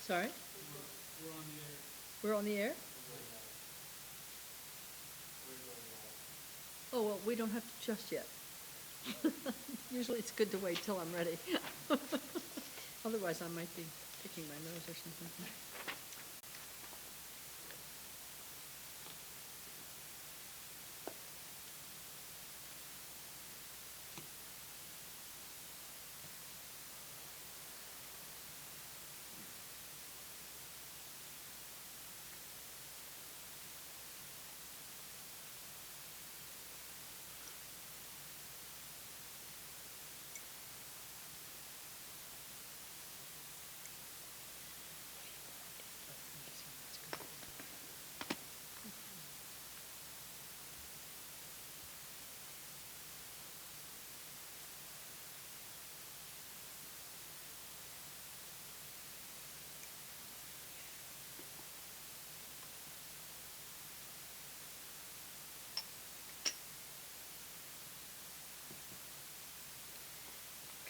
Sorry? We're on the air? Oh, well, we don't have to just yet. Usually it's good to wait till I'm ready. Otherwise, I might be picking my nose or something.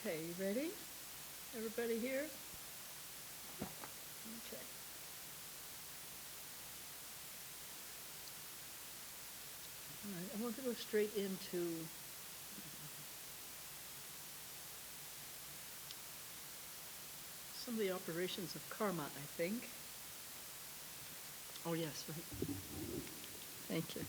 Okay, you ready? Everybody here? Okay. All right, I want to go straight into some of the operations of karma, I think. Oh, yes, right. Thank you.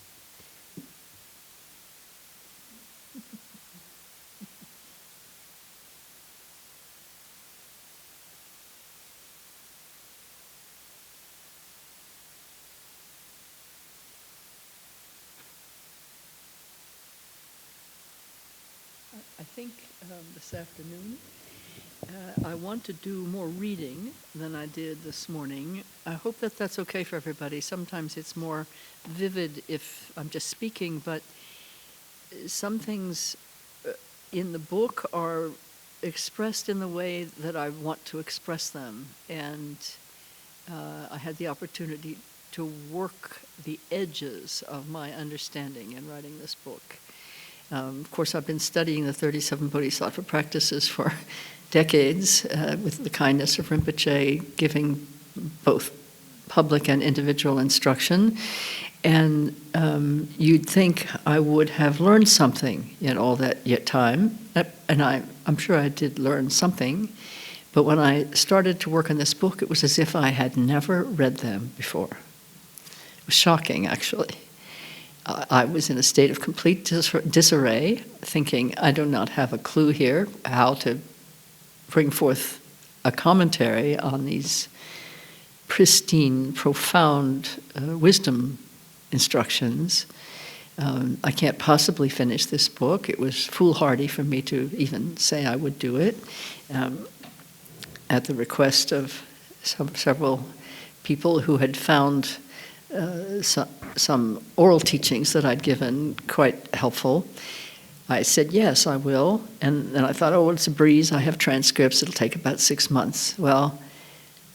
I think this afternoon I want to do more reading than I did this morning. I hope that that's okay for everybody. Sometimes it's more vivid if I'm just speaking, but some things in the book are expressed in the way that I want to express them. And I had the opportunity to work the edges of my understanding in writing this book. Of course, I've been studying the 37 Bodhisattva practices for decades with the kindness of Rinpoche, giving both public and individual instruction. And you'd think I would have learned something in all that yet time. And I'm sure I did learn something. But when I started to work on this book, it was as if I had never read them before. It was shocking, actually. I was in a state of complete disarray, thinking I do not have a clue here how to bring forth a commentary on these pristine, profound wisdom instructions. I can't possibly finish this book. It was foolhardy for me to even say I would do it. At the request of several people who had found some oral teachings that I'd given quite helpful, I said, yes, I will. And then I thought, oh, well, it's a breeze. I have transcripts. It'll take about 6 months. Well,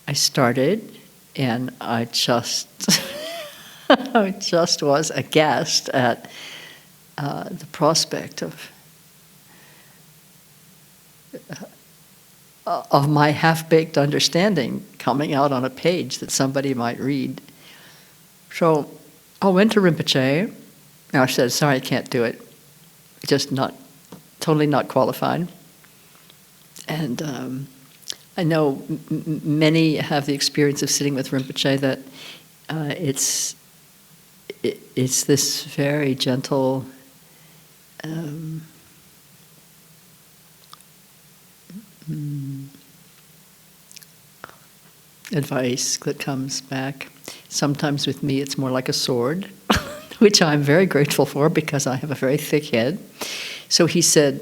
I started, and I just, I just was aghast at the prospect of my half-baked understanding coming out on a page that somebody might read. So I went to Rinpoche. Now I said, sorry, I can't do it. Just totally not qualified. And I know many have the experience of sitting with Rinpoche that it's this very gentle advice that comes back. Sometimes with me it's more like a sword, which I'm very grateful for because I have a very thick head. So he said,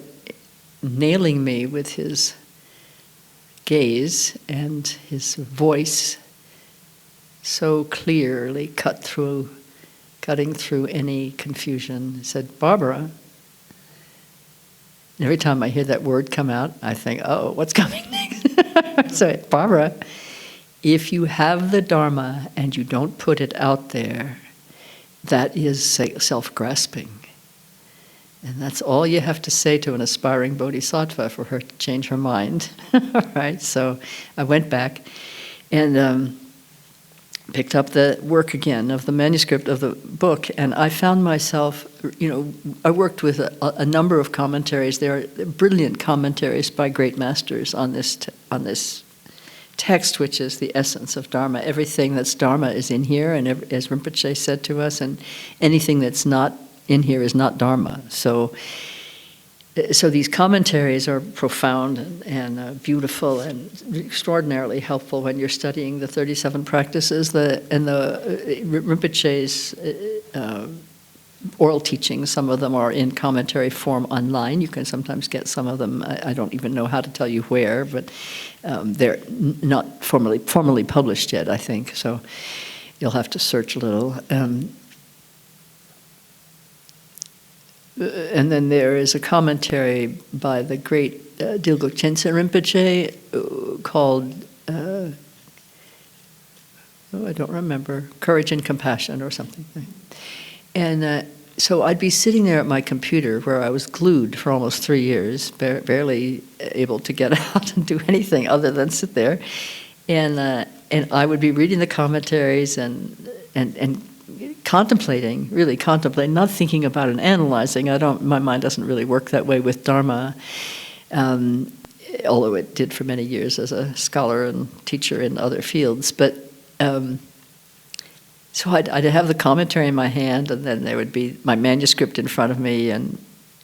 nailing me with his gaze and his voice so clearly cutting through any confusion, he said, Barbara. And every time I hear that word come out, I think, oh, what's coming next? So, Barbara, if you have the Dharma and you don't put it out there, that is self-grasping. And that's all you have to say to an aspiring bodhisattva for her to change her mind. All right, so I went back, and picked up the work again of the manuscript of the book, and I found myself, I worked with a number of commentaries. There are brilliant commentaries by great masters on this text, which is the essence of Dharma. Everything that's Dharma is in here, and as Rinpoche said to us, and anything that's not in here is not Dharma. So these commentaries are profound and beautiful and extraordinarily helpful when you're studying the 37 practices. And the Rinpoche's oral teachings, some of them are in commentary form online. You can sometimes get some of them. I don't even know how to tell you where, but they're not formally published yet, I think. So you'll have to search a little. And then there is a commentary by the great Dilgo Chensen Rinpoche called, I don't remember, Courage and Compassion or something. And so I'd be sitting there at my computer where I was glued for almost 3 years, barely able to get out and do anything other than sit there. And I would be reading the commentaries and contemplating, not thinking about and analyzing. My mind doesn't really work that way with Dharma, although it did for many years as a scholar and teacher in other fields. But so I'd have the commentary in my hand, and then there would be my manuscript in front of me and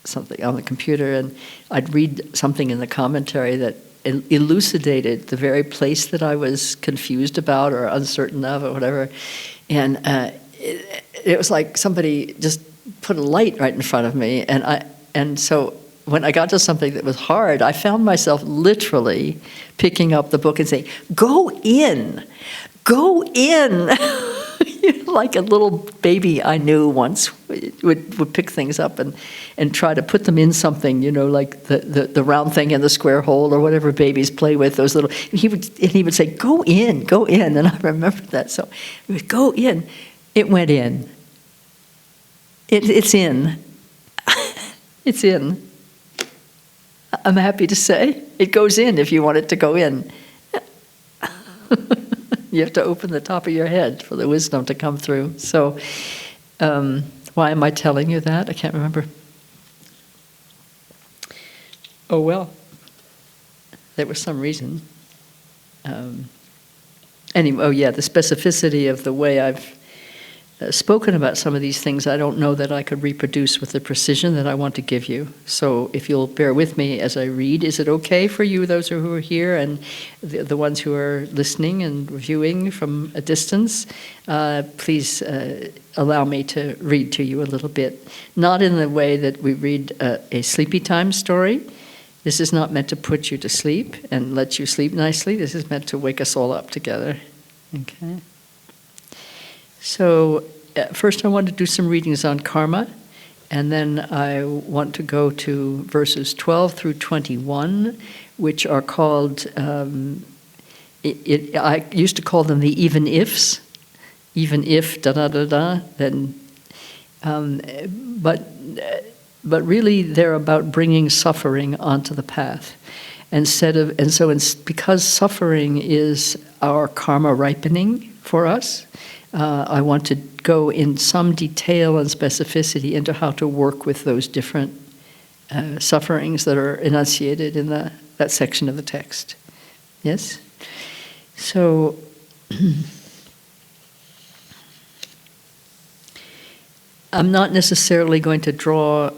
something on the computer, and I'd read something in the commentary that elucidated the very place that I was confused about or uncertain of or whatever. And it was like somebody just put a light right in front of me, and so when I got to something that was hard, I found myself literally picking up the book and saying, "Go in, go in." Like a little baby I knew once would pick things up and try to put them in something, like the round thing in the square hole or whatever babies play with, those little, and he would say, go in, and I remembered that. So he would go in. It went in. It's in. It's in. I'm happy to say it goes in if you want it to go in. You have to open the top of your head for the wisdom to come through. So why am I telling you that? I can't remember. Oh, well, there was some reason. Anyway, the specificity of the way I've spoken about some of these things, I don't know that I could reproduce with the precision that I want to give you. So if you'll bear with me as I read, is it okay for you, those who are here, and the ones who are listening and viewing from a distance? Please allow me to read to you a little bit. Not in the way that we read a sleepy time story. This is not meant to put you to sleep and let you sleep nicely. This is meant to wake us all up together. Okay. So first I want to do some readings on karma, and then I want to go to verses 12 through 21, which are called, I used to call them the even ifs, even if da-da-da-da, then, but really they're about bringing suffering onto the path. Because suffering is our karma ripening for us, I want to go in some detail and specificity into how to work with those different sufferings that are enunciated in that section of the text. Yes? So, I'm not necessarily going to draw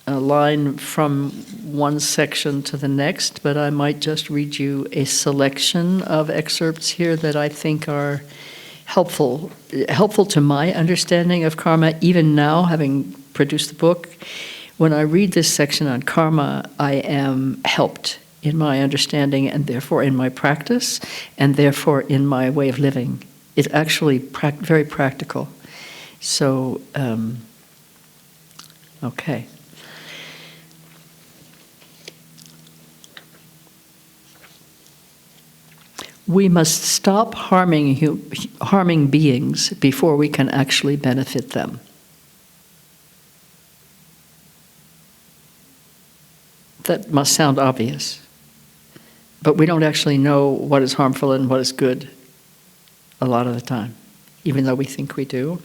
a line from one section to the next, but I might just read you a selection of excerpts here that I think are helpful to my understanding of karma, even now, having produced the book. When I read this section on karma, I am helped in my understanding, and therefore in my practice, and therefore in my way of living. It's actually very practical. So, okay. We must stop harming beings before we can actually benefit them. That must sound obvious, But we don't actually know what is harmful and what is good a lot of the time, even though we think we do.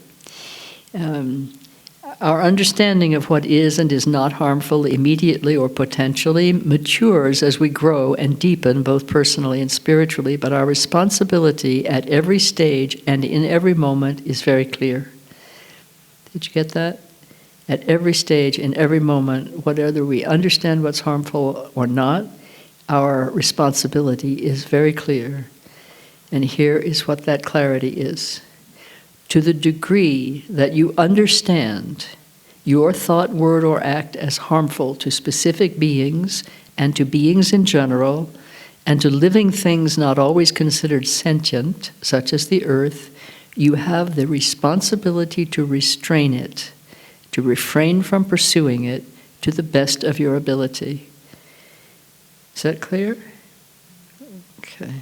Our understanding of what is and is not harmful immediately or potentially matures as we grow and deepen, both personally and spiritually, but our responsibility at every stage and in every moment is very clear. Did you get that? At every stage, in every moment, whether we understand what's harmful or not, our responsibility is very clear. And here is what that clarity is. To the degree that you understand your thought, word, or act as harmful to specific beings and to beings in general, and to living things not always considered sentient, such as the earth, you have the responsibility to restrain it, to refrain from pursuing it to the best of your ability. Is that clear? Okay.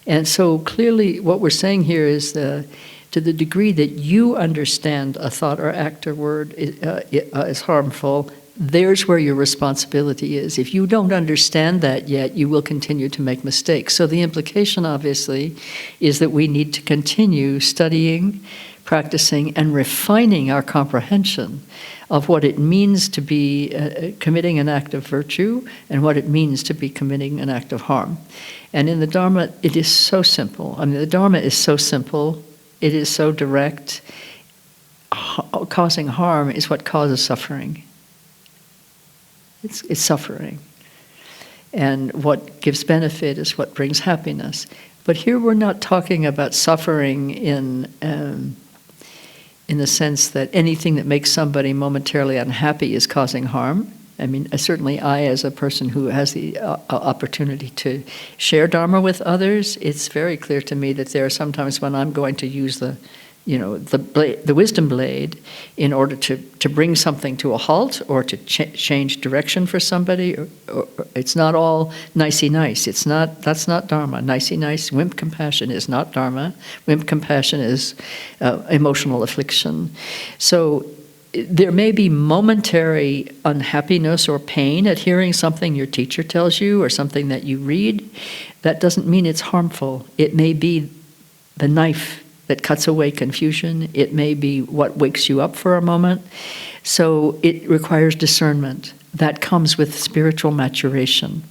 And so clearly what we're saying here is to the degree that you understand a thought or act or word is harmful, there's where your responsibility is. If you don't understand that yet, you will continue to make mistakes. So the implication, obviously, is that we need to continue studying, practicing, and refining our comprehension of what it means to be committing an act of virtue and what it means to be committing an act of harm. And in the Dharma, it is so simple. I mean, the Dharma is so simple. It is so direct. Causing harm is what causes suffering. It's suffering. And what gives benefit is what brings happiness. But here we're not talking about suffering in the sense that anything that makes somebody momentarily unhappy is causing harm. I mean, certainly I, as a person who has the opportunity to share Dharma with others, it's very clear to me that there are sometimes when I'm going to use the wisdom blade in order to bring something to a halt or to change direction for somebody. Or it's not all nicey nice. That's not Dharma. Nicey nice, wimp compassion is not Dharma. Wimp compassion is emotional affliction. So there may be momentary unhappiness or pain at hearing something your teacher tells you or something that you read. That doesn't mean it's harmful. It may be the knife that cuts away confusion. It may be what wakes you up for a moment. So it requires discernment. That comes with spiritual maturation,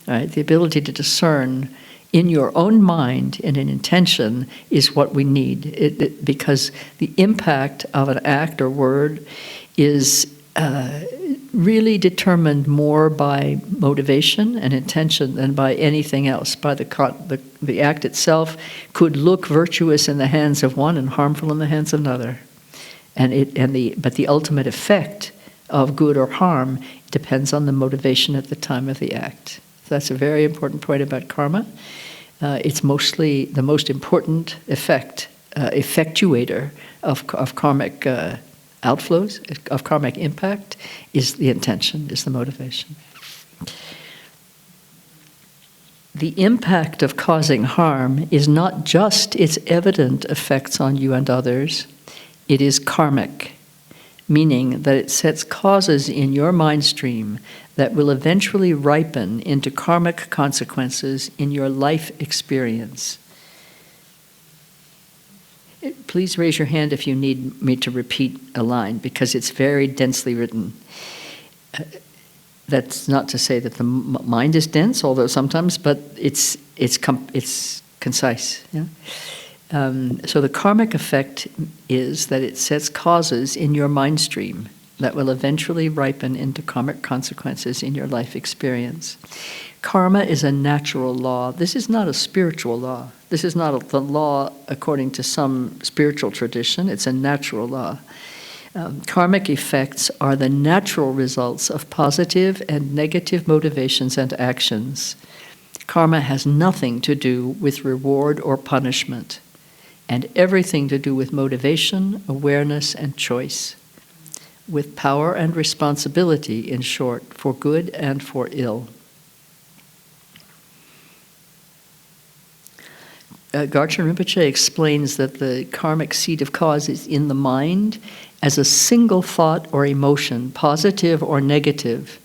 right? The ability to discern in your own mind in an intention is what we need, because the impact of an act or word is really determined more by motivation and intention than by anything else. By the act itself could look virtuous in the hands of one and harmful in the hands of another, but the ultimate effect of good or harm depends on the motivation at the time of the act. So that's a very important point about karma. It's mostly the most important effectuator of karmic outflows, of karmic impact, is the intention, is the motivation. The impact of causing harm is not just its evident effects on you and others, it is karmic, meaning that it sets causes in your mind stream that will eventually ripen into karmic consequences in your life experience. Please raise your hand if you need me to repeat a line, because it's very densely written. That's not to say that the mind is dense, although sometimes, but it's concise. Yeah? So the karmic effect is that it sets causes in your mind stream that will eventually ripen into karmic consequences in your life experience. Karma is a natural law. This is not a spiritual law. This is not the law according to some spiritual tradition. It's a natural law. Karmic effects are the natural results of positive and negative motivations and actions. Karma has nothing to do with reward or punishment, and everything to do with motivation, awareness, and choice, with power and responsibility, in short, for good and for ill. Garchen Rinpoche explains that the karmic seat of cause is in the mind as a single thought or emotion, positive or negative,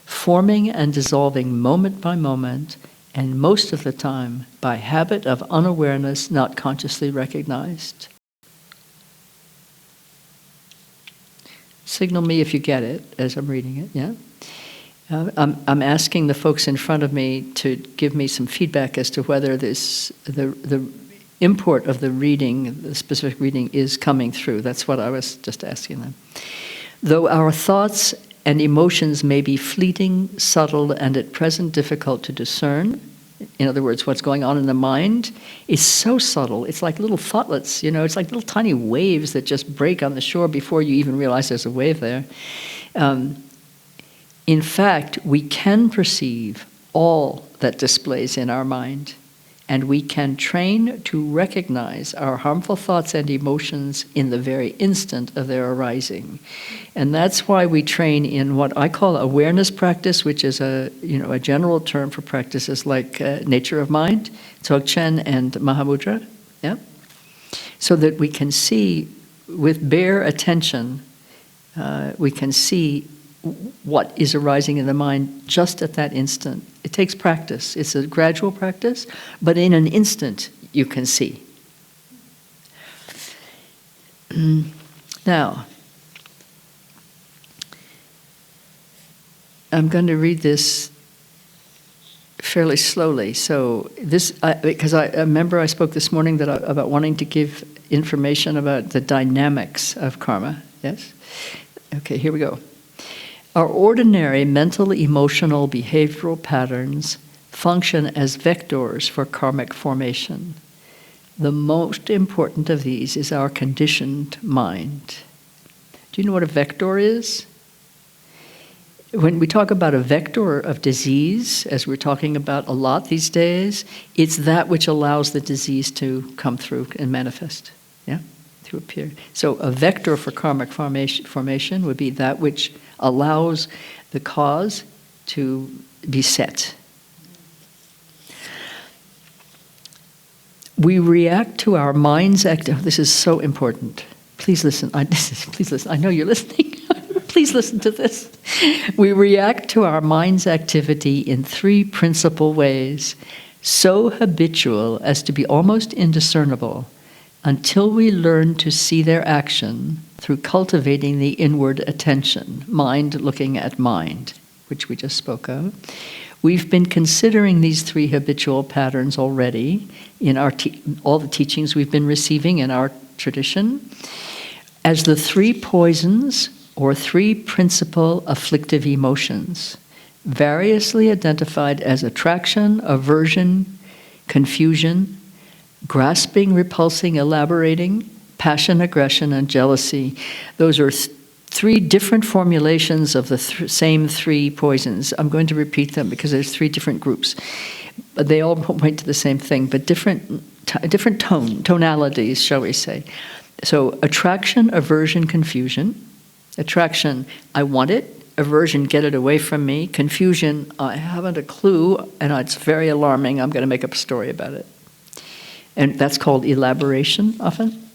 forming and dissolving moment by moment and most of the time by habit of unawareness not consciously recognized. Signal me if you get it as I'm reading it, yeah? I'm asking the folks in front of me to give me some feedback as to whether the import of the reading, the specific reading, is coming through. That's what I was just asking them. Though our thoughts and emotions may be fleeting, subtle, and at present difficult to discern, in other words, what's going on in the mind is so subtle. It's like little thoughtlets, it's like little tiny waves that just break on the shore before you even realize there's a wave there. In fact, we can perceive all that displays in our mind, and we can train to recognize our harmful thoughts and emotions in the very instant of their arising. And that's why we train in what I call awareness practice, which is a general term for practices like nature of mind, Dzogchen and Mahamudra, yeah? So that we can see with bare attention, we can see what is arising in the mind just at that instant. It takes practice. It's a gradual practice, but in an instant you can see. Now, I'm going to read this fairly slowly. So this, because I remember I spoke this morning about wanting to give information about the dynamics of karma. Yes? Okay, here we go. Our ordinary mental, emotional, behavioral patterns function as vectors for karmic formation. The most important of these is our conditioned mind. Do you know what a vector is? When we talk about a vector of disease, as we're talking about a lot these days, it's that which allows the disease to come through and manifest, yeah, to appear. So a vector for karmic formation would be that which allows the cause to be set. We react to our mind's this is so important. Please listen. Please listen. I know you're listening. Please listen to this. We react to our mind's activity in three principal ways, so habitual as to be almost indiscernible, until we learn to see their action through cultivating the inward attention, mind looking at mind, which we just spoke of. We've been considering these three habitual patterns already in our all the teachings we've been receiving in our tradition as the three poisons or three principal afflictive emotions, variously identified as attraction, aversion, confusion, grasping, repulsing, elaborating, passion, aggression, and jealousy. Those are three different formulations of the same three poisons. I'm going to repeat them because there's three different groups. They all point to the same thing, but different tonalities, shall we say. So attraction, aversion, confusion. Attraction, I want it. Aversion, get it away from me. Confusion, I haven't a clue, and it's very alarming. I'm going to make up a story about it. And that's called elaboration often.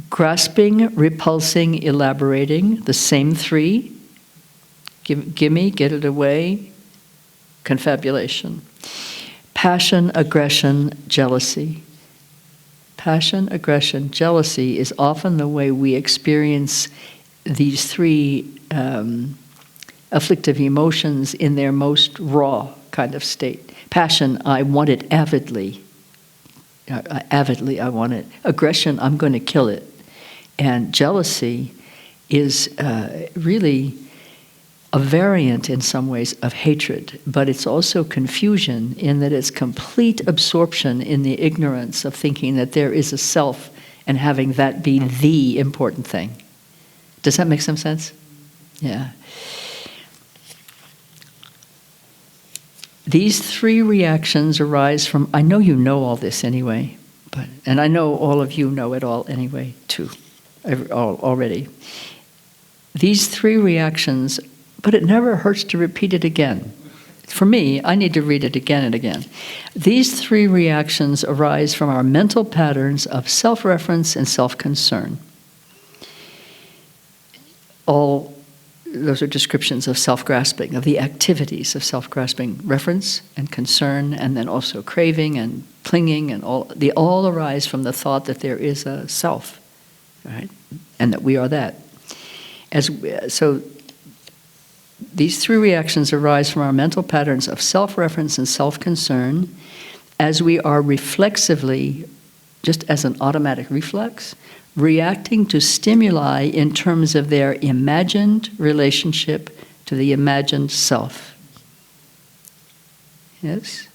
Grasping, repulsing, elaborating, the same three. Gimme, get it away, confabulation. Passion, aggression, jealousy. Passion, aggression, jealousy is often the way we experience these three afflictive emotions in their most raw kind of state. Passion, I want it avidly. Avidly, I want it. Aggression, I'm going to kill it. And jealousy is really a variant in some ways of hatred, but it's also confusion in that it's complete absorption in the ignorance of thinking that there is a self and having that be the important thing. Does that make some sense? Yeah. These three reactions arise from, I know you know all this anyway, and I know all of you know it all anyway, too, already. These three reactions, but it never hurts to repeat it again. For me, I need to read it again and again. These three reactions arise from our mental patterns of self-reference and self-concern. All those are descriptions of self-grasping, of the activities of self-grasping, reference and concern, and then also craving and clinging, and all arise from the thought that there is a self, right? And that we are that. So these three reactions arise from our mental patterns of self-reference and self-concern as we are reflexively, just as an automatic reflex, reacting to stimuli in terms of their imagined relationship to the imagined self. Yes?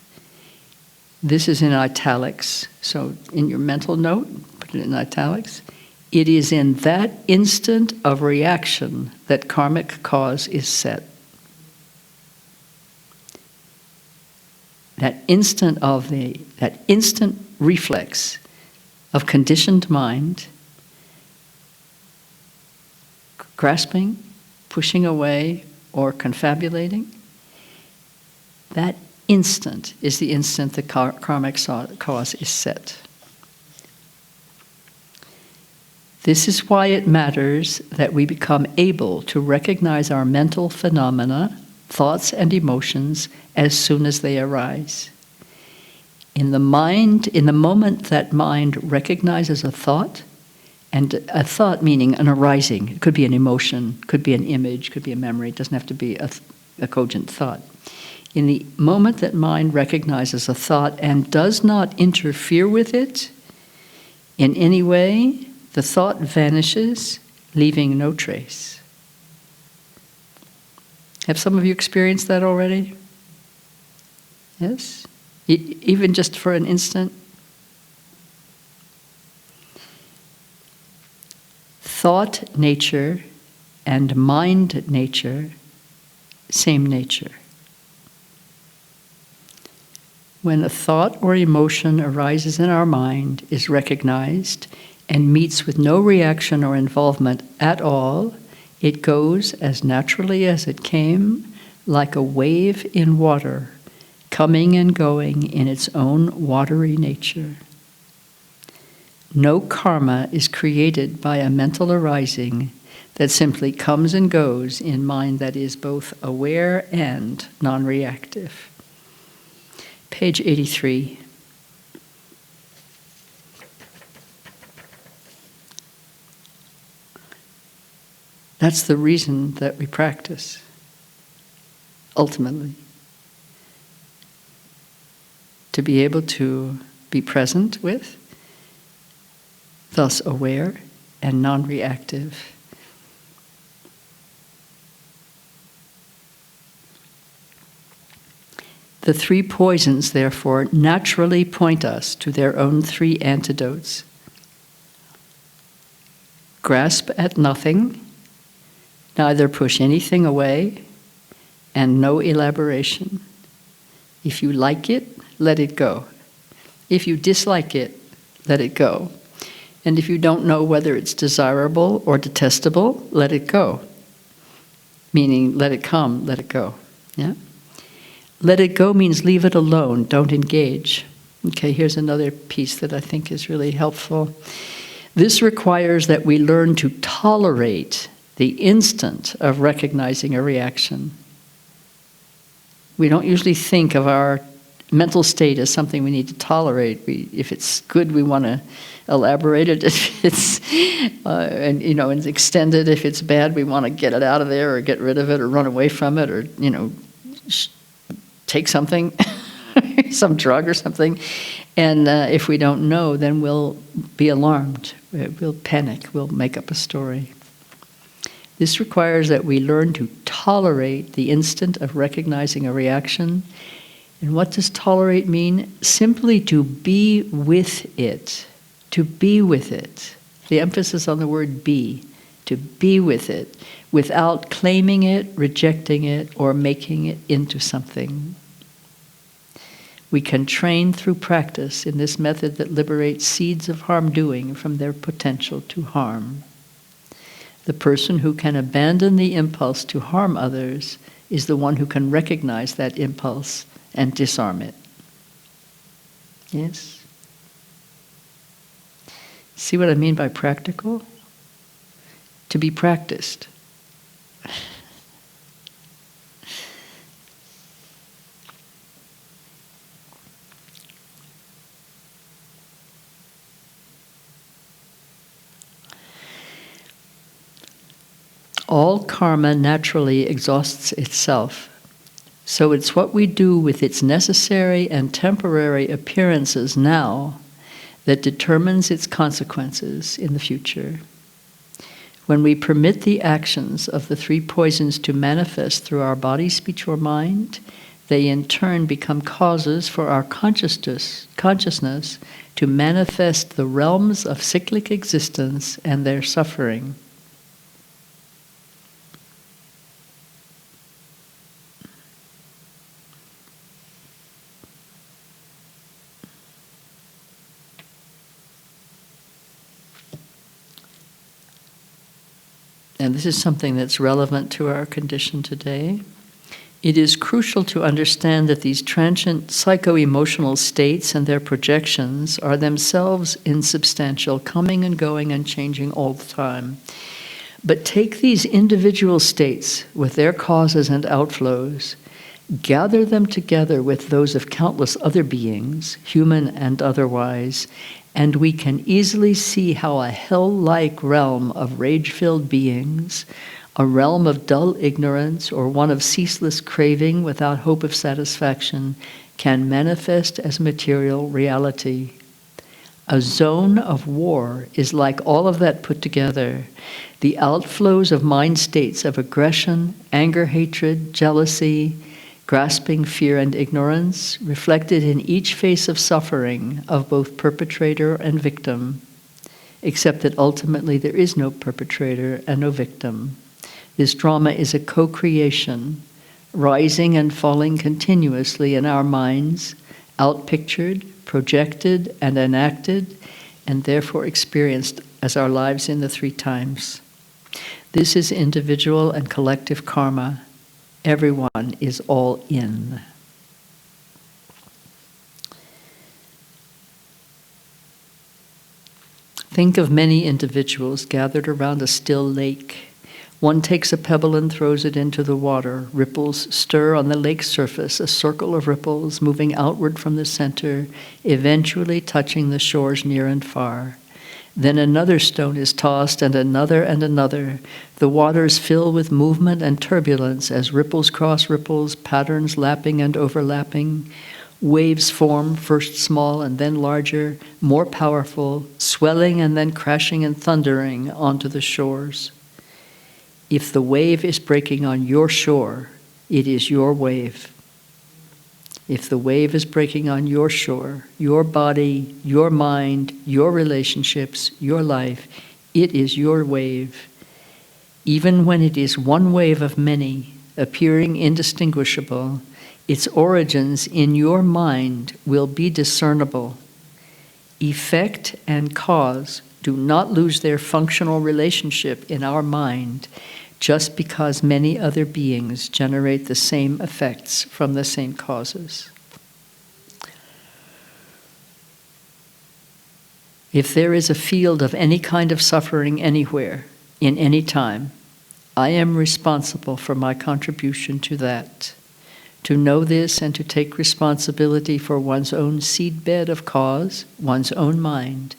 This is in italics. So in your mental note, put it in italics. It is in that instant of reaction that karmic cause is set. That instant reflex of conditioned mind, grasping, pushing away, or confabulating, that instant is the instant the karmic cause is set. This is why it matters that we become able to recognize our mental phenomena, thoughts and emotions, as soon as they arise. In the moment that mind recognizes a thought, and a thought meaning an arising, it could be an emotion, could be an image, could be a memory, it doesn't have to be a cogent thought. In the moment that mind recognizes a thought and does not interfere with it in any way, the thought vanishes, leaving no trace. Have some of you experienced that already? Yes? Even just for an instant? Thought nature and mind nature, same nature. When a thought or emotion arises in our mind, is recognized, and meets with no reaction or involvement at all, it goes as naturally as it came, like a wave in water, coming and going in its own watery nature. No karma is created by a mental arising that simply comes and goes in mind that is both aware and non-reactive. Page 83. That's the reason that we practice, ultimately. To be able to be present with, thus aware and non-reactive. The three poisons, therefore, naturally point us to their own three antidotes. Grasp at nothing, neither push anything away, and no elaboration. If you like it, let it go. If you dislike it, let it go. And if you don't know whether it's desirable or detestable, let it go. Meaning, let it come, let it go. Yeah? Let it go means leave it alone, don't engage. Okay, here's another piece that I think is really helpful. This requires that we learn to tolerate the instant of recognizing a reaction. We don't usually think of our mental state as something we need to tolerate. If it's good, we want to elaborate it. If it's and extend it. If it's bad, we want to get it out of there or get rid of it or run away from it or take something, some drug or something. And if we don't know, then we'll be alarmed. We'll panic. We'll make up a story. This requires that we learn to tolerate the instant of recognizing a reaction. And what does tolerate mean? Simply to be with it. To be with it. The emphasis on the word be. To be with it without claiming it, rejecting it, or making it into something. We can train through practice in this method that liberates seeds of harm-doing from their potential to harm. The person who can abandon the impulse to harm others is the one who can recognize that impulse and disarm it. Yes? See what I mean by practical? To be practiced. All karma naturally exhausts itself, so it's what we do with its necessary and temporary appearances now that determines its consequences in the future. When we permit the actions of the three poisons to manifest through our body, speech, or mind, they in turn become causes for our consciousness to manifest the realms of cyclic existence and their suffering. And this is something that's relevant to our condition today. It is crucial to understand that these transient psycho-emotional states and their projections are themselves insubstantial, coming and going and changing all the time. But take these individual states with their causes and outflows, gather them together with those of countless other beings, human and otherwise, and we can easily see how a hell-like realm of rage-filled beings, a realm of dull ignorance, or one of ceaseless craving without hope of satisfaction, can manifest as material reality. A zone of war is like all of that put together. The outflows of mind states of aggression, anger, hatred, jealousy, grasping, fear, and ignorance, reflected in each face of suffering of both perpetrator and victim, except that ultimately there is no perpetrator and no victim. This drama is a co-creation, rising and falling continuously in our minds, outpictured, projected, and enacted, and therefore experienced as our lives in the three times. This is individual and collective karma. Everyone is all in. Think of many individuals gathered around a still lake. One takes a pebble and throws it into the water. Ripples stir on the lake's surface, a circle of ripples moving outward from the center, eventually touching the shores near and far. Then another stone is tossed, and another and another. The waters fill with movement and turbulence as ripples cross ripples, patterns lapping and overlapping. Waves form, first small and then larger, more powerful, swelling and then crashing and thundering onto the shores. If the wave is breaking on your shore, it is your wave. If the wave is breaking on your shore, your body, your mind, your relationships, your life, it is your wave. Even when it is one wave of many, appearing indistinguishable, its origins in your mind will be discernible. Effect and cause do not lose their functional relationship in our mind just because many other beings generate the same effects from the same causes. If there is a field of any kind of suffering anywhere, in any time, I am responsible for my contribution to that. To know this and to take responsibility for one's own seedbed of cause, one's own mind,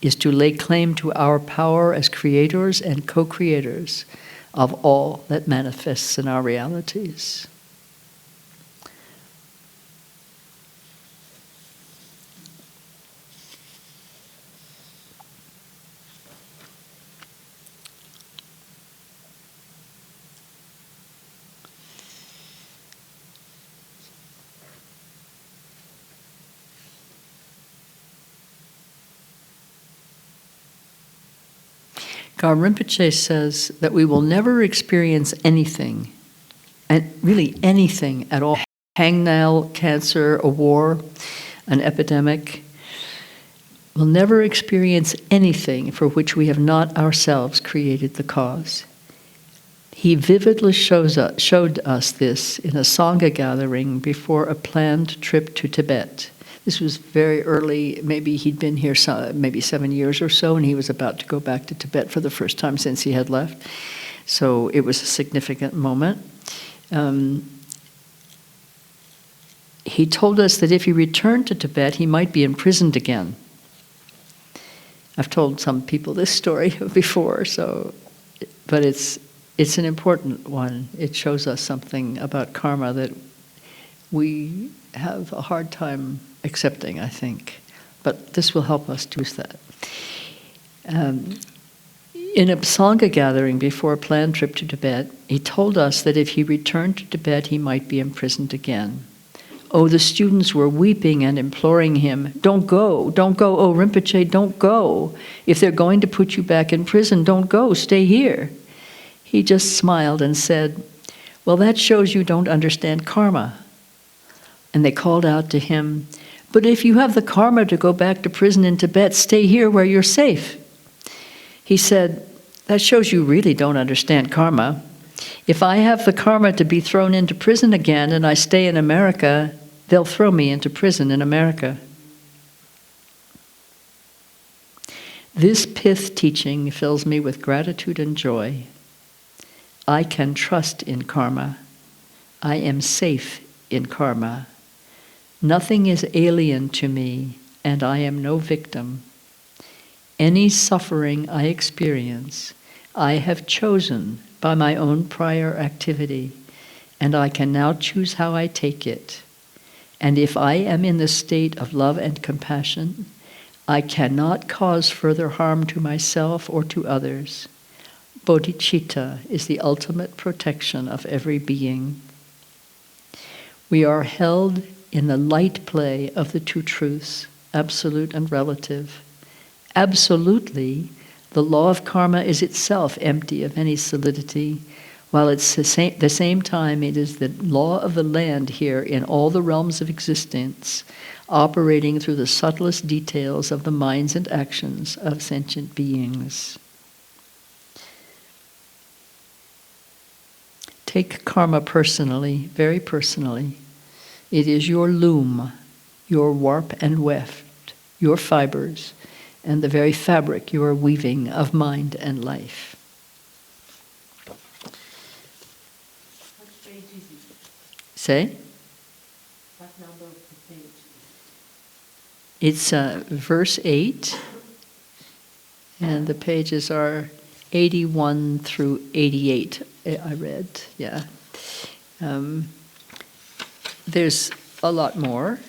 is to lay claim to our power as creators and co-creators of all that manifests in our realities. Garb Rinpoche says that we will never experience anything, and really anything at all, hangnail, cancer, a war, an epidemic. We'll never experience anything for which we have not ourselves created the cause. He vividly showed us this in a Sangha gathering before a planned trip to Tibet. This was very early. Maybe he'd been here maybe 7 years or so, and he was about to go back to Tibet for the first time since he had left. So it was a significant moment. He told us that if he returned to Tibet, he might be imprisoned again. I've told some people this story before, but it's it's an important one. It shows us something about karma that we have a hard time accepting, I think. But this will help us do that. In a Sangha gathering before a planned trip to Tibet, he told us that if he returned to Tibet, he might be imprisoned again. Oh, the students were weeping and imploring him, don't go, oh Rinpoche, don't go. If they're going to put you back in prison, don't go, stay here. He just smiled and said, well, that shows you don't understand karma. And they called out to him, but if you have the karma to go back to prison in Tibet, stay here where you're safe. He said, that shows you really don't understand karma. If I have the karma to be thrown into prison again and I stay in America, they'll throw me into prison in America. This pith teaching fills me with gratitude and joy. I can trust in karma. I am safe in karma. Nothing is alien to me, and I am no victim. Any suffering I experience, I have chosen by my own prior activity, and I can now choose how I take it. And if I am in the state of love and compassion, I cannot cause further harm to myself or to others. Bodhicitta is the ultimate protection of every being. We are held in the light play of the two truths, absolute and relative. Absolutely, the law of karma is itself empty of any solidity, while at the same time it is the law of the land here in all the realms of existence, operating through the subtlest details of the minds and actions of sentient beings. Take karma personally, very personally. It is your loom, your warp and weft, your fibers, and the very fabric you are weaving of mind and life. What page is it? Say? What number of the page? It's verse 8, and the pages are 81 through 88, I read, yeah. There's a lot more,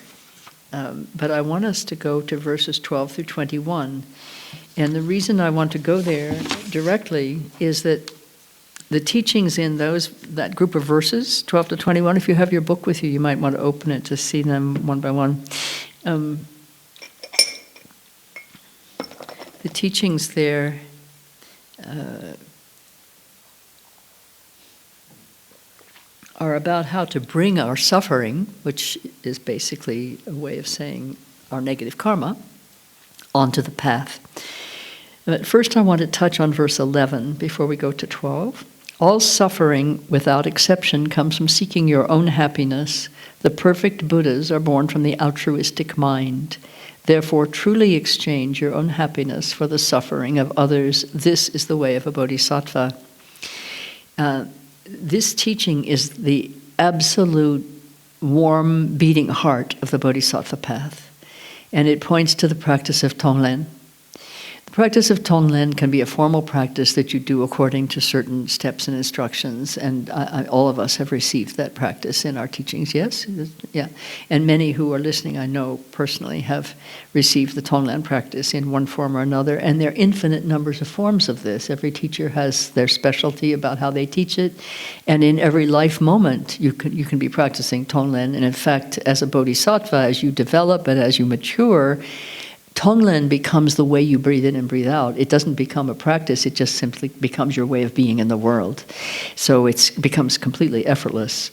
but I want us to go to verses 12 through 21. And the reason I want to go there directly is that the teachings in that group of verses, 12 to 21, if you have your book with you, you might want to open it to see them one by one. The teachings there are about how to bring our suffering, which is basically a way of saying our negative karma, onto the path. But first I want to touch on verse 11 before we go to 12. All suffering, without exception, comes from seeking your own happiness. The perfect Buddhas are born from the altruistic mind. Therefore, truly exchange your own happiness for the suffering of others. This is the way of a bodhisattva. This teaching is the absolute warm beating heart of the bodhisattva path, and it points to the practice of Tonglen. The practice of Tonglen can be a formal practice that you do according to certain steps and instructions, and all of us have received that practice in our teachings, yes? Yeah. And many who are listening, I know personally, have received the Tonglen practice in one form or another, and there are infinite numbers of forms of this. Every teacher has their specialty about how they teach it, and in every life moment you can be practicing Tonglen, and in fact, as a bodhisattva, as you develop and as you mature, Tonglen becomes the way you breathe in and breathe out. It doesn't become a practice, it just simply becomes your way of being in the world. So it becomes completely effortless.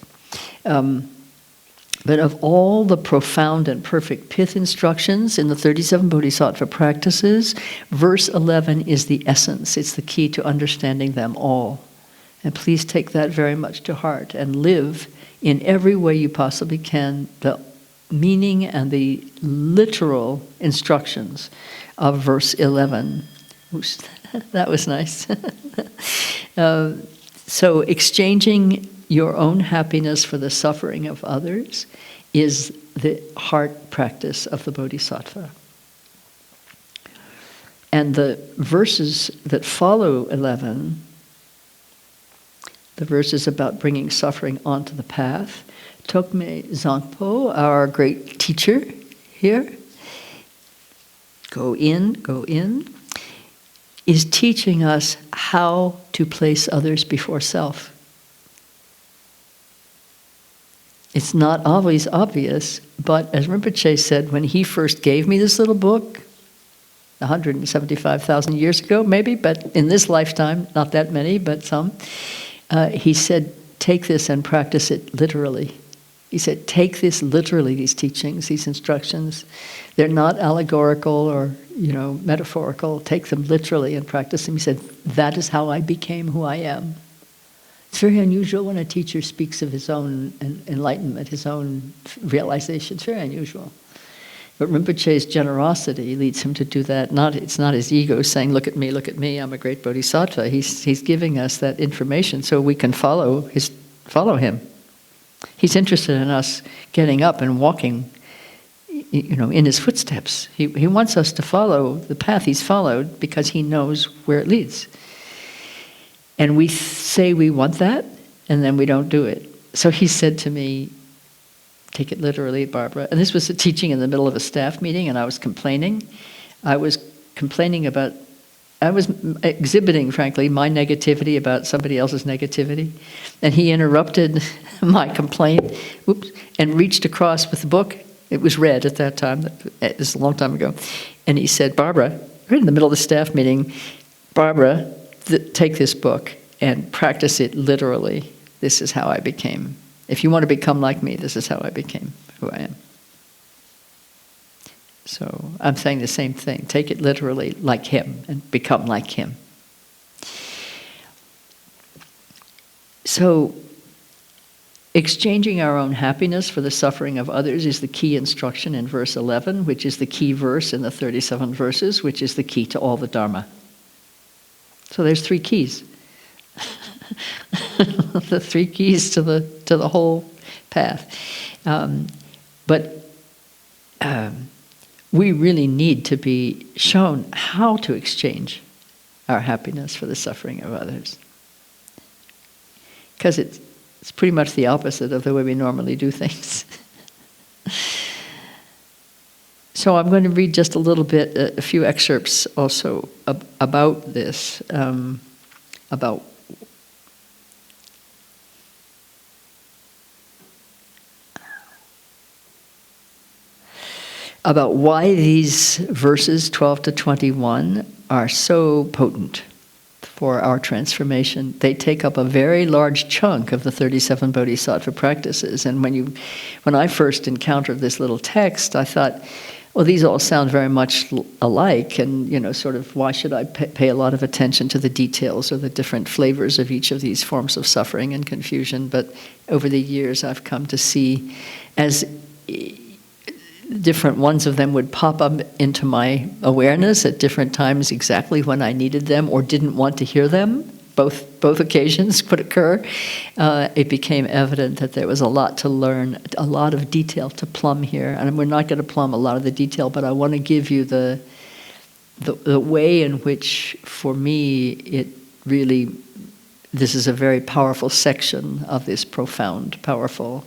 But of all the profound and perfect pith instructions in the 37 Bodhisattva practices, verse 11 is the essence. It's the key to understanding them all. And please take that very much to heart and live in every way you possibly can the meaning and the literal instructions of verse 11. Oops, that was nice. So exchanging your own happiness for the suffering of others is the heart practice of the Bodhisattva. And the verses that follow 11 the verses about bringing suffering onto the path. Tokme Zangpo, our great teacher here, go in, is teaching us how to place others before self. It's not always obvious, but as Rinpoche said, when he first gave me this little book, 175,000 years ago maybe, but in this lifetime, not that many, but some, he said, take this and practice it literally. He said, take this literally, these teachings, these instructions. They're not allegorical or, metaphorical. Take them literally and practice them. He said, that is how I became who I am. It's very unusual when a teacher speaks of his own enlightenment, his own realization. It's very unusual. But Rinpoche's generosity leads him to do that. It's not his ego saying, look at me, I'm a great bodhisattva. He's giving us that information so we can follow him. He's interested in us getting up and walking, in his footsteps. He wants us to follow the path he's followed because he knows where it leads. And we say we want that, and then we don't do it. So he said to me, take it literally, Barbara. And this was a teaching in the middle of a staff meeting, and I was complaining. I was exhibiting, frankly, my negativity about somebody else's negativity. And he interrupted my complaint, and reached across with the book. It was red at that time. This is a long time ago. And he said, Barbara, right in the middle of the staff meeting, Barbara, take this book and practice it literally. This is how I became. If you want to become like me, this is how I became who I am. So I'm saying the same thing. Take it literally like him and become like him. So exchanging our own happiness for the suffering of others is the key instruction in verse 11, which is the key verse in the 37 verses, which is the key to all the Dharma. So there's 3 keys. The 3 keys to the whole path. But we really need to be shown how to exchange our happiness for the suffering of others. Because it's pretty much the opposite of the way we normally do things. So I'm going to read just a little bit, a few excerpts also about this, about why these verses 12 to 21 are so potent for our transformation. They take up a very large chunk of the 37 Bodhisattva practices. And when I first encountered this little text, I thought, well, these all sound very much alike, and sort of why should I pay a lot of attention to the details or the different flavors of each of these forms of suffering and confusion? But over the years, I've come to see as different ones of them would pop up into my awareness at different times exactly when I needed them or didn't want to hear them. Both occasions could occur. It became evident that there was a lot to learn, a lot of detail to plumb here. And we're not going to plumb a lot of the detail, but I want to give you the way in which, for me, this is a very powerful section of this profound, powerful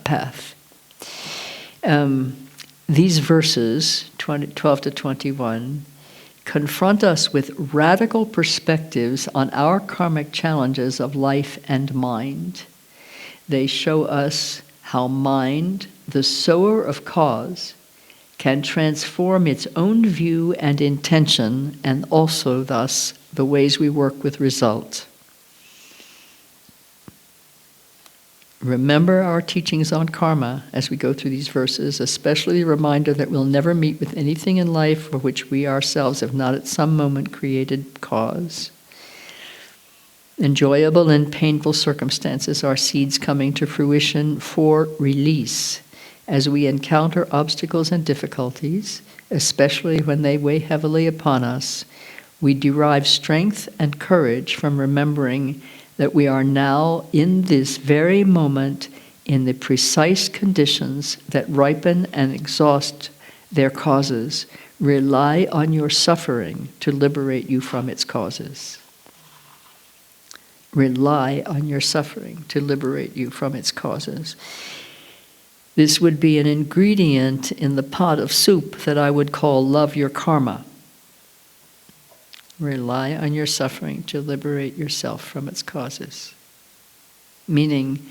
path. These verses, 12 to 21, confront us with radical perspectives on our karmic challenges of life and mind. They show us how mind, the sower of cause, can transform its own view and intention, and also, thus, the ways we work with result. Remember our teachings on karma as we go through these verses, especially the reminder that we'll never meet with anything in life for which we ourselves have not at some moment created cause. Enjoyable and painful circumstances are seeds coming to fruition for release as we encounter obstacles and difficulties, especially when they weigh heavily upon us. We derive strength and courage from remembering that we are now, in this very moment, in the precise conditions that ripen and exhaust their causes. Rely on your suffering to liberate you from its causes. rely on your suffering to liberate you from its causes. This would be an ingredient in the pot of soup that I would call love your karma. Rely on your suffering to liberate yourself from its causes. Meaning,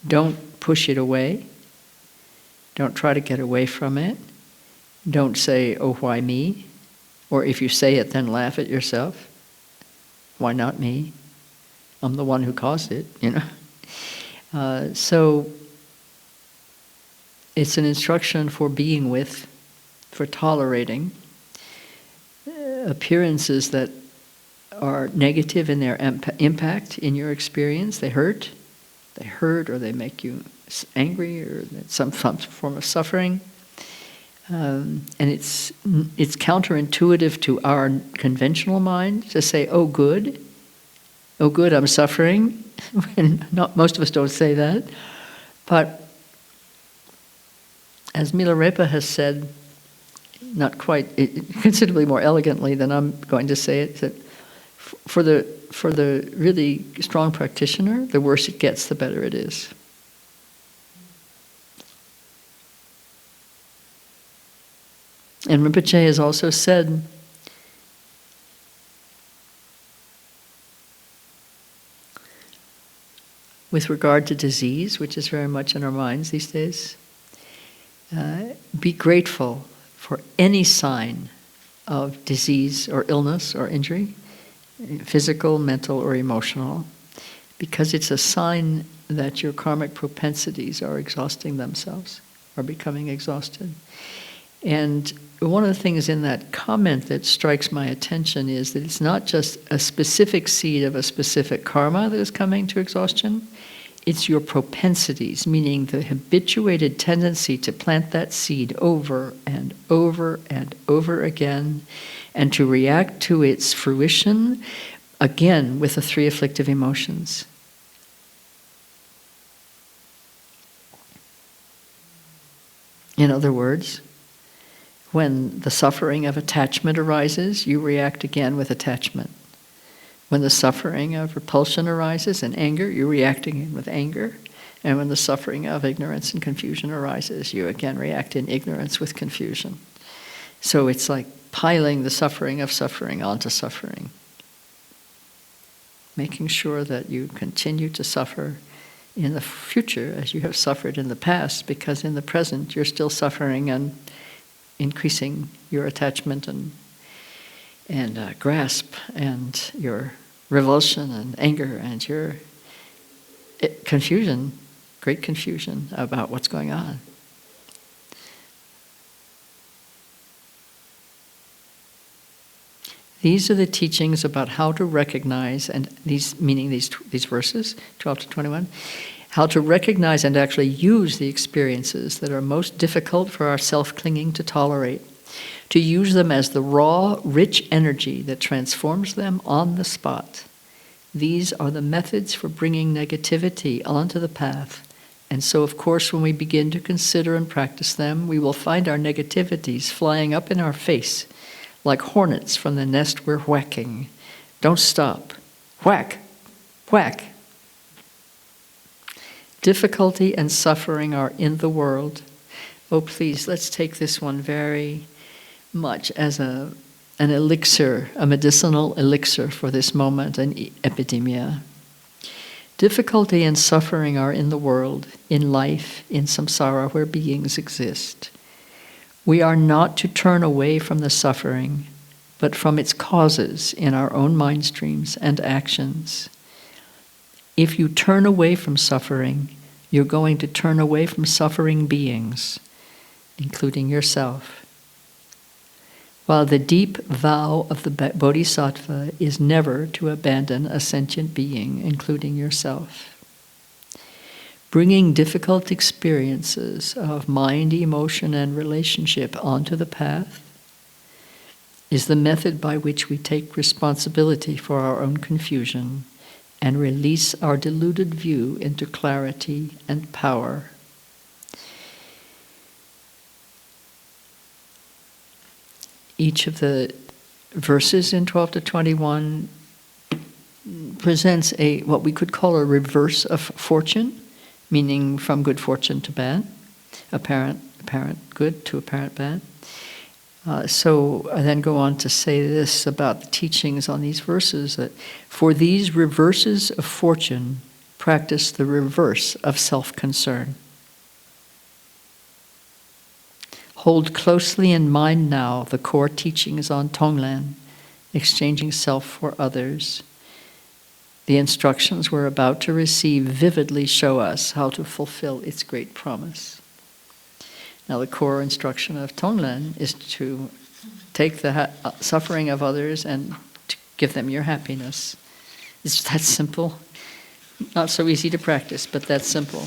don't push it away. Don't try to get away from it. Don't say, oh, why me? Or if you say it, then laugh at yourself. Why not me? I'm the one who caused it, So it's an instruction for being with, for tolerating appearances that are negative in their impact in your experience. They hurt or they make you angry, or some form of suffering. And it's counterintuitive to our conventional mind to say, oh good, I'm suffering. Most of us don't say that. But as Milarepa has said, not quite, considerably more elegantly than I'm going to say it, that for the really strong practitioner, the worse it gets, the better it is. And Rinpoche has also said, with regard to disease, which is very much in our minds these days, be grateful for any sign of disease or illness or injury, physical, mental, or emotional, because it's a sign that your karmic propensities are exhausting themselves, are becoming exhausted. And one of the things in that comment that strikes my attention is that it's not just a specific seed of a specific karma that is coming to exhaustion, it's your propensities, meaning the habituated tendency to plant that seed over and over and over again, and to react to its fruition, again, with the three afflictive emotions. In other words, when the suffering of attachment arises, you react again with attachment. When the suffering of repulsion arises and anger, you react again with anger. And when the suffering of ignorance and confusion arises, you again react in ignorance with confusion. So it's like piling the suffering of suffering onto suffering. Making sure that you continue to suffer in the future as you have suffered in the past, because in the present you're still suffering and increasing your attachment and grasp and your revulsion and anger and your confusion, great confusion about what's going on. These are the teachings about how to recognize, and these verses, 12 to 21, how to recognize and actually use the experiences that are most difficult for our self-clinging to tolerate, to use them as the raw, rich energy that transforms them on the spot. These are the methods for bringing negativity onto the path. And so, of course, when we begin to consider and practice them, we will find our negativities flying up in our face like hornets from the nest we're whacking. Don't stop. Whack, whack. Difficulty and suffering are in the world. Oh, please, let's take this one very much as an elixir, a medicinal elixir for this moment, an epidemia. Difficulty and suffering are in the world, in life, in samsara, where beings exist. We are not to turn away from the suffering, but from its causes in our own mind streams and actions. If you turn away from suffering, you're going to turn away from suffering beings, including yourself. While the deep vow of the Bodhisattva is never to abandon a sentient being, including yourself. Bringing difficult experiences of mind, emotion, and relationship onto the path is the method by which we take responsibility for our own confusion and release our deluded view into clarity and power. Each of the verses in 12 to 21 presents what we could call a reverse of fortune, meaning from good fortune to bad, apparent good to apparent bad. So I then go on to say this about the teachings on these verses, that for these reverses of fortune, practice the reverse of self-concern. Hold closely in mind now the core teachings on Tonglen, exchanging self for others. The instructions we're about to receive vividly show us how to fulfill its great promise. Now, the core instruction of Tonglen is to take the suffering of others and to give them your happiness. It's that simple. Not so easy to practice, but that's simple.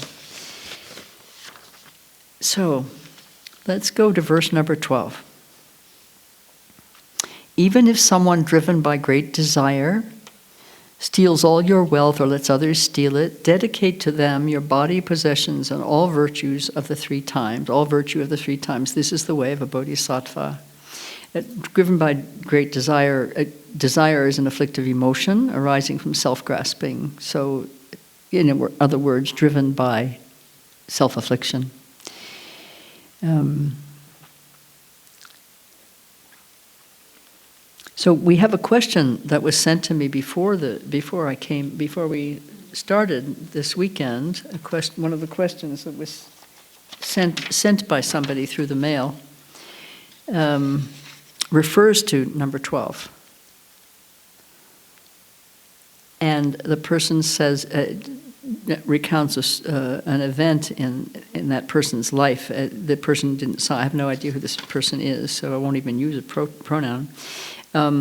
So, let's go to verse number 12. Even if someone driven by great desire steals all your wealth or lets others steal it, dedicate to them your body, possessions, and all virtues of the three times, all virtue of the three times. This is the way of a bodhisattva. Driven by great desire, desire is an afflictive emotion arising from self-grasping. So, in other words, driven by self-affliction. So we have a question that was sent to me before we started this weekend. One of the questions that was sent by somebody through the mail refers to number 12, and the person says recounts an event in that person's life. The person didn't say. I have no idea who this person is, so I won't even use a pronoun. A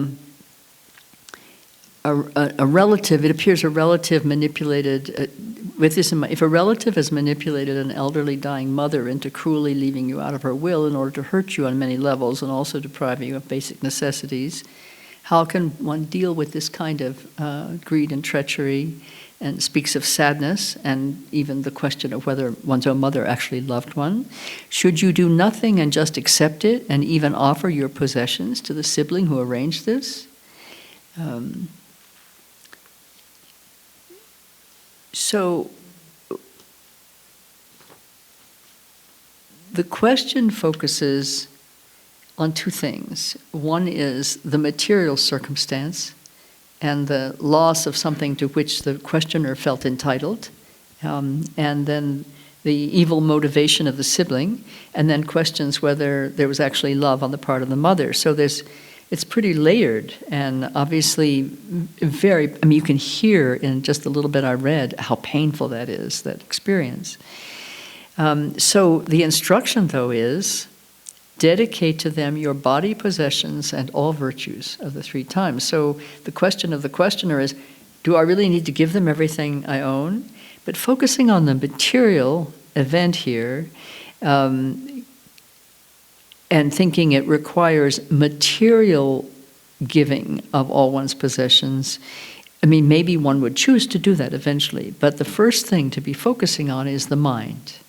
relative, it appears a relative manipulated, with this in mind, if a relative has manipulated an elderly dying mother into cruelly leaving you out of her will in order to hurt you on many levels and also deprive you of basic necessities, how can one deal with this kind of greed and treachery? And speaks of sadness and even the question of whether one's own mother actually loved one. Should you do nothing and just accept it and even offer your possessions to the sibling who arranged this? So the question focuses on two things. One is the material circumstance and the loss of something to which the questioner felt entitled, and then the evil motivation of the sibling, and then questions whether there was actually love on the part of the mother. So it's pretty layered, and obviously you can hear in just a little bit I read how painful that is, that experience. So the instruction, though, is dedicate to them your body, possessions, and all virtues of the three times. So the question of the questioner is, do I really need to give them everything I own? But focusing on the material event here, and thinking it requires material giving of all one's possessions, I mean, maybe one would choose to do that eventually, but the first thing to be focusing on is the mind,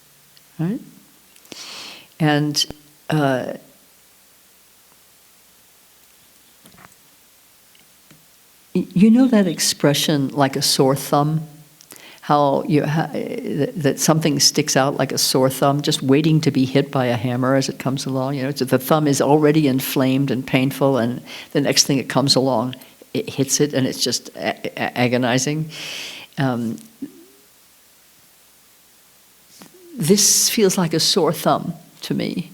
right? And you know that expression, like a sore thumb? How that something sticks out like a sore thumb, just waiting to be hit by a hammer as it comes along. You know, so the thumb is already inflamed and painful, and the next thing it comes along, it hits it, and it's just agonizing. This feels like a sore thumb to me.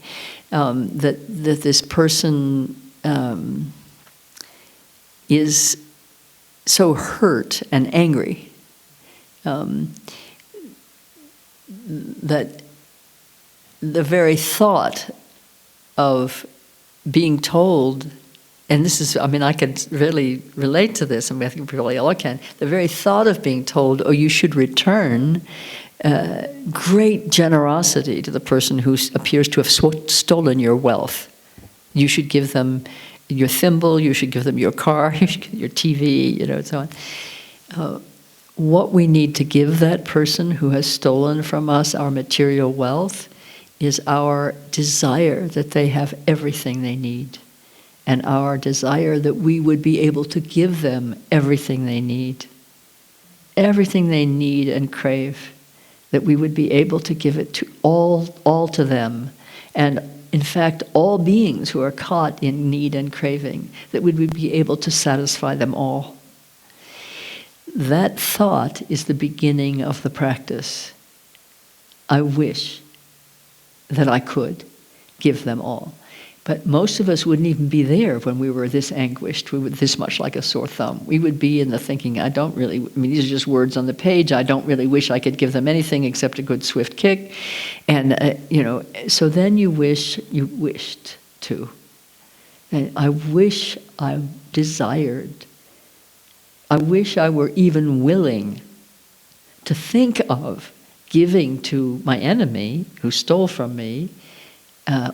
That this person is so hurt and angry that the very thought of being told, and this is, I mean, I could really relate to this, I mean, I think probably all can, the very thought of being told, oh, you should return great generosity to the person who appears to have stolen your wealth. You should give them your thimble, you should give them your car, you should give them your TV, and so on. What we need to give that person who has stolen from us our material wealth is our desire that they have everything they need, and our desire that we would be able to give them everything they need. everything they need and crave, that we would be able to give it to all to them. And in fact, all beings who are caught in need and craving, that we would be able to satisfy them all. That thought is the beginning of the practice. I wish that I could give them all. But most of us wouldn't even be there when we were this anguished, we were this much like a sore thumb. We would be in the thinking, these are just words on the page, I don't really wish I could give them anything except a good swift kick. And, so then you wished to. And I wish I desired. I wish I were even willing to think of giving to my enemy who stole from me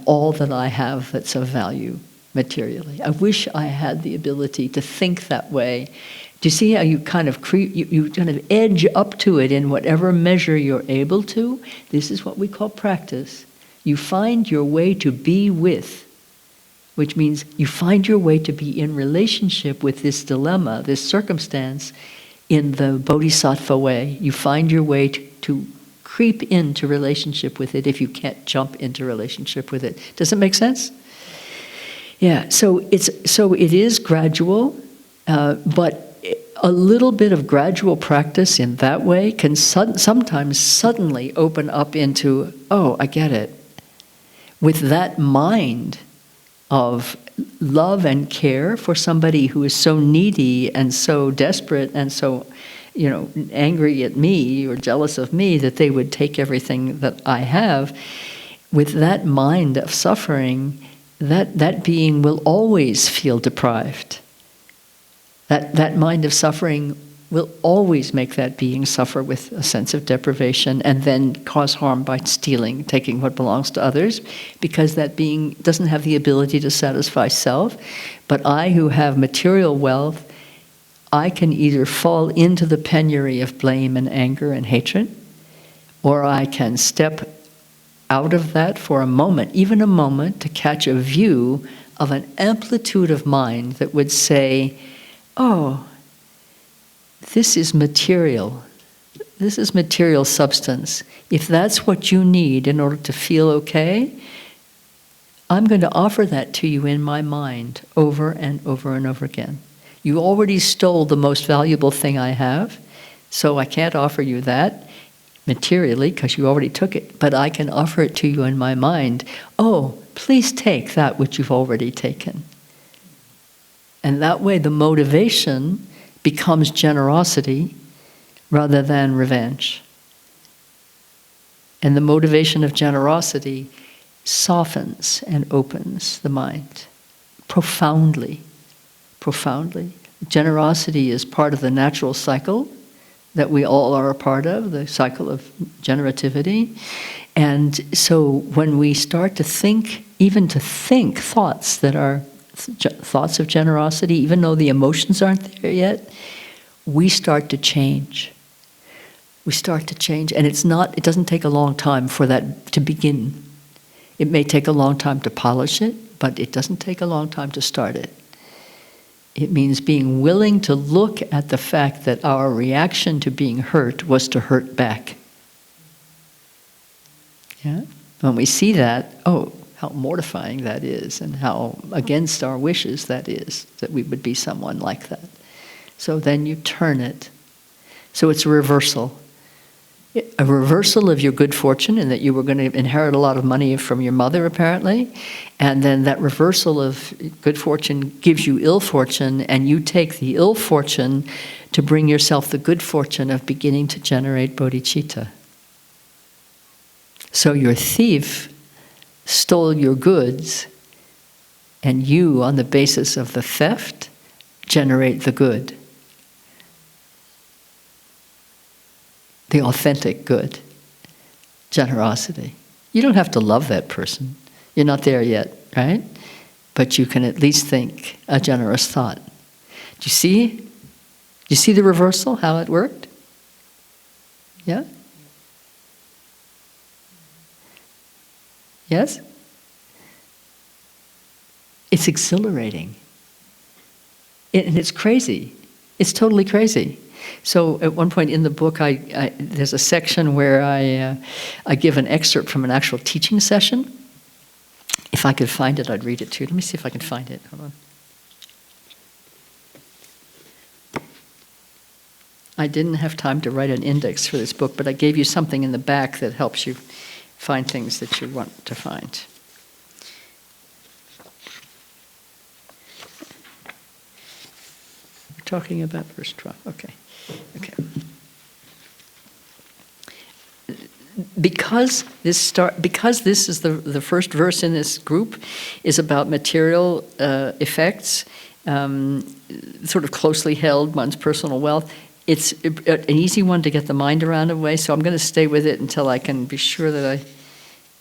all that I have that's of value materially. I wish I had the ability to think that way. Do you see how you kind of you kind of edge up to it in whatever measure you're able to? This is what we call practice. You find your way to be with, which means you find your way to be in relationship with this dilemma, this circumstance, in the Bodhisattva way. You find your way to creep into relationship with it if you can't jump into relationship with it. Does it make sense? Yeah, so it is gradual, but a little bit of gradual practice in that way can sometimes suddenly open up into, oh, I get it. With that mind of love and care for somebody who is so needy and so desperate and so angry at me or jealous of me that they would take everything that I have, with that mind of suffering, that being will always feel deprived. That mind of suffering will always make that being suffer with a sense of deprivation and then cause harm by stealing, taking what belongs to others, because that being doesn't have the ability to satisfy self. But I, who have material wealth, I can either fall into the penury of blame and anger and hatred, or I can step out of that for a moment, even a moment, to catch a view of an amplitude of mind that would say, oh, this is material. This is material substance. If that's what you need in order to feel okay, I'm going to offer that to you in my mind over and over and over again. You already stole the most valuable thing I have, so I can't offer you that materially because you already took it, but I can offer it to you in my mind. Oh, please take that which you've already taken. And that way the motivation becomes generosity rather than revenge. And the motivation of generosity softens and opens the mind profoundly. Profoundly. Generosity is part of the natural cycle that we all are a part of, the cycle of generativity. And so when we start to think, even to think thoughts that are thoughts of generosity, even though the emotions aren't there yet, we start to change. We start to change. And it doesn't take a long time for that to begin. It may take a long time to polish it, but it doesn't take a long time to start it. It means being willing to look at the fact that our reaction to being hurt was to hurt back. Yeah? When we see that, oh, how mortifying that is, and how against our wishes that is, that we would be someone like that. So then you turn it. So it's a reversal. A reversal of your good fortune, in that you were going to inherit a lot of money from your mother, apparently, and then that reversal of good fortune gives you ill fortune, and you take the ill fortune to bring yourself the good fortune of beginning to generate bodhicitta. So your thief stole your goods, and you, on the basis of the theft, generate the good. The authentic good, generosity. You don't have to love that person. You're not there yet, right? But you can at least think a generous thought. Do you see? Do you see the reversal, how it worked? Yeah? Yes? It's exhilarating. And it's crazy. It's totally crazy. So at one point in the book, there's a section where I give an excerpt from an actual teaching session. If I could find it, I'd read it to you. Let me see if I can find it. Hold on. I didn't have time to write an index for this book, but I gave you something in the back that helps you find things that you want to find. We're talking about verse 12. Okay. Because this is the first verse in this group is about material effects, sort of closely held, one's personal wealth. It's an easy one to get the mind around in a way, so I'm going to stay with it until I can be sure that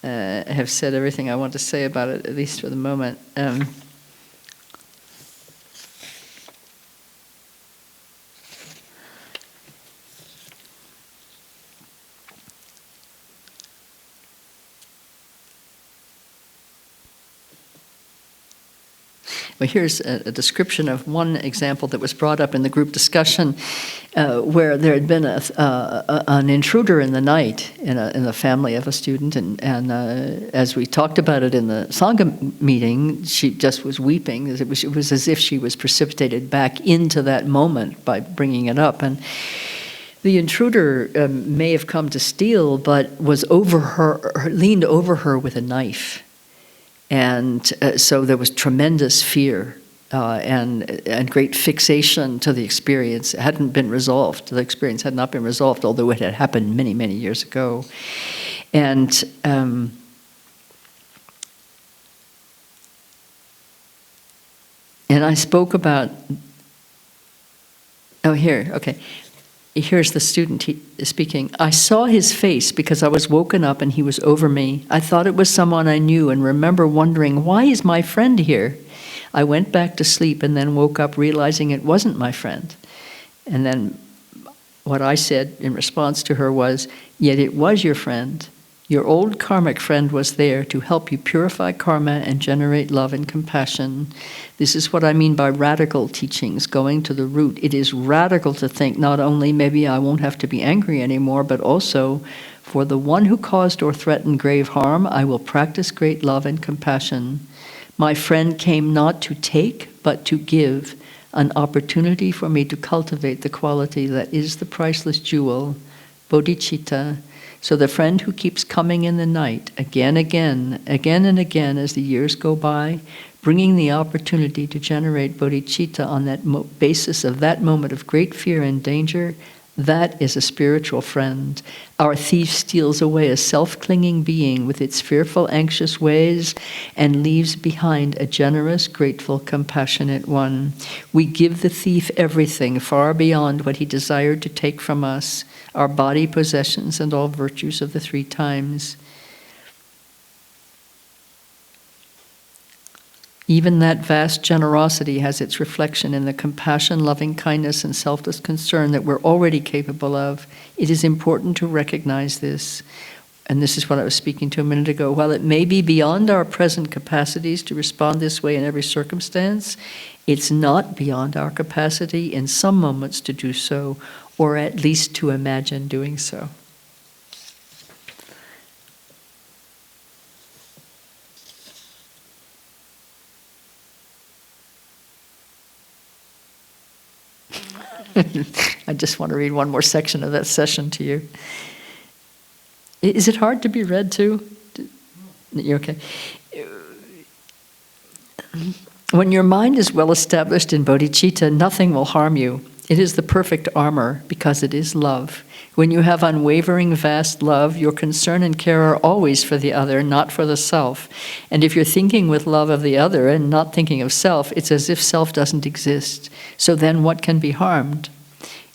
I have said everything I want to say about it, at least for the moment. Well, here's a description of one example that was brought up in the group discussion where there had been an intruder in the night in the family of a student, and as we talked about it in the Sangha meeting, she just was weeping. It was as if she was precipitated back into that moment by bringing it up. And the intruder may have come to steal, but was over her, leaned over her with a knife. And so there was tremendous fear and great fixation to the experience. It hadn't been resolved. The experience had not been resolved, although it had happened many, many years ago. And I spoke about, here's the student speaking. I saw his face because I was woken up and he was over me. I thought it was someone I knew and remember wondering, why is my friend here? I went back to sleep and then woke up realizing it wasn't my friend. And then what I said in response to her was, yet it was your friend. Your old karmic friend was there to help you purify karma and generate love and compassion. This is what I mean by radical teachings, going to the root. It is radical to think not only maybe I won't have to be angry anymore, but also for the one who caused or threatened grave harm, I will practice great love and compassion. My friend came not to take, but to give, an opportunity for me to cultivate the quality that is the priceless jewel, bodhicitta. So the friend who keeps coming in the night, again and again as the years go by, bringing the opportunity to generate bodhicitta on that basis of that moment of great fear and danger, that is a spiritual friend. Our thief steals away a self-clinging being with its fearful, anxious ways and leaves behind a generous, grateful, compassionate one. We give the thief everything far beyond what he desired to take from us, our body, possessions, and all virtues of the three times. Even that vast generosity has its reflection in the compassion, loving kindness, and selfless concern that we're already capable of. It is important to recognize this. And this is what I was speaking to a minute ago. While it may be beyond our present capacities to respond this way in every circumstance, it's not beyond our capacity in some moments to do so, or at least to imagine doing so. I just want to read one more section of that session to you. Is it hard to be read too? You're okay. When your mind is well established in bodhicitta, nothing will harm you. It is the perfect armor because it is love. When you have unwavering, vast love, your concern and care are always for the other, not for the self. And if you're thinking with love of the other and not thinking of self, it's as if self doesn't exist. So then what can be harmed?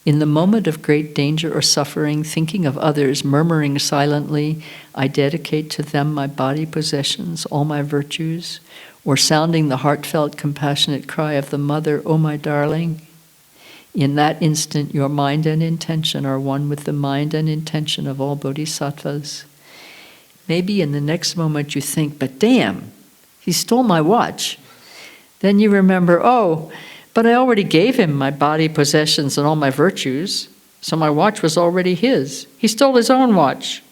In the moment of great danger or suffering, thinking of others, murmuring silently, I dedicate to them my body, possessions, all my virtues, or sounding the heartfelt, compassionate cry of the mother, "Oh, my darling." In that instant, your mind and intention are one with the mind and intention of all bodhisattvas. Maybe in the next moment you think, but damn, he stole my watch. Then you remember, oh, But I already gave him my body, possessions, and all my virtues, so my watch was already his. He stole his own watch.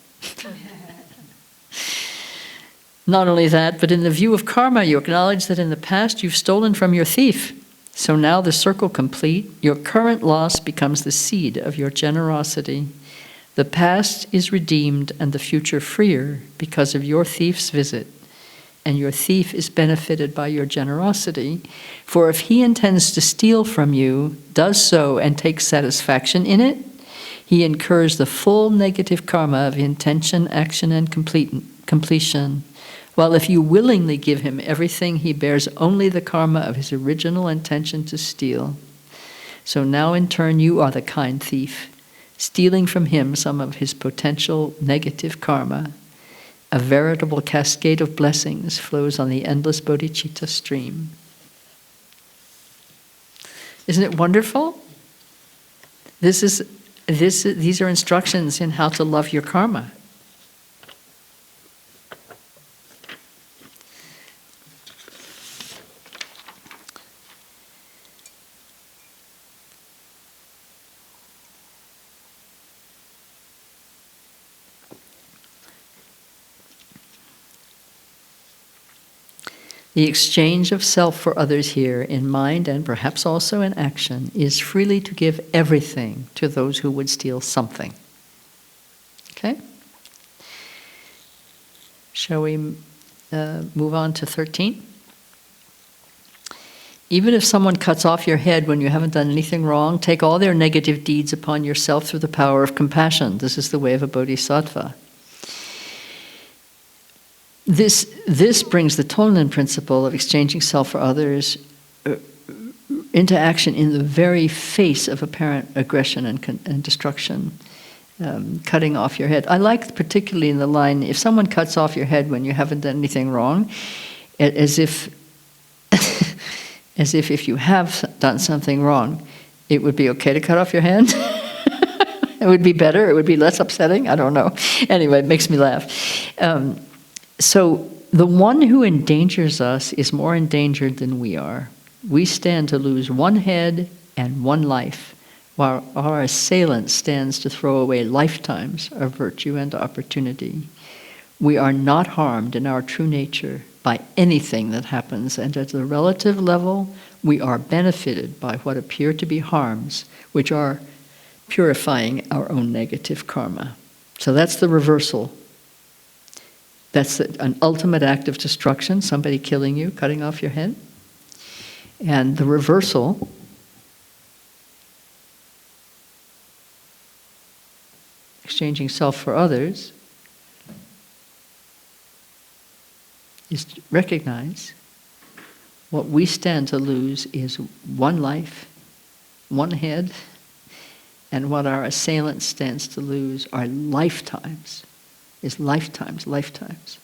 Not only that, but in the view of karma, you acknowledge that in the past you've stolen from your thief. So now the circle complete, your current loss becomes the seed of your generosity. The past is redeemed and the future freer because of your thief's visit. And your thief is benefited by your generosity. For if he intends to steal from you, does so and takes satisfaction in it, he incurs the full negative karma of intention, action, and completion. While if you willingly give him everything, he bears only the karma of his original intention to steal. So now in turn you are the kind thief, stealing from him some of his potential negative karma. A veritable cascade of blessings flows on the endless bodhicitta stream. Isn't it wonderful? These are instructions in how to love your karma. The exchange of self for others here, in mind and perhaps also in action, is freely to give everything to those who would steal something. Okay? Shall we move on to 13? Even if someone cuts off your head when you haven't done anything wrong, take all their negative deeds upon yourself through the power of compassion. This is the way of a bodhisattva. This brings the Tonlin principle of exchanging self for others into action in the very face of apparent aggression and destruction, cutting off your head. I like particularly in the line, if someone cuts off your head when you haven't done anything wrong, as if if you have done something wrong, it would be okay to cut off your hand. It would be better, it would be less upsetting, I don't know. Anyway, it makes me laugh. So the one who endangers us is more endangered than we are. We stand to lose one head and one life, while our assailant stands to throw away lifetimes of virtue and opportunity. We are not harmed in our true nature by anything that happens, and at the relative level, we are benefited by what appear to be harms, which are purifying our own negative karma. So that's the reversal. That's an ultimate act of destruction, somebody killing you, cutting off your head. And the reversal exchanging self for others is to recognize what we stand to lose is one life, one head, and what our assailant stands to lose are lifetimes. Is lifetimes.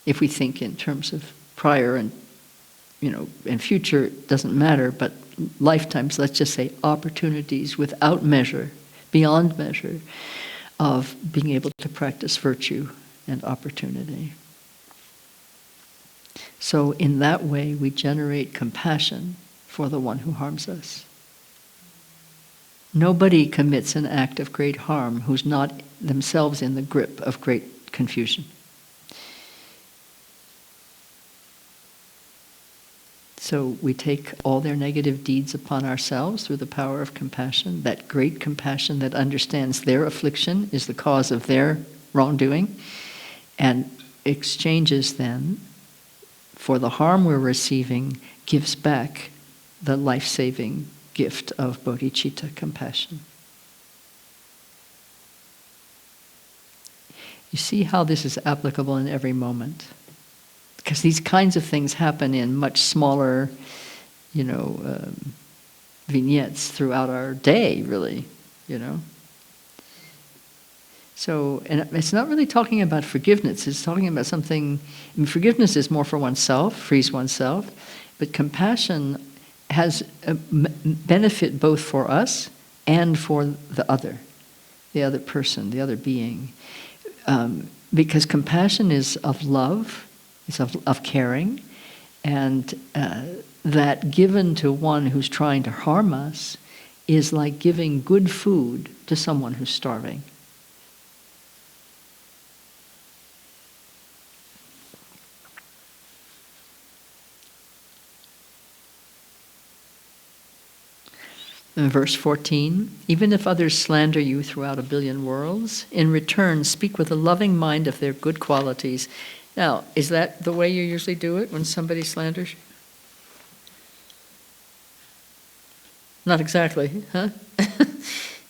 If we think in terms of prior and future, it doesn't matter, but lifetimes, let's just say opportunities without measure, beyond measure, of being able to practice virtue and opportunity. So in that way, we generate compassion for the one who harms us. Nobody commits an act of great harm who's not themselves in the grip of great confusion. So we take all their negative deeds upon ourselves through the power of compassion, that great compassion that understands their affliction is the cause of their wrongdoing, and exchanges then for the harm we're receiving, gives back the life-saving gift of bodhicitta compassion. You see how this is applicable in every moment? Because these kinds of things happen in much smaller, vignettes throughout our day, really, So, and it's not really talking about forgiveness, it's talking about something, forgiveness is more for oneself, frees oneself, but compassion has a benefit both for us and for the other person, the other being. Because compassion is of love, it's of caring, and that given to one who's trying to harm us is like giving good food to someone who's starving. In verse 14, even if others slander you throughout 1 billion worlds, in return speak with a loving mind of their good qualities. Now, is that the way you usually do it when somebody slanders you? Not exactly, huh?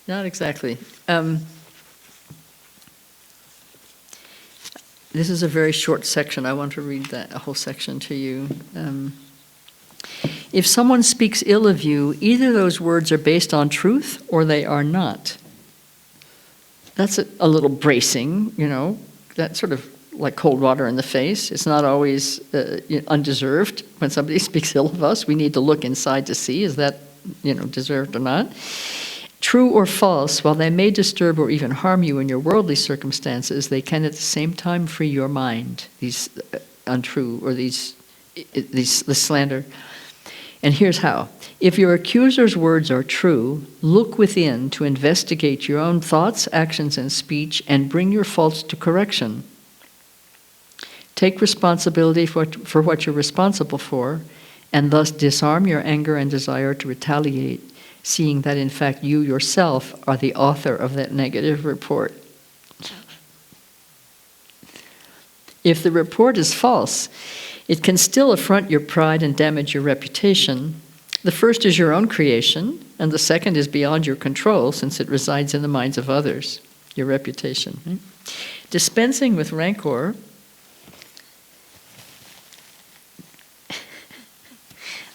Not exactly. This is a very short section. I want to read that whole section to you. If someone speaks ill of you, either those words are based on truth or they are not. That's a little bracing, you know. That's sort of like cold water in the face. It's not always undeserved. When somebody speaks ill of us, we need to look inside to see, is that, deserved or not? True or false, while they may disturb or even harm you in your worldly circumstances, they can at the same time free your mind, these untrue or this slander. And here's how. If your accuser's words are true, look within to investigate your own thoughts, actions, and speech, and bring your faults to correction. Take responsibility for what you're responsible for, and thus disarm your anger and desire to retaliate, seeing that in fact you yourself are the author of that negative report. If the report is false, it can still affront your pride and damage your reputation. The first is your own creation, and the second is beyond your control, since it resides in the minds of others, your reputation. Right? Dispensing with rancor.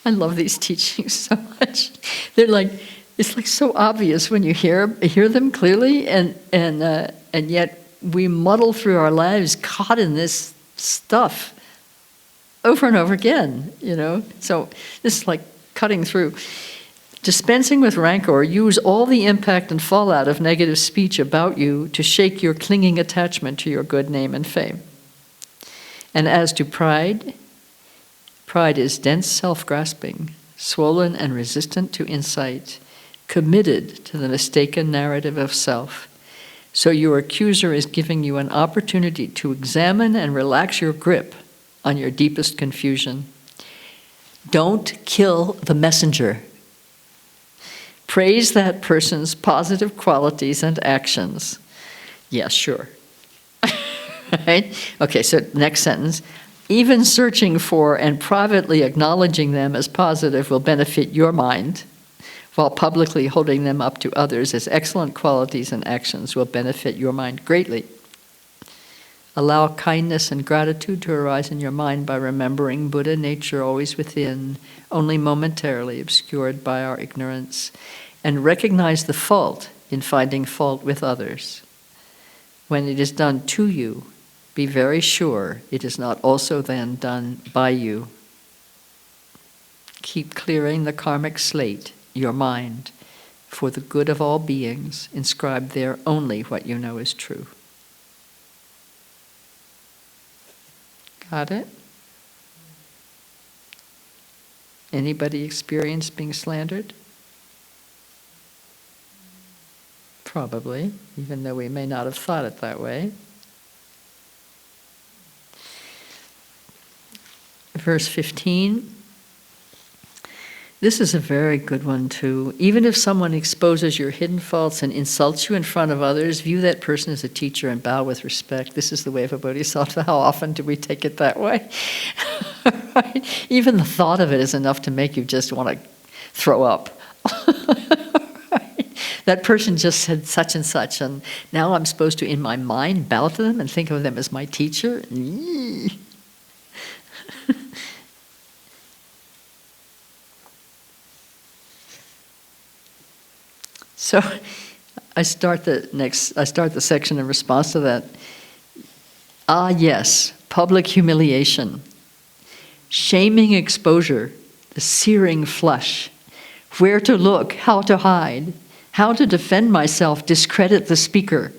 I love these teachings so much. It's like so obvious when you hear them clearly, and yet we muddle through our lives caught in this stuff over and over again, So this is like cutting through. Dispensing with rancor, use all the impact and fallout of negative speech about you to shake your clinging attachment to your good name and fame. And as to pride is dense self-grasping, swollen and resistant to insight, committed to the mistaken narrative of self. So your accuser is giving you an opportunity to examine and relax your grip on your deepest confusion. Don't kill the messenger. Praise that person's positive qualities and actions. Yeah, sure. Right? Okay, so next sentence. Even searching for and privately acknowledging them as positive will benefit your mind, while publicly holding them up to others as excellent qualities and actions will benefit your mind greatly. Allow kindness and gratitude to arise in your mind by remembering Buddha nature always within, only momentarily obscured by our ignorance, and recognize the fault in finding fault with others. When it is done to you, be very sure it is not also then done by you. Keep clearing the karmic slate, your mind, for the good of all beings. Inscribe there only what you know is true. Got it? Anybody experience being slandered? Probably, even though we may not have thought it that way. Verse 15. This is a very good one too. Even if someone exposes your hidden faults and insults you in front of others, view that person as a teacher and bow with respect. This is the way of a bodhisattva. How often do we take it that way? Right? Even the thought of it is enough to make you just want to throw up. Right? That person just said such and such, and now I'm supposed to, in my mind, bow to them and think of them as my teacher? So I start the section in response to that. Ah, yes, public humiliation, shaming exposure, the searing flush, where to look, how to hide, how to defend myself, discredit the speaker,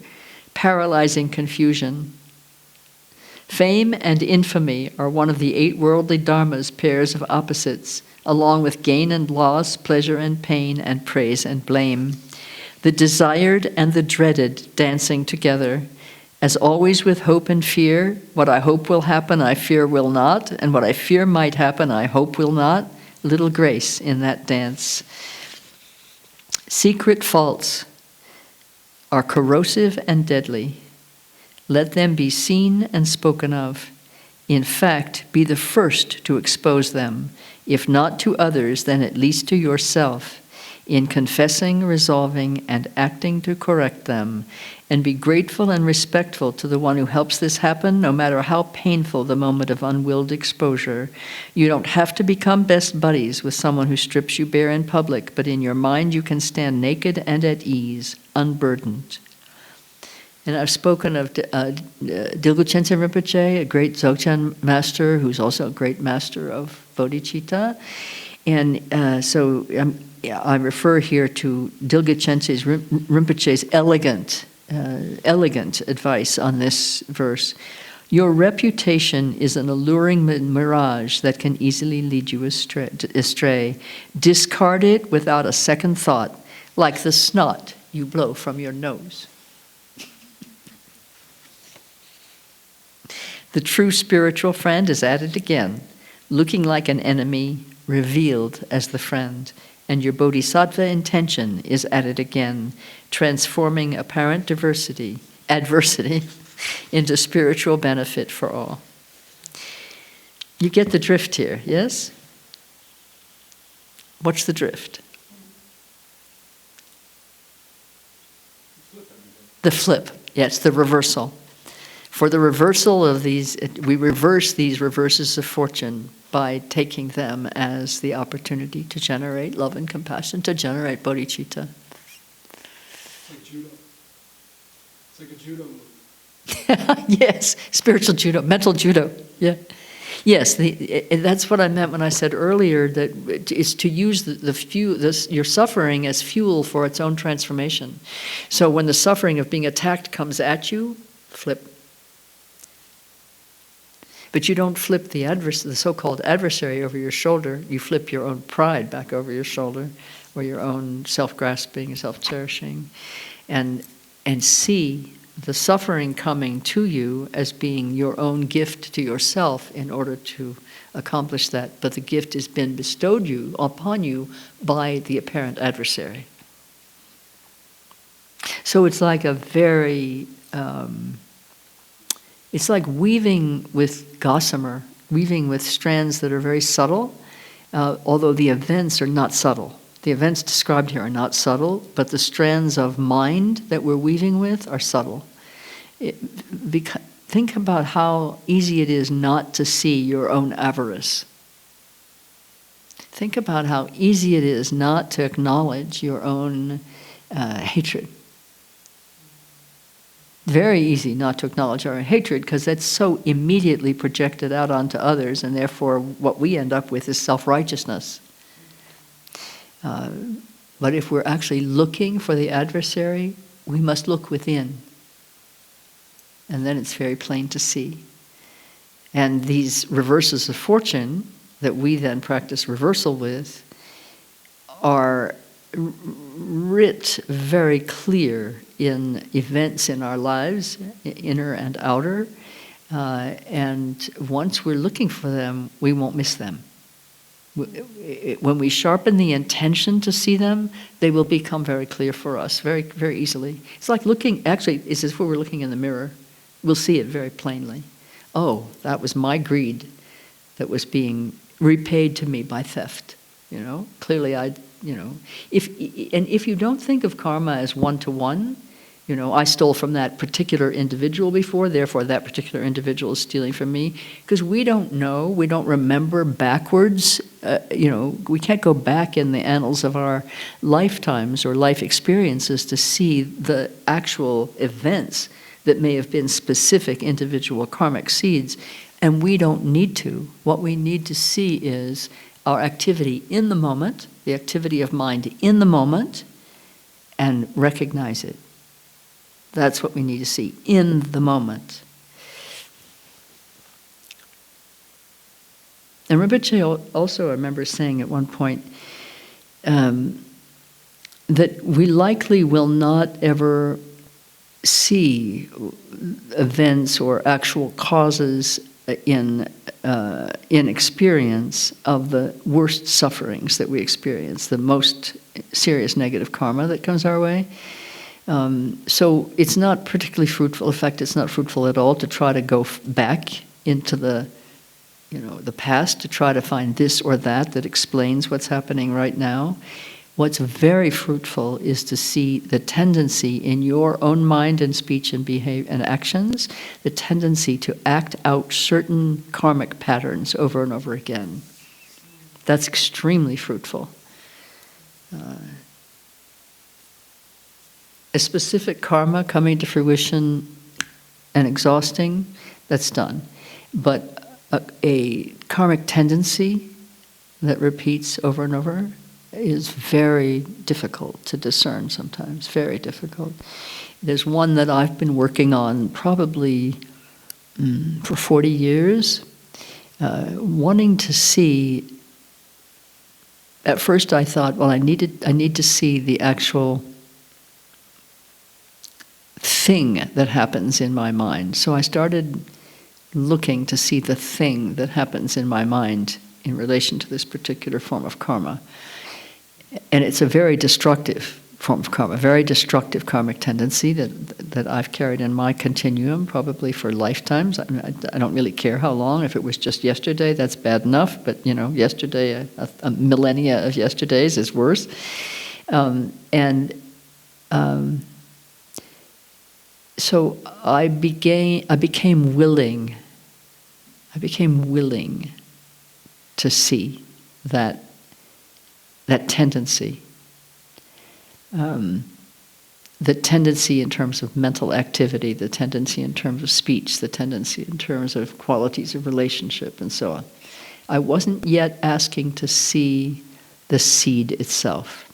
paralyzing confusion. Fame and infamy are one of the 8 worldly dharmas, pairs of opposites, along with gain and loss, pleasure and pain, and praise and blame. The desired and the dreaded dancing together. As always with hope and fear, what I hope will happen, I fear will not, and what I fear might happen, I hope will not. Little grace in that dance. Secret faults are corrosive and deadly. Let them be seen and spoken of. In fact, be the first to expose them, if not to others, then at least to yourself, in confessing, resolving, and acting to correct them, and be grateful and respectful to the one who helps this happen, no matter how painful the moment of unwilled exposure. You don't have to become best buddies with someone who strips you bare in public, but in your mind you can stand naked and at ease, unburdened. And I've spoken of Dilgo Chense Rinpoche, a great Dzogchen master who's also a great master of bodhicitta. And I refer here to Dilgo Chense Rinpoche's elegant advice on this verse. Your reputation is an alluring mirage that can easily lead you astray. Discard it without a second thought, like the snot you blow from your nose. The true spiritual friend is at it again, looking like an enemy, revealed as the friend. And your bodhisattva intention is at it again, transforming apparent adversity into spiritual benefit for all. You get the drift here, yes? What's the drift? The flip, yes, the reversal. For the reversal of these, we reverse these reverses of fortune by taking them as the opportunity to generate love and compassion, to generate bodhicitta. It's like judo. It's like a judo move. Yes, spiritual judo, mental judo, yeah. Yes, that's what I meant when I said earlier that it's to use your suffering as fuel for its own transformation. So when the suffering of being attacked comes at you, flip. But you don't flip the so-called adversary over your shoulder. You flip your own pride back over your shoulder, or your own self-grasping, self-cherishing, and see the suffering coming to you as being your own gift to yourself in order to accomplish that. But the gift has been bestowed upon you by the apparent adversary. So it's like a very... it's like weaving with gossamer, weaving with strands that are very subtle, although the events are not subtle. The events described here are not subtle, but the strands of mind that we're weaving with are subtle. Think about how easy it is not to see your own avarice. Think about how easy it is not to acknowledge your own hatred. Very easy not to acknowledge our hatred because that's so immediately projected out onto others, and therefore what we end up with is self-righteousness. But if we're actually looking for the adversary, we must look within. And then it's very plain to see. And these reverses of fortune that we then practice reversal with are writ very clear in events in our lives, inner and outer, and once we're looking for them, we won't miss them. When we sharpen the intention to see them, they will become very clear for us, very, very easily. It's like looking, actually, it's as if we were looking in the mirror. We'll see it very plainly. Oh, that was my greed that was being repaid to me by theft. Clearly if you don't think of karma as one-to-one, I stole from that particular individual before, therefore that particular individual is stealing from me, because we don't know, we don't remember backwards, we can't go back in the annals of our lifetimes or life experiences to see the actual events that may have been specific individual karmic seeds, and we don't need to. What we need to see is our activity in the moment, the activity of mind in the moment, and recognize it. That's what we need to see, in the moment. And Rinpoche also, I remember saying at one point, that we likely will not ever see events or actual causes in experience of the worst sufferings that we experience, the most serious negative karma that comes our way. So it's not particularly fruitful. In fact, it's not fruitful at all to try to go back into the past to try to find this or that explains what's happening right now. What's very fruitful is to see the tendency in your own mind and speech and behavior and actions, the tendency to act out certain karmic patterns over and over again. That's extremely fruitful. A specific karma coming to fruition and exhausting, that's done. But a karmic tendency that repeats over and over is very difficult to discern sometimes, very difficult. There's one that I've been working on probably for 40 years, wanting to see. At first I thought, well, I need to see the actual thing that happens in my mind. So I started looking to see the thing that happens in my mind in relation to this particular form of karma. And it's a very destructive form of karma, a very destructive karmic tendency that I've carried in my continuum probably for lifetimes. I don't really care how long. If it was just yesterday, that's bad enough. But, yesterday, a millennia of yesterdays is worse. So I became willing to see that tendency, the tendency in terms of mental activity, the tendency in terms of speech, the tendency in terms of qualities of relationship, and so on. I wasn't yet asking to see the seed itself,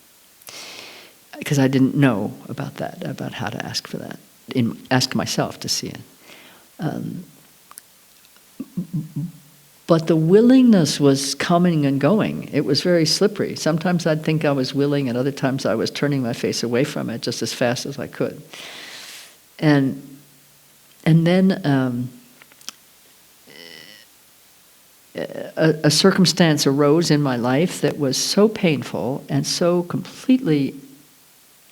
because I didn't know about that, about how to ask for that, ask myself to see it. But the willingness was coming and going. It was very slippery. Sometimes I'd think I was willing, and other times I was turning my face away from it just as fast as I could. And then a circumstance arose in my life that was so painful and so completely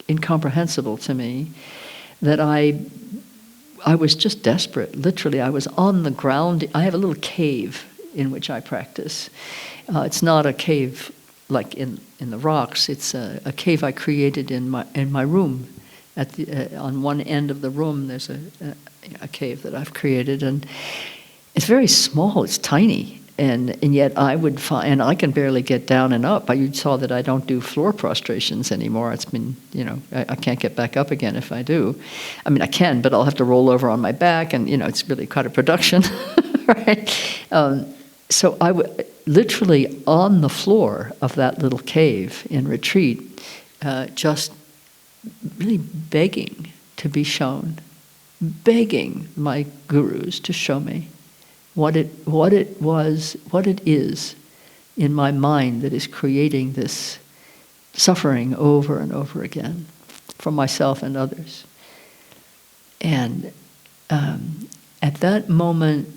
incomprehensible to me that I was just desperate. Literally, I was on the ground. I have a little cave in which I practice. It's not a cave like in the rocks. It's a cave I created in my room. On one end of the room, there's a cave that I've created, and it's very small. It's tiny, and yet I would find, and I can barely get down and up. You saw that I don't do floor prostrations anymore. It's been, I can't get back up again if I do. I mean, I can, but I'll have to roll over on my back, and it's really quite a production, right? So I would literally on the floor of that little cave in retreat, just really begging to be shown, begging my gurus to show me what it is in my mind that is creating this suffering over and over again for myself and others. And at that moment,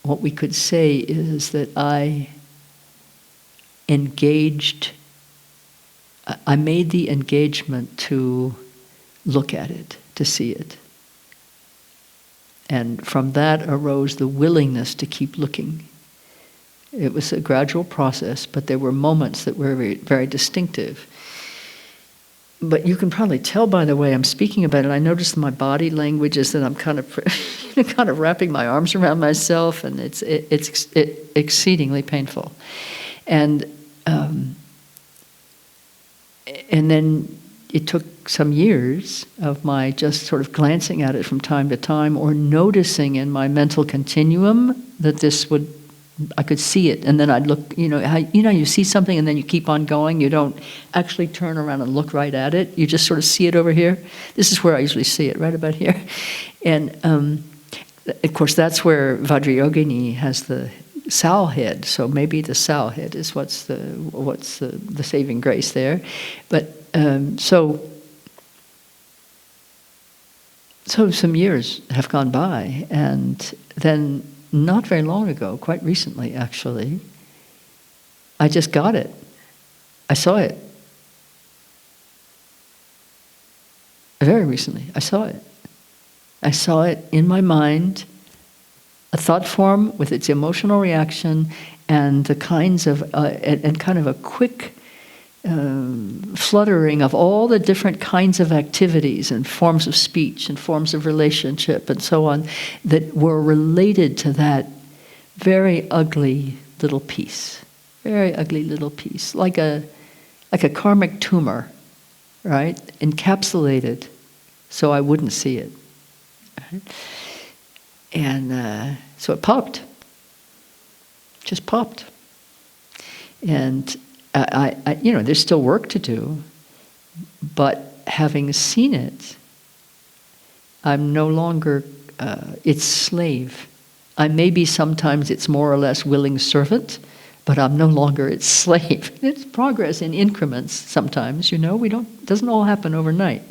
what we could say is that I made the engagement to look at it, to see it. And from that arose the willingness to keep looking. It was a gradual process, but there were moments that were very, very distinctive. But you can probably tell by the way I'm speaking about it. I noticed my body language is that I'm kind of wrapping my arms around myself, and it's exceedingly painful. And then it took some years of my just sort of glancing at it from time to time, or noticing in my mental continuum that I could see it, and then I'd look, you see something and then you keep on going. You don't actually turn around and look right at it. You just sort of see it over here. This is where I usually see it, right about here. And of course, that's where Vajrayogini has the sow head, so maybe the sow head is what's the saving grace there. But so some years have gone by, and then not very long ago, quite recently actually, I just got it. I saw it. Very recently, I saw it. I saw it in my mind, a thought form with its emotional reaction and the kinds of, and kind of a quick fluttering of all the different kinds of activities and forms of speech and forms of relationship and so on that were related to that very ugly little piece. Very ugly little piece, like a karmic tumor, right? Encapsulated, so I wouldn't see it. Right? And so it popped, just popped. And I, there's still work to do, but having seen it, I'm no longer its slave. I may be sometimes its more or less willing servant, but I'm no longer its slave. It's progress in increments sometimes, doesn't all happen overnight.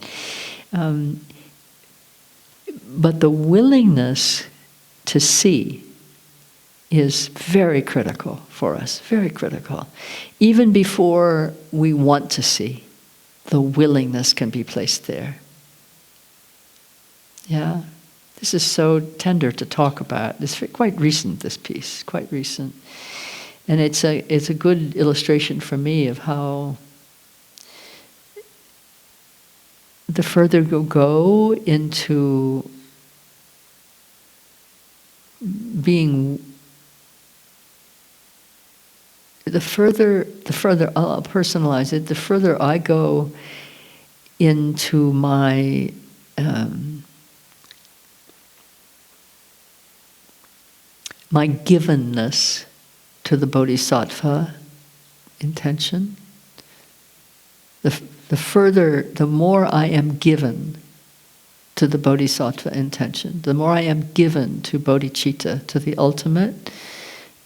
But the willingness to see is very critical for us, very critical. Even before we want to see, the willingness can be placed there. Yeah, this is so tender to talk about. It's quite recent, this piece, quite recent. And it's a good illustration for me of how the further you go into being, the further I'll personalize it, the further I go into my my givenness to the Bodhisattva intention, the more I am given to the Bodhisattva intention, the more I am given to bodhicitta, to the ultimate,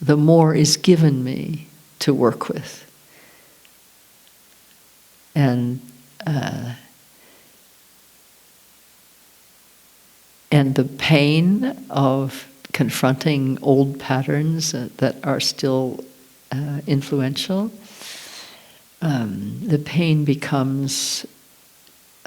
the more is given me to work with. And the pain of confronting old patterns that are still influential, the pain becomes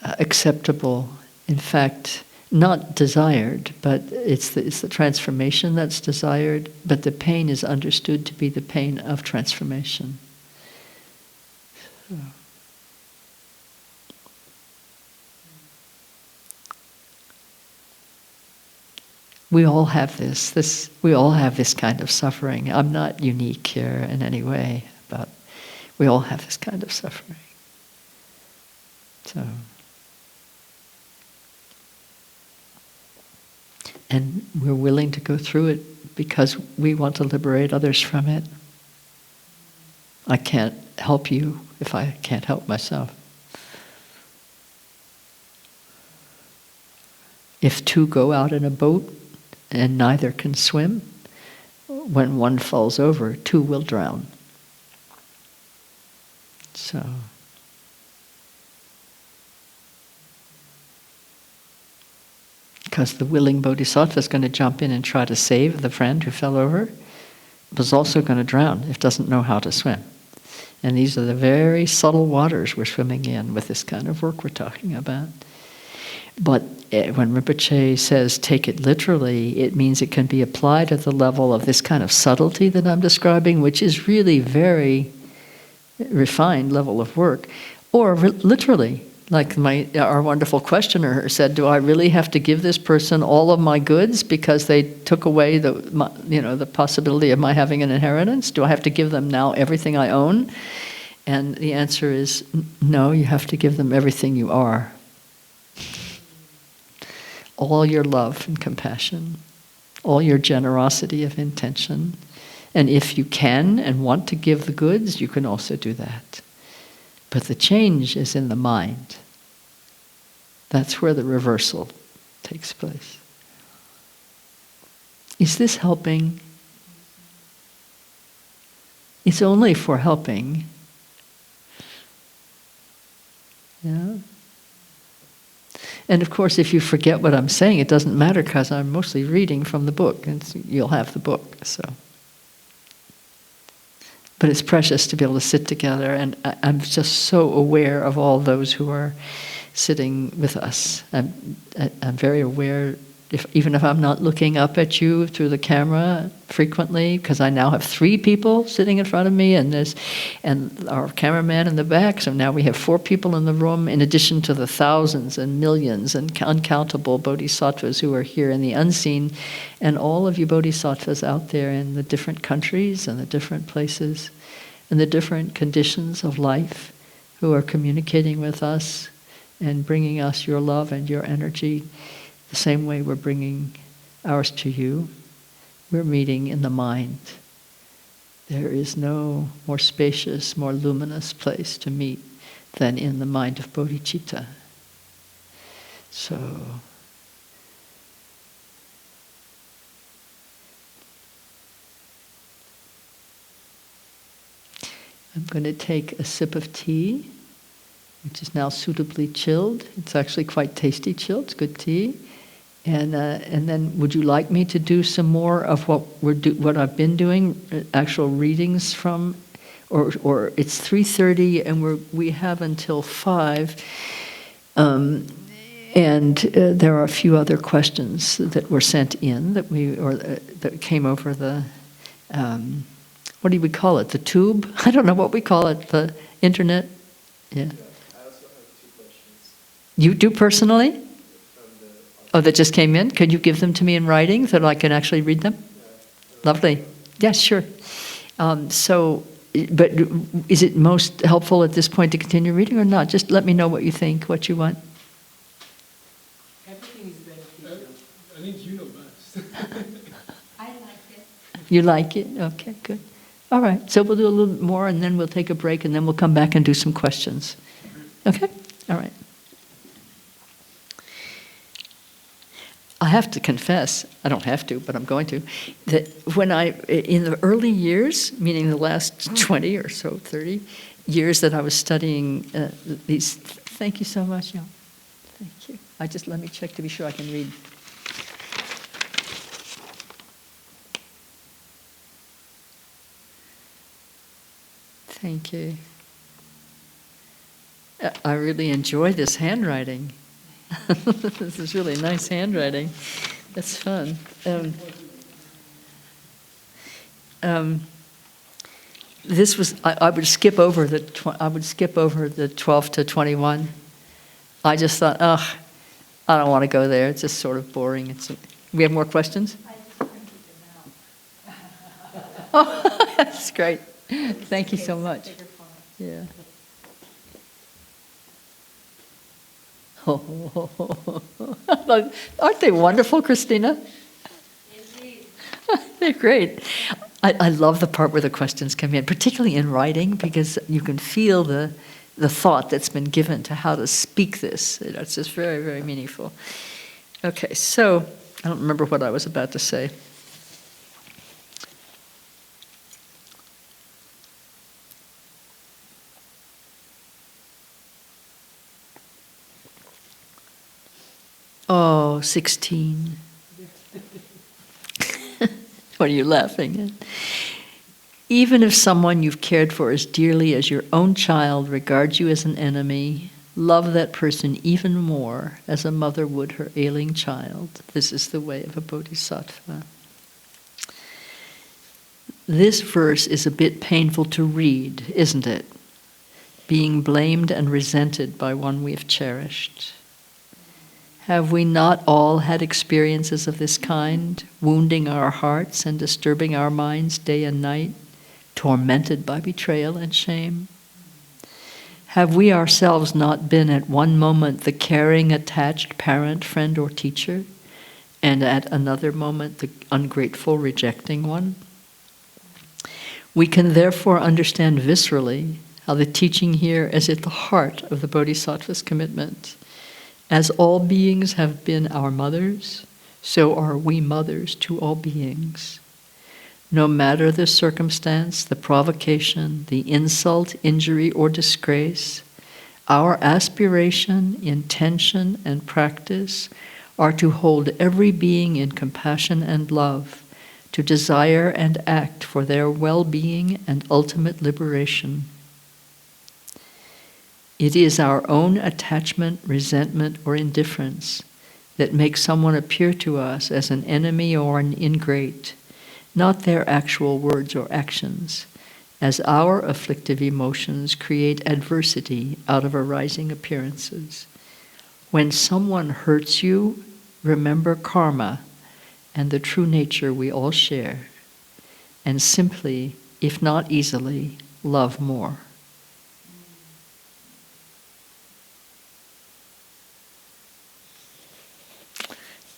acceptable. In fact, not desired, but it's the transformation that's desired, but the pain is understood to be the pain of transformation. So. We all have this. We all have this kind of suffering. I'm not unique here in any way, but we all have this kind of suffering. So, and we're willing to go through it because we want to liberate others from it. I can't help you if I can't help myself. If two go out in a boat and neither can swim, when one falls over, two will drown. So, because the willing bodhisattva is going to jump in and try to save the friend who fell over, but is also going to drown if doesn't know how to swim. And these are the very subtle waters we're swimming in with this kind of work we're talking about. But when Rinpoche says take it literally, it means it can be applied at the level of this kind of subtlety that I'm describing, which is really very refined level of work, or literally, like our wonderful questioner said, do I really have to give this person all of my goods because they took away the possibility of my having an inheritance? Do I have to give them now everything I own? And the answer is no, you have to give them everything you are. All your love and compassion, all your generosity of intention. And if you can and want to give the goods, you can also do that. But the change is in the mind. That's where the reversal takes place. Is this helping? It's only for helping. Yeah. And of course, if you forget what I'm saying, it doesn't matter because I'm mostly reading from the book, and you'll have the book. So, but it's precious to be able to sit together, and I'm just so aware of all those who are sitting with us. I'm very aware, even if I'm not looking up at you through the camera frequently, because I now have 3 people sitting in front of me, and our cameraman in the back. So now we have 4 people in the room, in addition to the thousands and millions and uncountable bodhisattvas who are here in the unseen, and all of you bodhisattvas out there in the different countries and the different places and the different conditions of life who are communicating with us and bringing us your love and your energy the same way we're bringing ours to you. We're meeting in the mind. There is no more spacious, more luminous place to meet than in the mind of bodhicitta. So, I'm going to take a sip of tea, which is now suitably chilled. It's actually quite tasty chilled. It's good tea. And then, would you like me to do some more of what I've been doing, actual readings from, or it's 3:30 and we have until 5, and there are a few other questions that were sent in that came over the, what do we call it? The tube? I don't know what we call it. The internet. Yeah. I also have 2 questions. You do personally? From Oh, that just came in? Could you give them to me in writing so that I can actually read them? Lovely. Yeah, sure. But is it most helpful at this point to continue reading or not? Just let me know what you think, what you want. Everything is beneficial. I think you know best. I like it. You like it? Okay, good. All right, so we'll do a little more and then we'll take a break and then we'll come back and do some questions. Okay? All right. I have to confess, I don't have to, but I'm going to, that in the early years, meaning the last 20 or so, 30 years that I was studying these, thank you so much, Jan. Thank you. Let me check to be sure I can read. Thank you. I really enjoy this handwriting. This is really nice handwriting. That's fun. This was. I would skip over the 12 to 21. I just thought, I don't want to go there. It's just sort of boring. We have more questions? I just printed them out. Oh, that's great. Thank you so much. Bigger font. Yeah. Aren't they wonderful, Christina? Indeed. They're great. I love the part where the questions come in, particularly in writing, because you can feel the thought that's been given to how to speak this. It's just very, very meaningful. Okay, so I don't remember what I was about to say. Oh, 16. What are you laughing at? Even if someone you've cared for as dearly as your own child regards you as an enemy, love that person even more as a mother would her ailing child. This is the way of a bodhisattva. This verse is a bit painful to read, isn't it? Being blamed and resented by one we have cherished. Have we not all had experiences of this kind, wounding our hearts and disturbing our minds day and night, tormented by betrayal and shame? Have we ourselves not been at one moment the caring, attached parent, friend, or teacher, and at another moment the ungrateful, rejecting one? We can therefore understand viscerally how the teaching here is at the heart of the Bodhisattva's commitment. As all beings have been our mothers, so are we mothers to all beings. No matter the circumstance, the provocation, the insult, injury, or disgrace, our aspiration, intention, and practice are to hold every being in compassion and love, to desire and act for their well-being and ultimate liberation. It is our own attachment, resentment, or indifference that makes someone appear to us as an enemy or an ingrate, not their actual words or actions, as our afflictive emotions create adversity out of arising appearances. When someone hurts you, remember karma and the true nature we all share, and simply, if not easily, love more.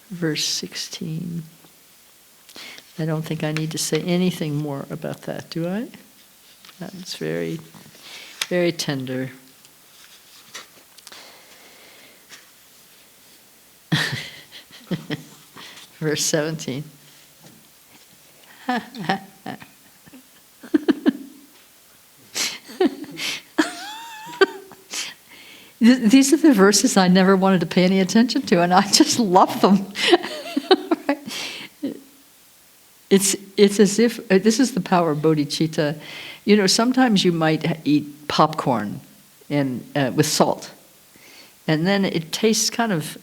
Verse 16. I don't think I need to say anything more about that, do I? That's very, very tender. Verse 17. These are the verses I never wanted to pay any attention to, and I just love them. Right? It's as if, this is the power of bodhicitta. You know, sometimes you might eat popcorn with salt, and then it tastes kind of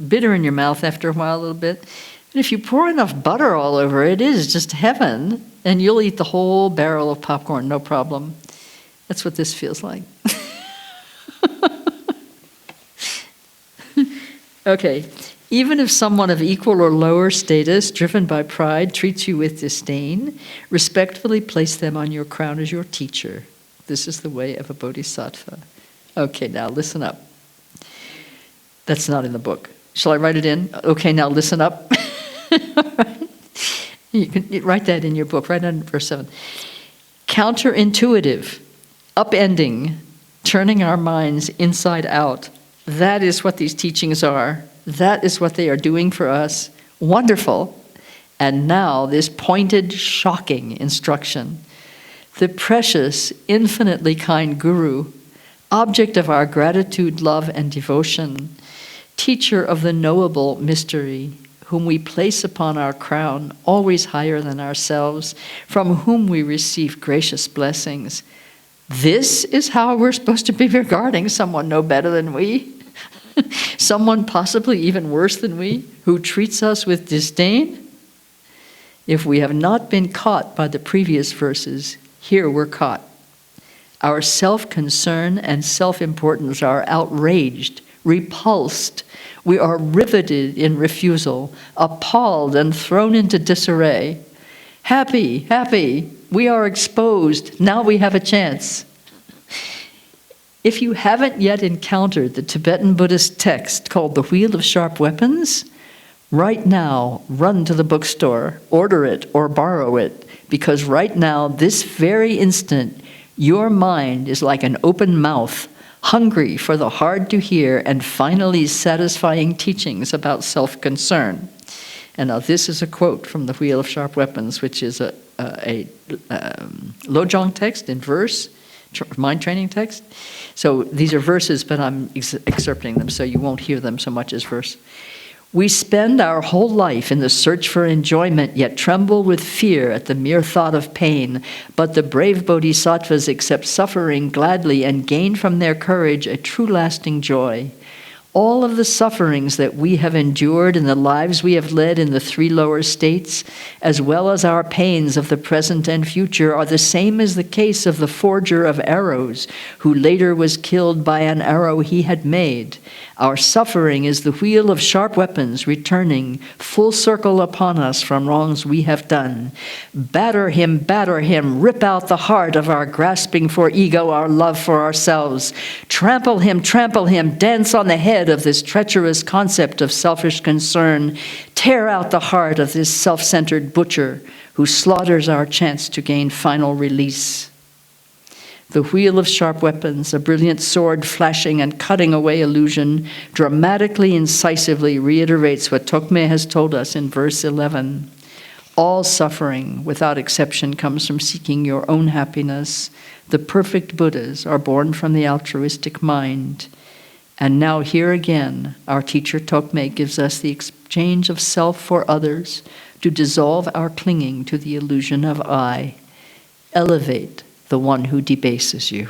bitter in your mouth after a while, a little bit. And if you pour enough butter all over it, it is just heaven, and you'll eat the whole barrel of popcorn, no problem. That's what this feels like. Okay, even if someone of equal or lower status, driven by pride, treats you with disdain, respectfully place them on your crown as your teacher. This is the way of a bodhisattva. Okay, now listen up. That's not in the book. Shall I write it in? Okay, now listen up. Right? You can write that in your book, right on verse 7. Counterintuitive, upending, turning our minds inside out. That is what these teachings are. That is what they are doing for us. Wonderful. And now this pointed, shocking instruction. The precious, infinitely kind Guru, object of our gratitude, love, and devotion, teacher of the knowable mystery, whom we place upon our crown, always higher than ourselves, from whom we receive gracious blessings. This is how we're supposed to be regarding someone no better than we, someone possibly even worse than we, who treats us with disdain? If we have not been caught by the previous verses, here we're caught. Our self-concern and self-importance are outraged, repulsed. We are riveted in refusal, appalled and thrown into disarray. Happy, happy, we are exposed. Now we have a chance. If you haven't yet encountered the Tibetan Buddhist text called The Wheel of Sharp Weapons, right now, run to the bookstore, order it or borrow it, because right now, this very instant, your mind is like an open mouth, hungry for the hard-to-hear and finally satisfying teachings about self-concern. And now this is a quote from The Wheel of Sharp Weapons, which is a Lojong text in verse, mind training text. So these are verses, but I'm excerpting them so you won't hear them so much as verse. We spend our whole life in the search for enjoyment, yet tremble with fear at the mere thought of pain. But the brave bodhisattvas accept suffering gladly and gain from their courage a true lasting joy. All of the sufferings that we have endured in the lives we have led in the three lower states, as well as our pains of the present and future, are the same as the case of the forger of arrows, who later was killed by an arrow he had made. Our suffering is the wheel of sharp weapons returning full circle upon us from wrongs we have done. Batter him, rip out the heart of our grasping for ego, our love for ourselves. Trample him, dance on the head of this treacherous concept of selfish concern. Tear out the heart of this self-centered butcher who slaughters our chance to gain final release. The wheel of sharp weapons, a brilliant sword flashing and cutting away illusion, dramatically, incisively reiterates what Tokme has told us in verse 11. All suffering, without exception, comes from seeking your own happiness. The perfect Buddhas are born from the altruistic mind. And now here again, our teacher Tokme gives us the exchange of self for others to dissolve our clinging to the illusion of I. Elevate the one who debases you.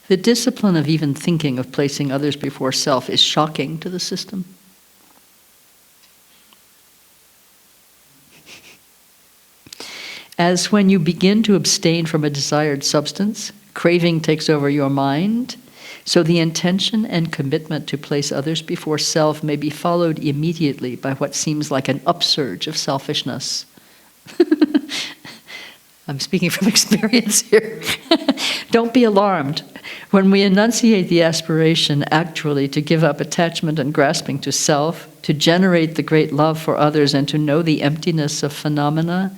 The discipline of even thinking of placing others before self is shocking to the system. As when you begin to abstain from a desired substance, craving takes over your mind, so the intention and commitment to place others before self may be followed immediately by what seems like an upsurge of selfishness. I'm speaking from experience here. Don't be alarmed. When we enunciate the aspiration actually to give up attachment and grasping to self, to generate the great love for others, and to know the emptiness of phenomena,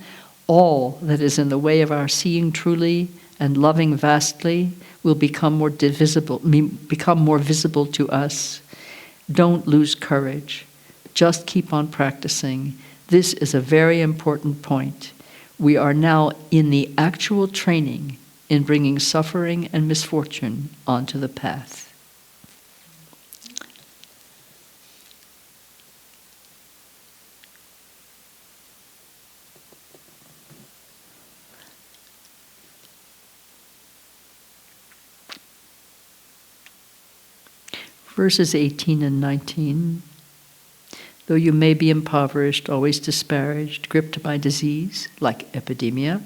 all that is in the way of our seeing truly and loving vastly will become more visible to us. Don't lose courage. Just keep on practicing. This is a very important point. We are now in the actual training in bringing suffering and misfortune onto the path. Verses 18 and 19. Though you may be impoverished, always disparaged, gripped by disease, like epidemia,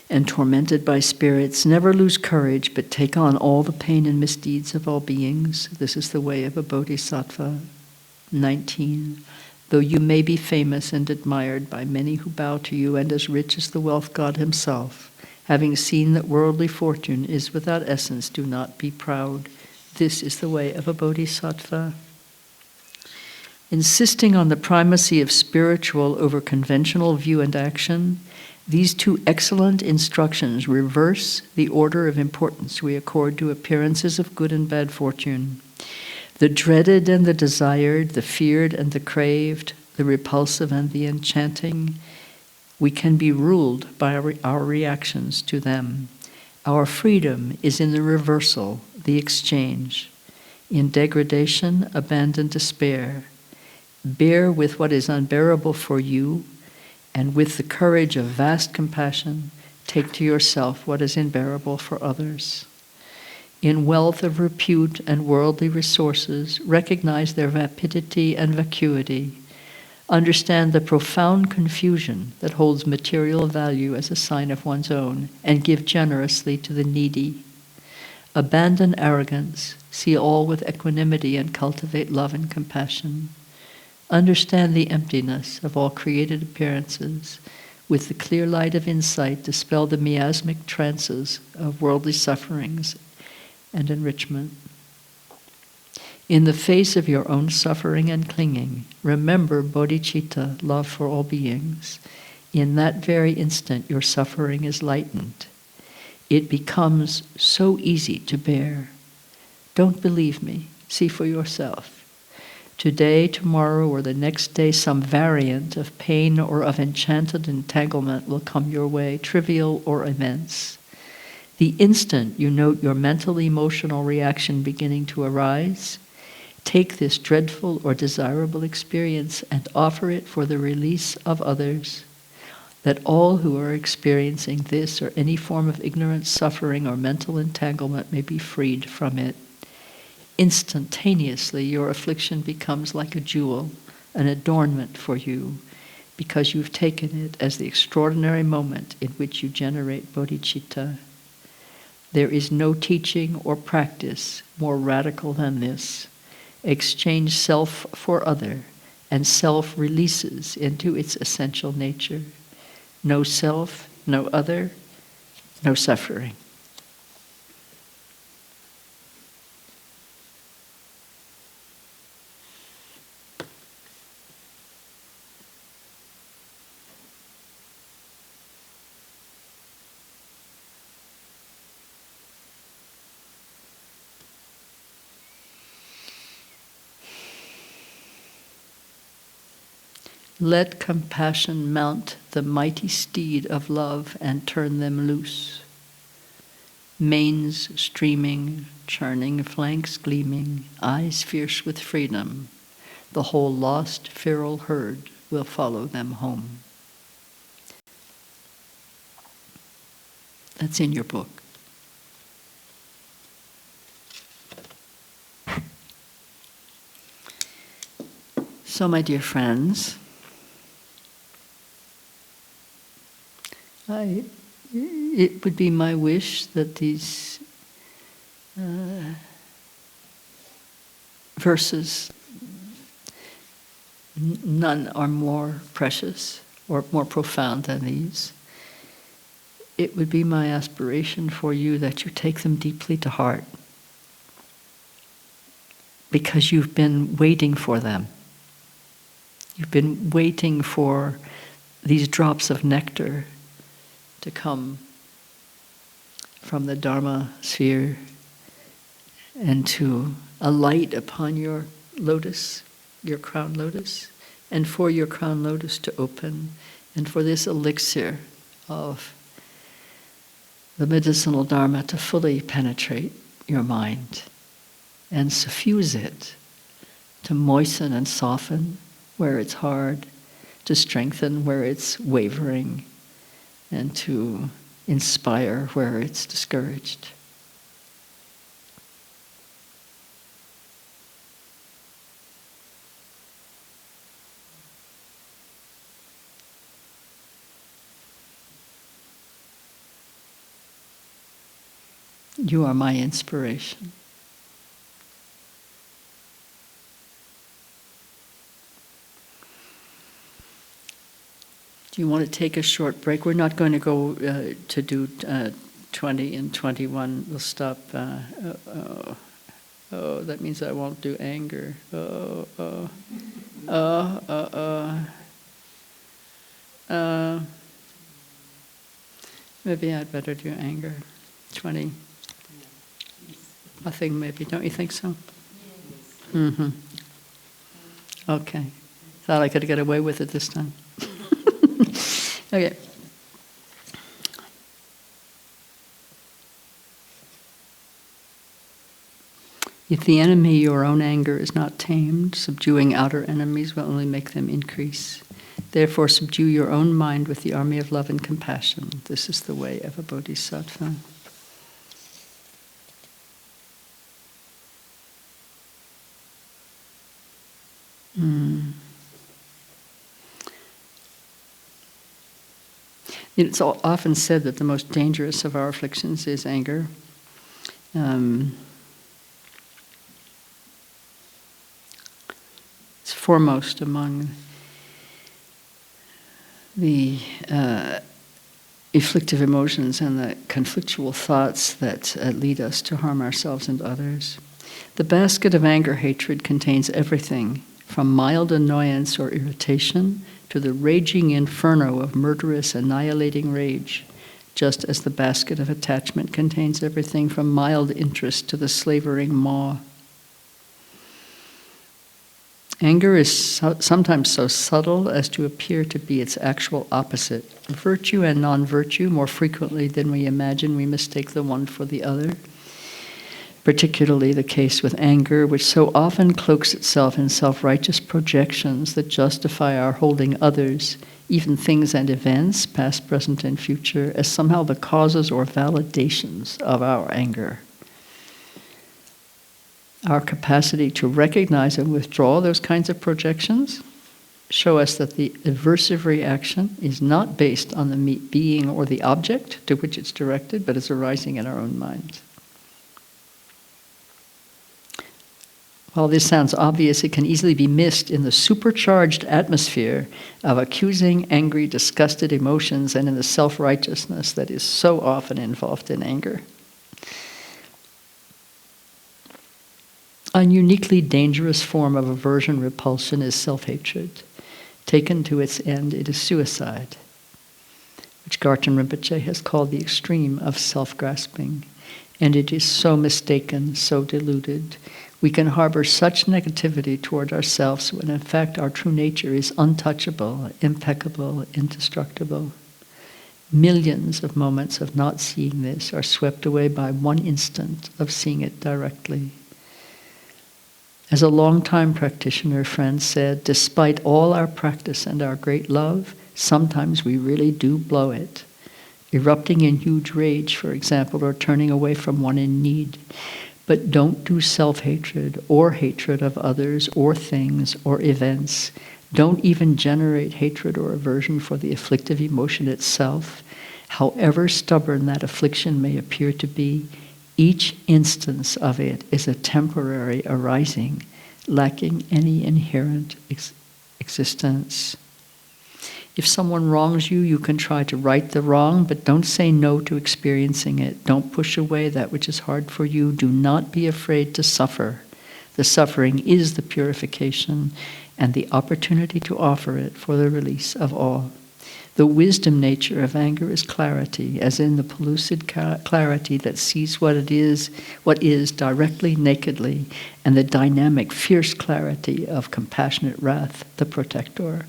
and tormented by spirits, never lose courage, but take on all the pain and misdeeds of all beings. This is the way of a Bodhisattva. 19. Though you may be famous and admired by many who bow to you, and as rich as the wealth god himself, having seen that worldly fortune is without essence, do not be proud. This is the way of a Bodhisattva. Insisting on the primacy of spiritual over conventional view and action, these two excellent instructions reverse the order of importance we accord to appearances of good and bad fortune. The dreaded and the desired, the feared and the craved, the repulsive and the enchanting, we can be ruled by our reactions to them. Our freedom is in the reversal, the exchange. In degradation, abandon despair. Bear with what is unbearable for you, and with the courage of vast compassion, take to yourself what is unbearable for others. In wealth of repute and worldly resources, recognize their vapidity and vacuity. Understand the profound confusion that holds material value as a sign of one's own, and give generously to the needy. Abandon arrogance, see all with equanimity, and cultivate love and compassion. Understand the emptiness of all created appearances. With the clear light of insight, dispel the miasmic trances of worldly sufferings and enrichment. In the face of your own suffering and clinging, remember bodhicitta, love for all beings. In that very instant, your suffering is lightened. It becomes so easy to bear. Don't believe me. See for yourself. Today, tomorrow, or the next day, some variant of pain or of enchanted entanglement will come your way, trivial or immense. The instant you note your mental, emotional reaction beginning to arise, take this dreadful or desirable experience and offer it for the release of others, that all who are experiencing this or any form of ignorance, suffering, or mental entanglement may be freed from it. Instantaneously, your affliction becomes like a jewel, an adornment for you, because you've taken it as the extraordinary moment in which you generate bodhicitta. There is no teaching or practice more radical than this. Exchange self for other, and self releases into its essential nature. No self, no other, no suffering. Let compassion mount the mighty steed of love and turn them loose. Manes streaming, churning, flanks gleaming, eyes fierce with freedom, the whole lost feral herd will follow them home. That's in your book. So, my dear friends, it would be my wish that these verses, none are more precious or more profound than these. It would be my aspiration for you that you take them deeply to heart, because you've been waiting for them. You've been waiting for these drops of nectar to come from the Dharma sphere and to alight upon your lotus, your crown lotus, and for your crown lotus to open, and for this elixir of the medicinal Dharma to fully penetrate your mind and suffuse it, to moisten and soften where it's hard, to strengthen where it's wavering, and to inspire where it's discouraged. You are my inspiration. Do you want to take a short break? We're not going to go to do 20 and 21. We'll stop. That means I won't do anger. Maybe I'd better do anger. 20. I think maybe. Don't you think so? Mm-hmm. Okay. Thought I could get away with it this time. Okay. If the enemy, your own anger, is not tamed, subduing outer enemies will only make them increase. Therefore, subdue your own mind with the army of love and compassion. This is the way of a bodhisattva. It's often said that the most dangerous of our afflictions is anger. It's foremost among the afflictive emotions and the conflictual thoughts that lead us to harm ourselves and others. The basket of anger hatred contains everything from mild annoyance or irritation to the raging inferno of murderous, annihilating rage, just as the basket of attachment contains everything from mild interest to the slavering maw. Anger is sometimes so subtle as to appear to be its actual opposite. Virtue and non-virtue, more frequently than we imagine, we mistake the one for the other. Particularly the case with anger, which so often cloaks itself in self-righteous projections that justify our holding others, even things and events, past, present, and future, as somehow the causes or validations of our anger. Our capacity to recognize and withdraw those kinds of projections show us that the aversive reaction is not based on the being or the object to which it's directed, but is arising in our own minds. While this sounds obvious, it can easily be missed in the supercharged atmosphere of accusing, angry, disgusted emotions and in the self-righteousness that is so often involved in anger. A uniquely dangerous form of aversion repulsion is self-hatred. Taken to its end, it is suicide, which Garten Rinpoche has called the extreme of self-grasping. And it is so mistaken, so deluded. We can harbor such negativity toward ourselves when in fact our true nature is untouchable, impeccable, indestructible. Millions of moments of not seeing this are swept away by one instant of seeing it directly. As a long-time practitioner friend said, despite all our practice and our great love, sometimes we really do blow it. Erupting in huge rage, for example, or turning away from one in need. But don't do self-hatred or hatred of others or things or events. Don't even generate hatred or aversion for the afflictive emotion itself. However stubborn that affliction may appear to be, each instance of it is a temporary arising, lacking any inherent existence. If someone wrongs you, you can try to right the wrong, but don't say no to experiencing it. Don't push away that which is hard for you. Do not be afraid to suffer. The suffering is the purification and the opportunity to offer it for the release of all. The wisdom nature of anger is clarity, as in the pellucid clarity that sees what is directly, nakedly, and the dynamic, fierce clarity of compassionate wrath, the protector.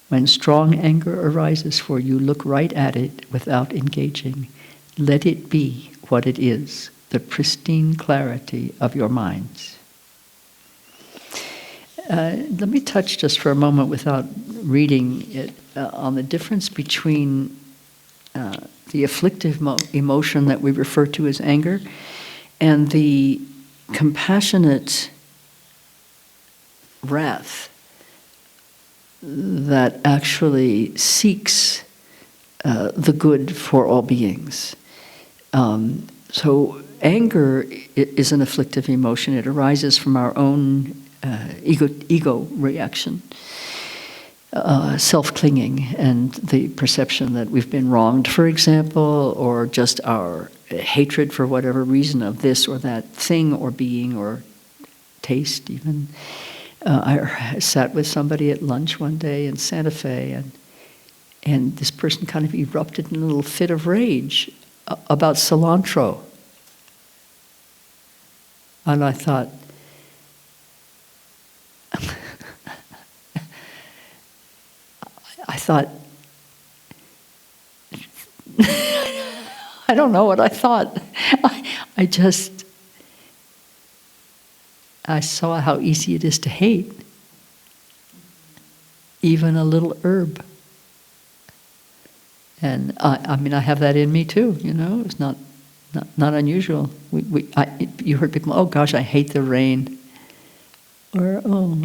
When strong anger arises for you, look right at it without engaging. Let it be what it is, the pristine clarity of your minds. Let me touch just for a moment without reading it on the difference between the afflictive emotion that we refer to as anger and the compassionate wrath that actually seeks the good for all beings. So anger is an afflictive emotion. It arises from our own ego reaction, self-clinging, and the perception that we've been wronged, for example, or just our hatred for whatever reason of this or that thing or being or taste even. I sat with somebody at lunch one day in Santa Fe, and this person kind of erupted in a little fit of rage about cilantro. And I thought, I don't know what I thought. I saw how easy it is to hate, even a little herb. And I mean, I have that in me too, you know, it's not unusual. You heard people, oh gosh, I hate the rain. Or, oh,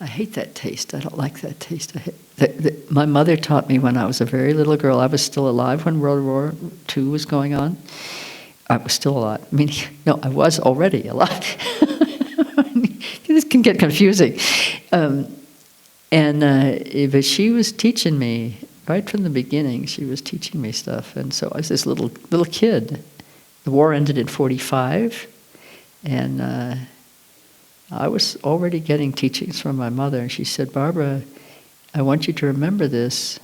I hate that taste. I don't like that taste. My mother taught me when I was a very little girl. I was still alive when World War II was going on. I was still alive. I mean, no, I was already alive. This can get confusing. But she was teaching me, right from the beginning, she was teaching me stuff. And so I was this little kid. The war ended in 1945, and I was already getting teachings from my mother. And she said, Barbara, I want you to remember this.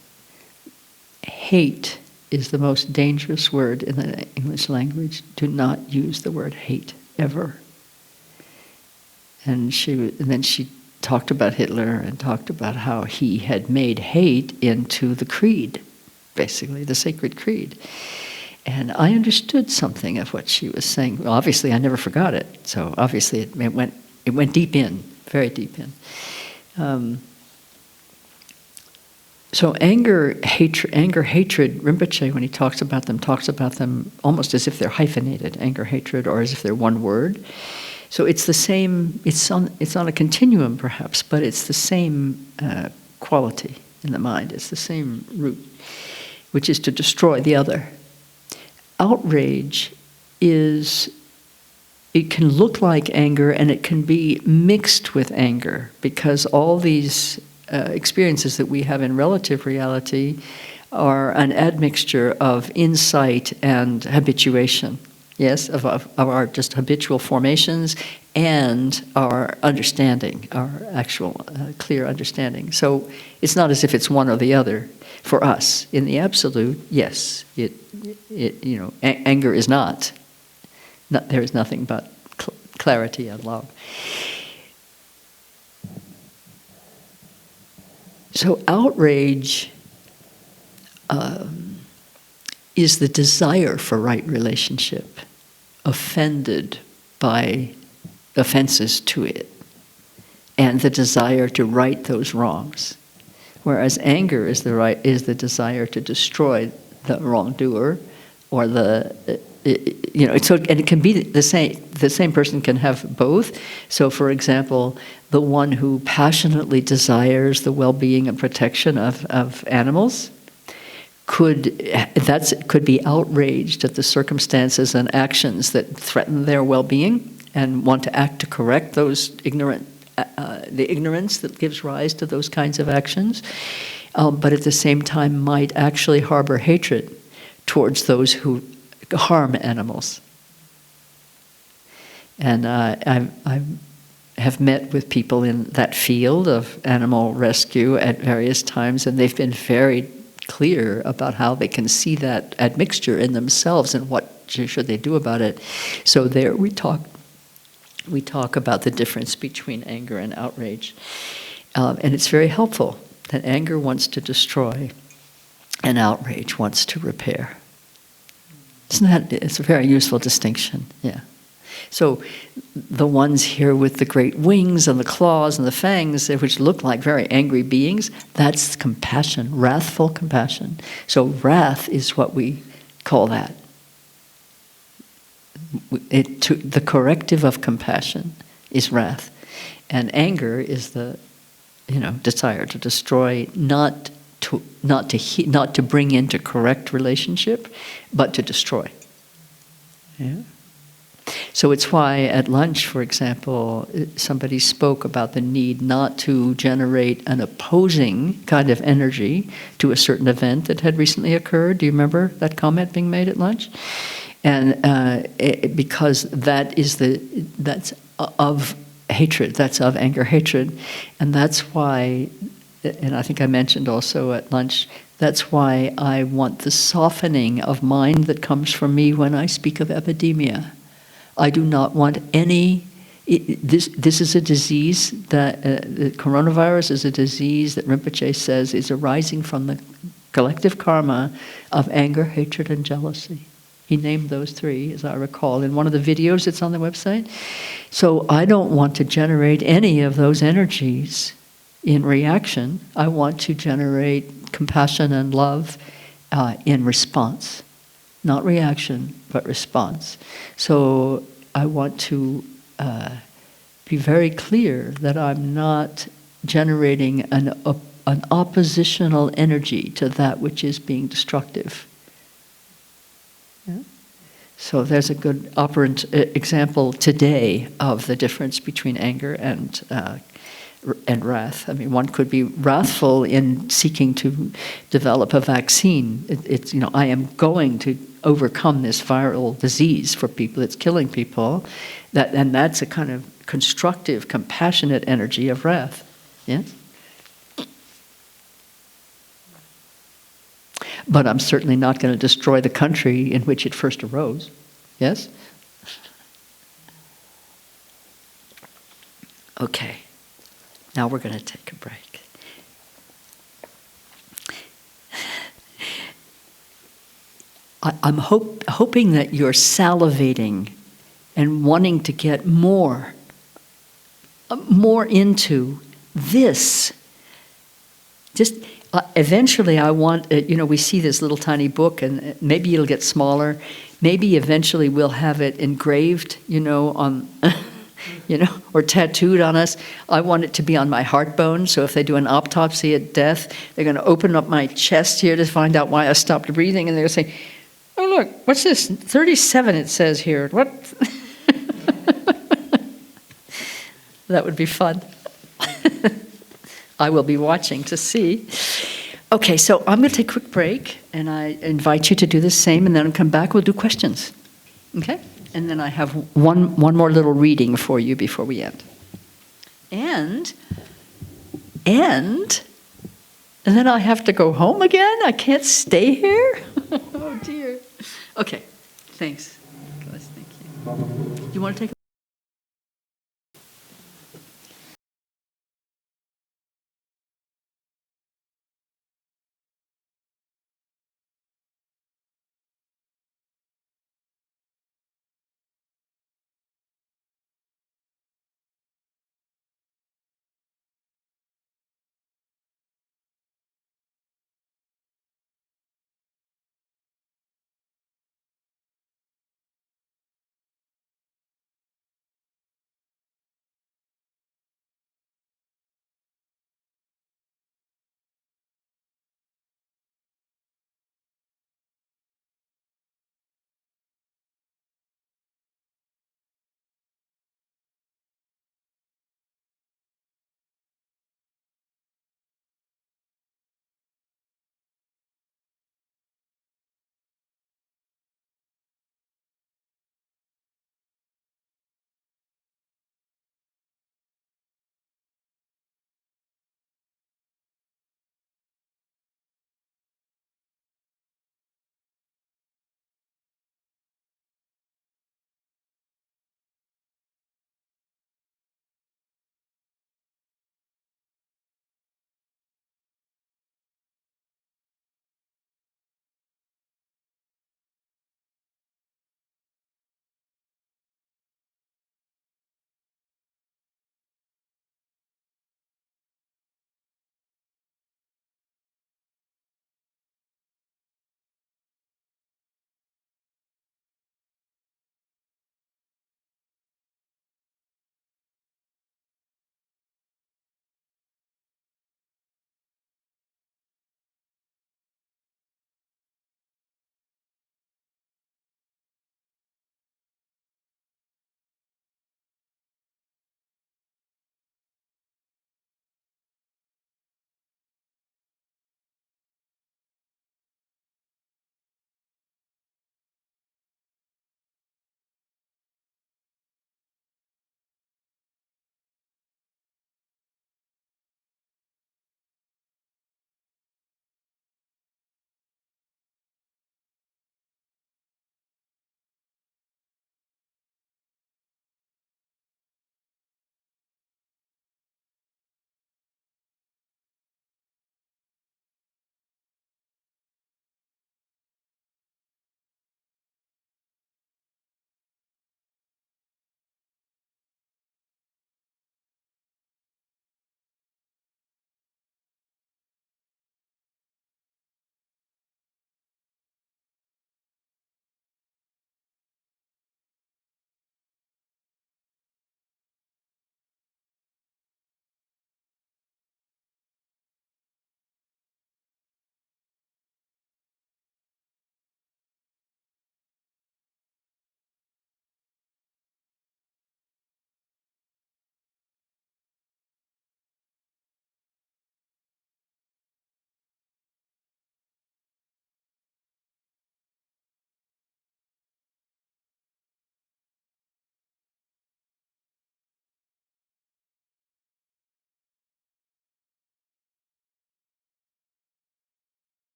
Hate is the most dangerous word in the English language. Do not use the word hate, ever. And then she talked about Hitler and talked about how he had made hate into the creed, basically, the sacred creed. And I understood something of what she was saying. Well, obviously, I never forgot it. So obviously, it went deep in, very deep in. So anger, hatred, Rinpoche, when he talks about them almost as if they're hyphenated, anger, hatred, or as if they're one word. So it's the same, it's on a continuum perhaps, but it's the same quality in the mind. It's the same root, which is to destroy the other. Outrage is it can look like anger and it can be mixed with anger, because all these experiences that we have in relative reality are an admixture of insight and habituation, yes, of our just habitual formations and our understanding, our actual clear understanding. So it's not as if it's one or the other for us. In the absolute, yes, anger is not. There is nothing but clarity and love. So outrage is the desire for right relationship, offended by offenses to it, and the desire to right those wrongs. Whereas anger is the desire to destroy the wrongdoer, or and it can be the same. The same person can have both. So, for example, the one who passionately desires the well-being and protection of animals could be outraged at the circumstances and actions that threaten their well-being and want to act to correct those the ignorance that gives rise to those kinds of actions, but at the same time might actually harbor hatred towards those who harm animals. And I have met with people in that field of animal rescue at various times, and they've been very clear about how they can see that admixture in themselves and what should they do about it. So there we talk about the difference between anger and outrage. And it's very helpful that anger wants to destroy and outrage wants to repair. It's a very useful distinction, yeah. So the ones here with the great wings and the claws and the fangs, which look like very angry beings, that's compassion, wrathful compassion. So wrath is what we call that. The corrective of compassion is wrath, and anger is the, desire to destroy, not to bring into correct relationship, but to destroy. Yeah. So it's why at lunch, for example, somebody spoke about the need not to generate an opposing kind of energy to a certain event that had recently occurred. Do you remember that comment being made at lunch? And because that's of hatred, that's of anger, hatred, and that's why, and I think I mentioned also at lunch, that's why I want the softening of mind that comes from me when I speak of epidemia. I do not want this is a disease that, the coronavirus is a disease that Rinpoche says is arising from the collective karma of anger, hatred, and jealousy. He named those three, as I recall, in one of the videos that's on the website. So I don't want to generate any of those energies in reaction. I want to generate compassion and love in response. Not reaction, but response. So I want to be very clear that I'm not generating an oppositional energy to that which is being destructive. Yeah? So there's a good operant example today of the difference between anger and wrath. I mean, one could be wrathful in seeking to develop a vaccine. It's I am going to overcome this viral disease for people. It's killing people. And that's a kind of constructive, compassionate energy of wrath. Yes? But I'm certainly not going to destroy the country in which it first arose. Yes? Okay. Now we're going to take a break. I'm hoping that you're salivating and wanting to get more into this. Just eventually I want, we see this little tiny book, and maybe it'll get smaller. Maybe eventually we'll have it engraved, on... or tattooed on us. I want it to be on my heart bone, so if they do an autopsy at death, they're going to open up my chest here to find out why I stopped breathing, and they're going to say, oh, look, what's this? 37 it says here. What? That would be fun. I will be watching to see. Okay, so I'm going to take a quick break, and I invite you to do the same, and then I'll come back, we'll do questions. Okay? And then I have one more little reading for you before we end. And then I have to go home again? I can't stay here? Oh, dear. Okay, thanks. Guys, thank you. You want to take a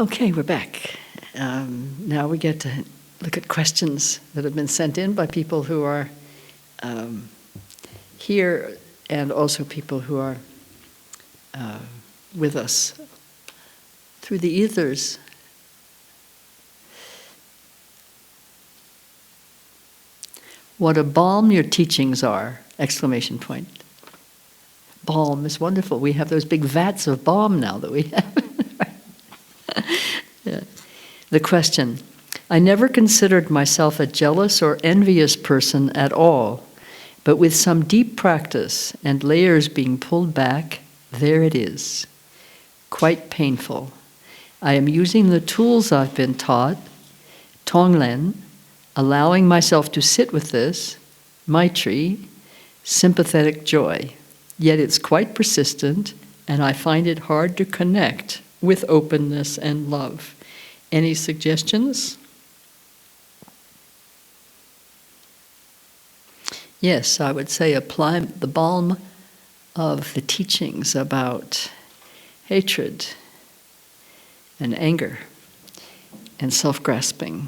Okay, we're back. Now we get to look at questions that have been sent in by people who are here and also people who are with us through the ethers. What a balm your teachings are! Exclamation point. Balm is wonderful. We have those big vats of balm now that we have. Yeah. The question, I never considered myself a jealous or envious person at all, but with some deep practice and layers being pulled back, there it is. Quite painful. I am using the tools I've been taught, Tonglen, allowing myself to sit with this, Maitri, sympathetic joy. Yet it's quite persistent, and I find it hard to connect with openness and love. Any suggestions? Yes, I would say apply the balm of the teachings about hatred and anger and self-grasping.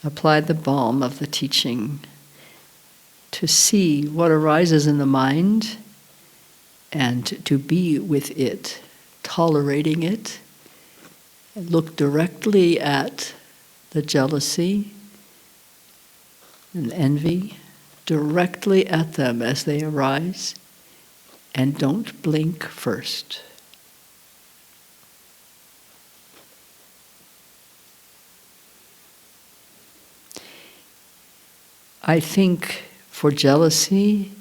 Apply the balm of the teaching to see what arises in the mind and to be with it, tolerating it, and look directly at the jealousy and envy, directly at them as they arise, and don't blink first. I think for jealousy,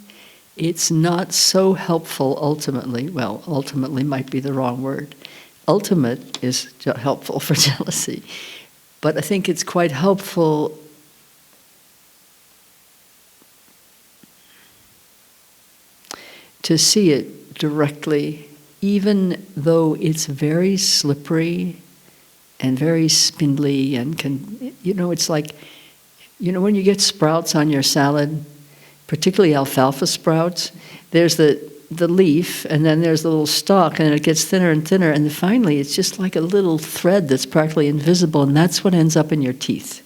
it's not so helpful ultimately. Well, ultimately might be the wrong word. Ultimate is helpful for jealousy. But I think it's quite helpful to see it directly, even though it's very slippery and very spindly and it's like, when you get sprouts on your salad, particularly alfalfa sprouts, there's the leaf, and then there's the little stalk, and it gets thinner and thinner, and finally it's just like a little thread that's practically invisible, and that's what ends up in your teeth.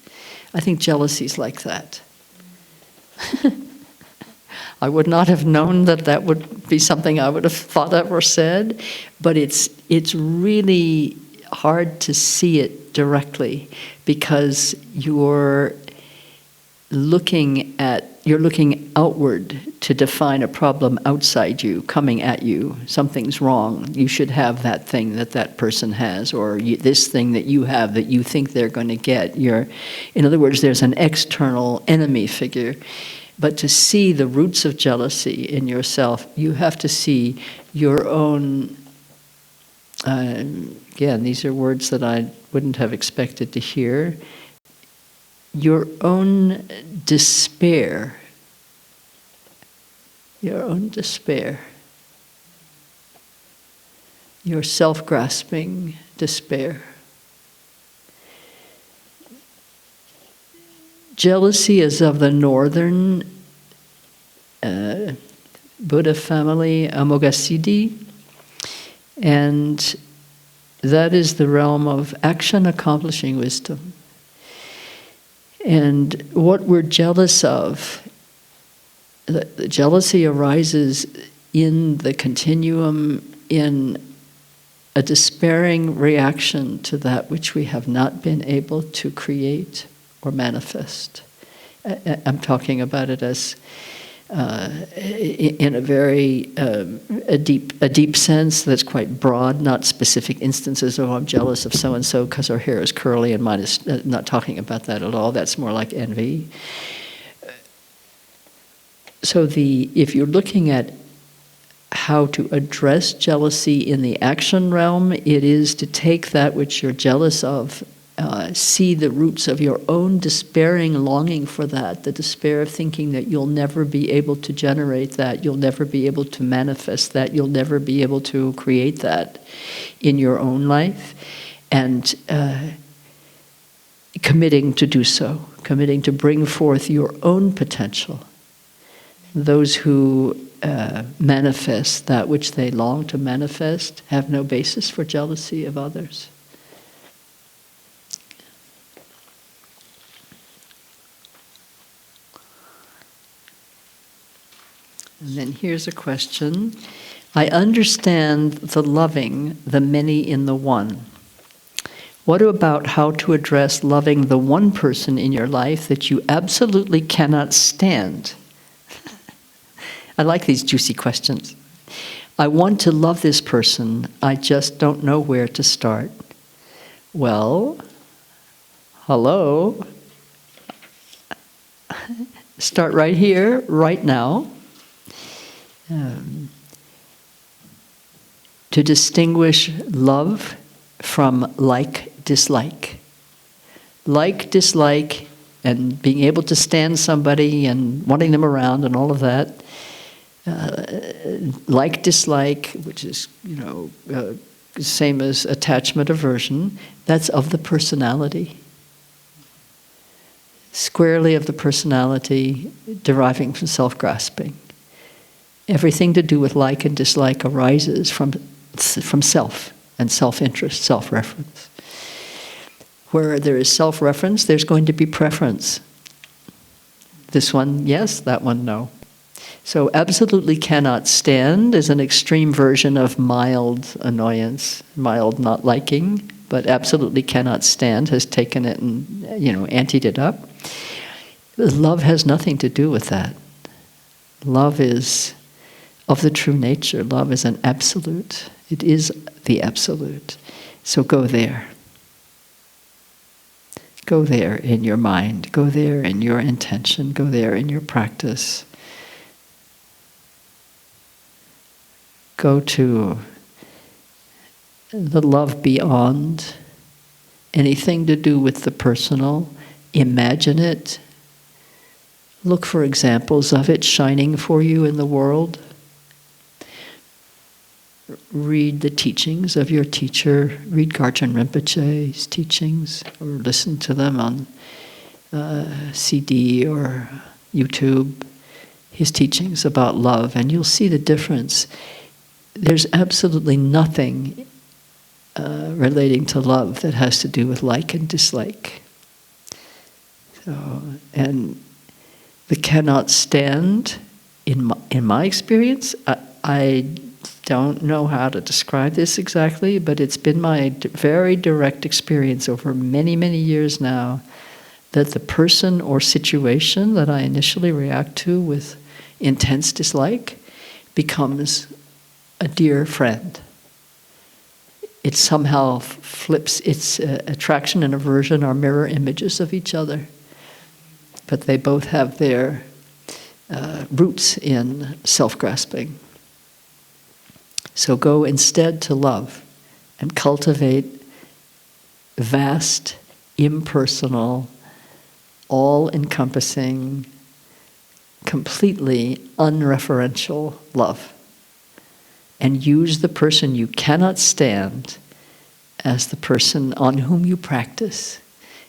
I think jealousy's like that. I would not have known that would be something I would have thought of or said, but it's really hard to see it directly because you're looking outward to define a problem outside you, coming at you. Something's wrong. You should have that thing that person has, or this thing that you have that you think they're going to get. In other words, there's an external enemy figure. But to see the roots of jealousy in yourself, you have to see your own, again, these are words that I wouldn't have expected to hear, your own despair, your self-grasping despair. Jealousy is of the northern Buddha family, Amoghasiddhi, and that is the realm of action accomplishing wisdom. And what we're jealous of, the jealousy arises in the continuum, in a despairing reaction to that which we have not been able to create or manifest. I'm talking about it as in a very a deep sense that's quite broad, not specific instances. Oh, I'm jealous of so and so because her hair is curly and mine is not. Talking about that at all. That's more like envy. So if you're looking at how to address jealousy in the action realm, it is to take that which you're jealous of. See the roots of your own despairing longing for that, the despair of thinking that you'll never be able to generate that, you'll never be able to manifest that, you'll never be able to create that in your own life, and committing to do so, committing to bring forth your own potential. Those who manifest that which they long to manifest, have no basis for jealousy of others. And then here's a question. I understand the loving the many in the one. What about how to address loving the one person in your life that you absolutely cannot stand? I like these juicy questions. I want to love this person, I just don't know where to start. Well, hello. Start right here, right now. To distinguish love from like-dislike. Like-dislike and being able to stand somebody and wanting them around and all of that. Like-dislike, which is, same as attachment-aversion, that's of the personality. Squarely of the personality, deriving from self-grasping. Everything to do with like and dislike arises from self and self-interest, self-reference. Where there is self-reference, there's going to be preference. This one, yes, that one, no. So absolutely cannot stand is an extreme version of mild annoyance, mild not liking, but absolutely cannot stand has taken it and, anteed it up. Love has nothing to do with that. Love is of the true nature. Love is an absolute. It is the absolute. So go there. Go there in your mind. Go there in your intention. Go there in your practice. Go to the love beyond anything to do with the personal. Imagine it. Look for examples of it shining for you in the world. Read the teachings of your teacher. Read Garchen Rinpoche's teachings, or listen to them on CD or YouTube. His teachings about love, and you'll see the difference. There's absolutely nothing relating to love that has to do with like and dislike. So, and the cannot stand, in my experience, I don't know how to describe this exactly, but it's been my very direct experience over many, many years now that the person or situation that I initially react to with intense dislike becomes a dear friend. It somehow flips, its attraction and aversion are mirror images of each other. But they both have their roots in self-grasping. So go instead to love and cultivate vast, impersonal, all-encompassing, completely unreferential love. And use the person you cannot stand as the person on whom you practice.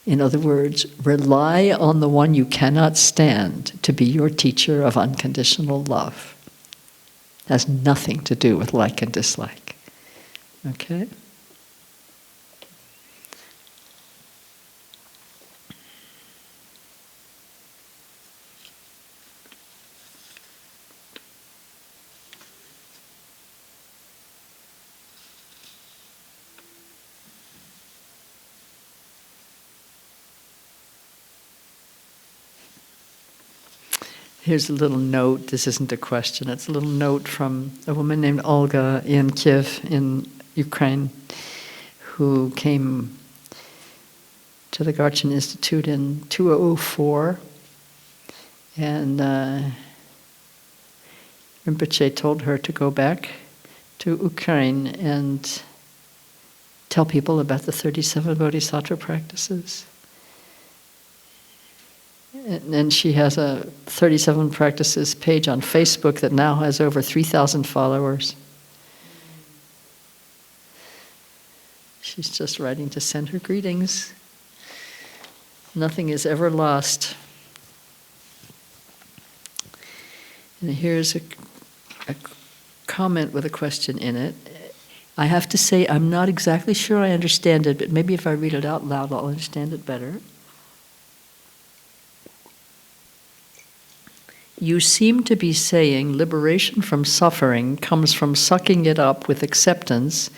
In other words, rely on the one you cannot stand to be your teacher of unconditional love. It has nothing to do with like and dislike. Okay? Here's a little note. This isn't a question. It's a little note from a woman named Olga in Kiev in Ukraine who came to the Garchen Institute in 2004. And Rinpoche told her to go back to Ukraine and tell people about the 37 Bodhisattva practices. And she has a 37 practices page on Facebook that now has over 3,000 followers. She's just writing to send her greetings. Nothing is ever lost. And here's a a comment with a question in it. I have to say I'm not exactly sure I understand it, but maybe if I read it out loud, I'll understand it better. You seem to be saying liberation from suffering comes from sucking it up with acceptance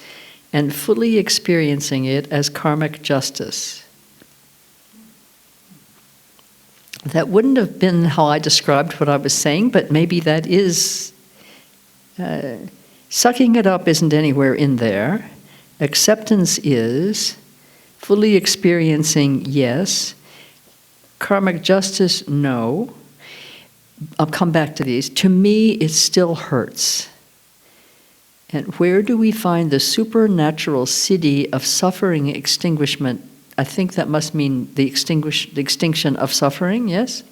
and fully experiencing it as karmic justice. That wouldn't have been how I described what I was saying, but maybe that is... sucking it up isn't anywhere in there. Acceptance is. Fully experiencing, yes. Karmic justice, no. I'll come back to these. To me, it still hurts. And where do we find the supernatural city of suffering extinguishment? I think that must mean the extinction of suffering, yes?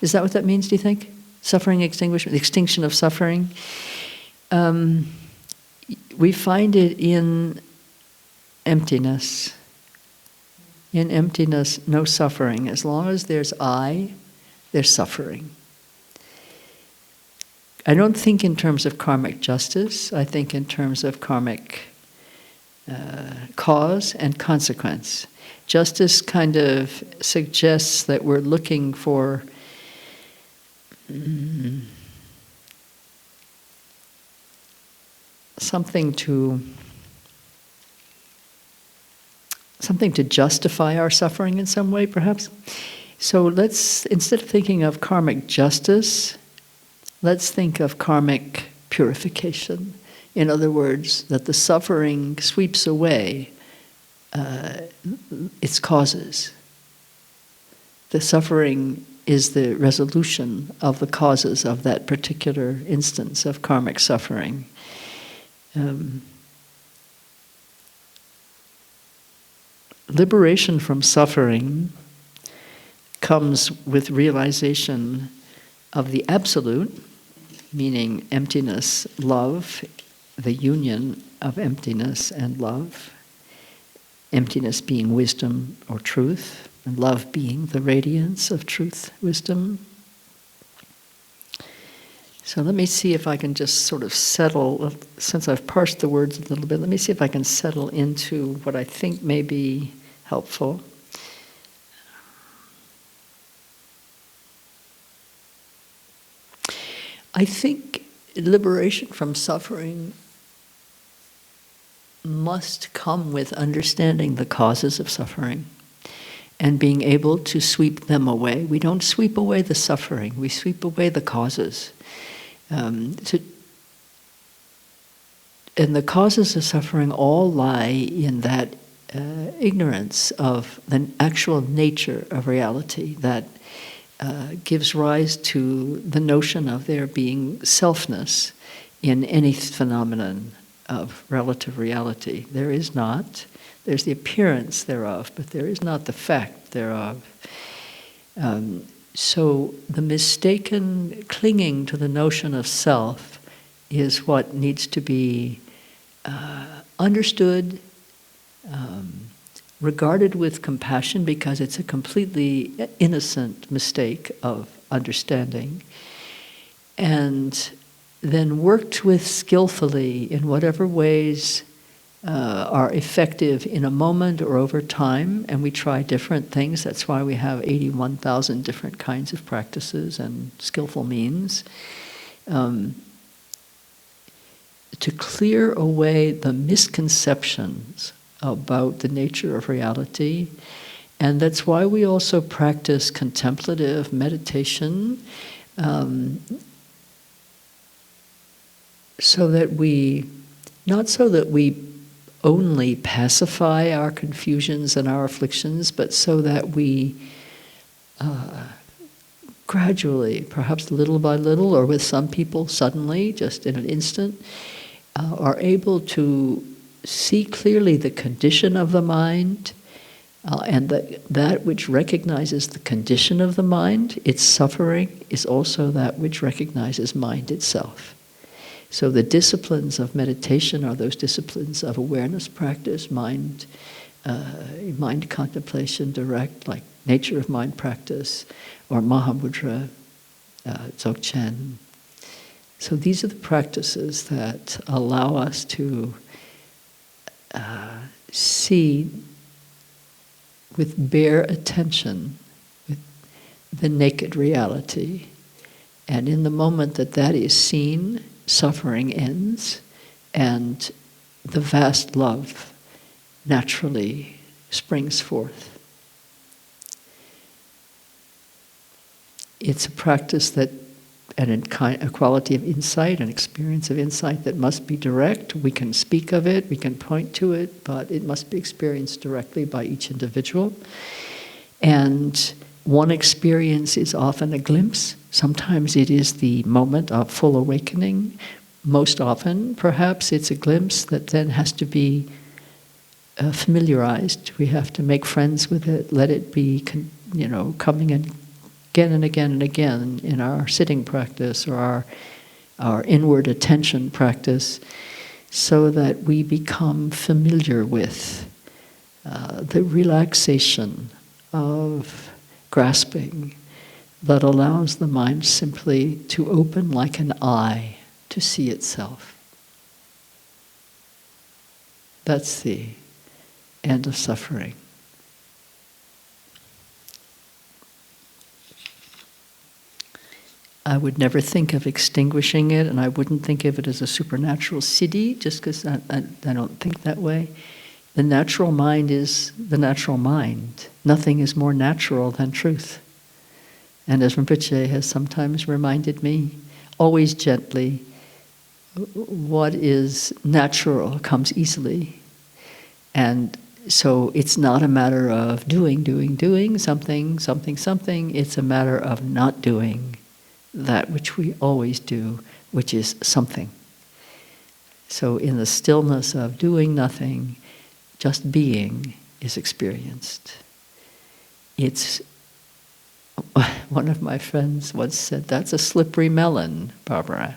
Is that what that means, do you think? Suffering extinguishment, the extinction of suffering? We find it in emptiness. In emptiness, no suffering. As long as there's I, there's suffering. I don't think in terms of karmic justice. I think in terms of karmic cause and consequence. Justice kind of suggests that we're looking for something to justify our suffering in some way, perhaps. So let's, instead of thinking of karmic justice, let's think of karmic purification. In other words, that the suffering sweeps away its causes. The suffering is the resolution of the causes of that particular instance of karmic suffering. Liberation from suffering comes with realization of the absolute, meaning emptiness, love, the union of emptiness and love, emptiness being wisdom or truth, and love being the radiance of truth, wisdom. So let me see if I can just sort of settle, since I've parsed the words a little bit, let me see if I can settle into what I think may be helpful. I think liberation from suffering must come with understanding the causes of suffering and being able to sweep them away. We don't sweep away the suffering, we sweep away the causes. And the causes of suffering all lie in that ignorance of the actual nature of reality that gives rise to the notion of there being selfness in any phenomenon of relative reality. There is not. There's the appearance thereof, but there is not the fact thereof. So the mistaken clinging to the notion of self is what needs to be understood, regarded with compassion, because it's a completely innocent mistake of understanding, and then worked with skillfully in whatever ways are effective in a moment or over time, and we try different things. That's why we have 81,000 different kinds of practices and skillful means. To clear away the misconceptions about the nature of reality. And that's why we also practice contemplative meditation, so that we, not so that we only pacify our confusions and our afflictions, but so that we gradually, perhaps little by little, or with some people suddenly, just in an instant, are able to see clearly the condition of the mind, and that which recognizes the condition of the mind, its suffering, is also that which recognizes mind itself. So the disciplines of meditation are those disciplines of awareness practice, mind contemplation, direct, like nature of mind practice, or Mahamudra, Dzogchen, So these are the practices that allow us to see with bare attention with the naked reality. And in the moment that that is seen, suffering ends, and the vast love naturally springs forth. It's a practice that, and a quality of insight, an experience of insight that must be direct. We can speak of it, we can point to it, but it must be experienced directly by each individual. And one experience is often a glimpse. Sometimes it is the moment of full awakening. Most often, perhaps, it's a glimpse that then has to be familiarized. We have to make friends with it, let it be, coming in again and again and again in our sitting practice or our inward attention practice, so that we become familiar with the relaxation of grasping that allows the mind simply to open like an eye to see itself. That's the end of suffering. I would never think of extinguishing it, and I wouldn't think of it as a supernatural siddhi, just because I don't think that way. The natural mind is the natural mind. Nothing is more natural than truth. And as Rinpoche has sometimes reminded me, always gently, what is natural comes easily. And so it's not a matter of doing, something. It's a matter of not doing that which we always do, which is something. So in the stillness of doing nothing, just being is experienced. It's, one of my friends once said, that's a slippery melon, Barbara.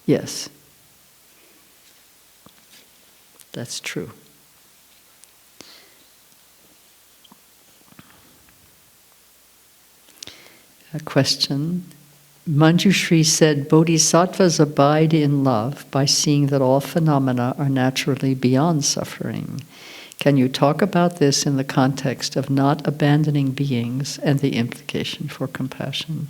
Yes, that's true. A question. Manjushri said, Bodhisattvas abide in love by seeing that all phenomena are naturally beyond suffering. Can you talk about this in the context of not abandoning beings and the implication for compassion?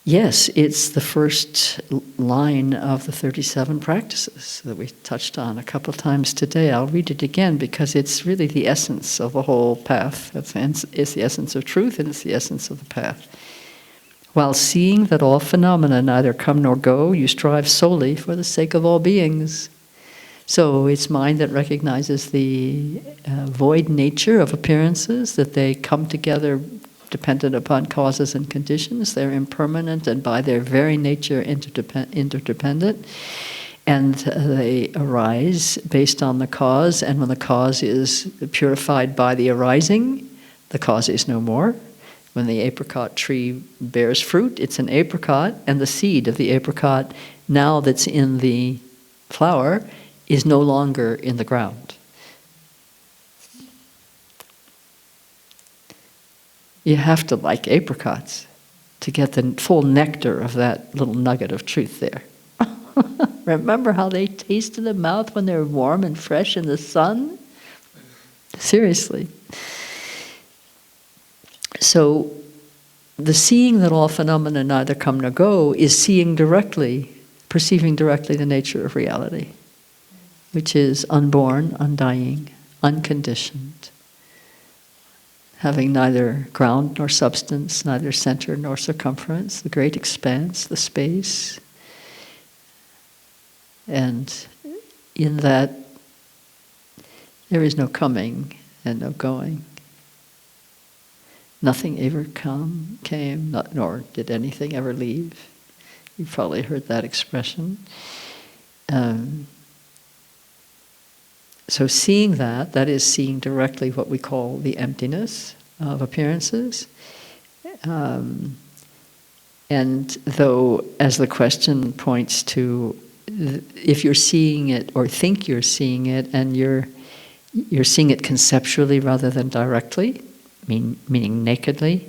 Yes, it's the first line of the 37 practices that we touched on a couple times today. I'll read it again because it's really the essence of the whole path. It's the essence of truth, and it's the essence of the path. While seeing that all phenomena neither come nor go, you strive solely for the sake of all beings. So it's mind that recognizes the void nature of appearances, that they come together dependent upon causes and conditions. They're impermanent and by their very nature interdependent. And they arise based on the cause, and when the cause is purified by the arising, the cause is no more. When the apricot tree bears fruit, it's an apricot, and the seed of the apricot, now that's in the flower, is no longer in the ground. You have to like apricots to get the full nectar of that little nugget of truth there. Remember how they taste in the mouth when they're warm and fresh in the sun? Seriously. So, the seeing that all phenomena neither come nor go is seeing directly, perceiving directly the nature of reality, which is unborn, undying, unconditioned, having neither ground nor substance, neither center nor circumference, the great expanse, the space. And in that, there is no coming and no going. Nothing ever came, nor did anything ever leave. You've probably heard that expression. So seeing that is seeing directly what we call the emptiness of appearances. And though, as the question points to, if you're seeing it or think you're seeing it, and you're seeing it conceptually rather than directly, meaning nakedly,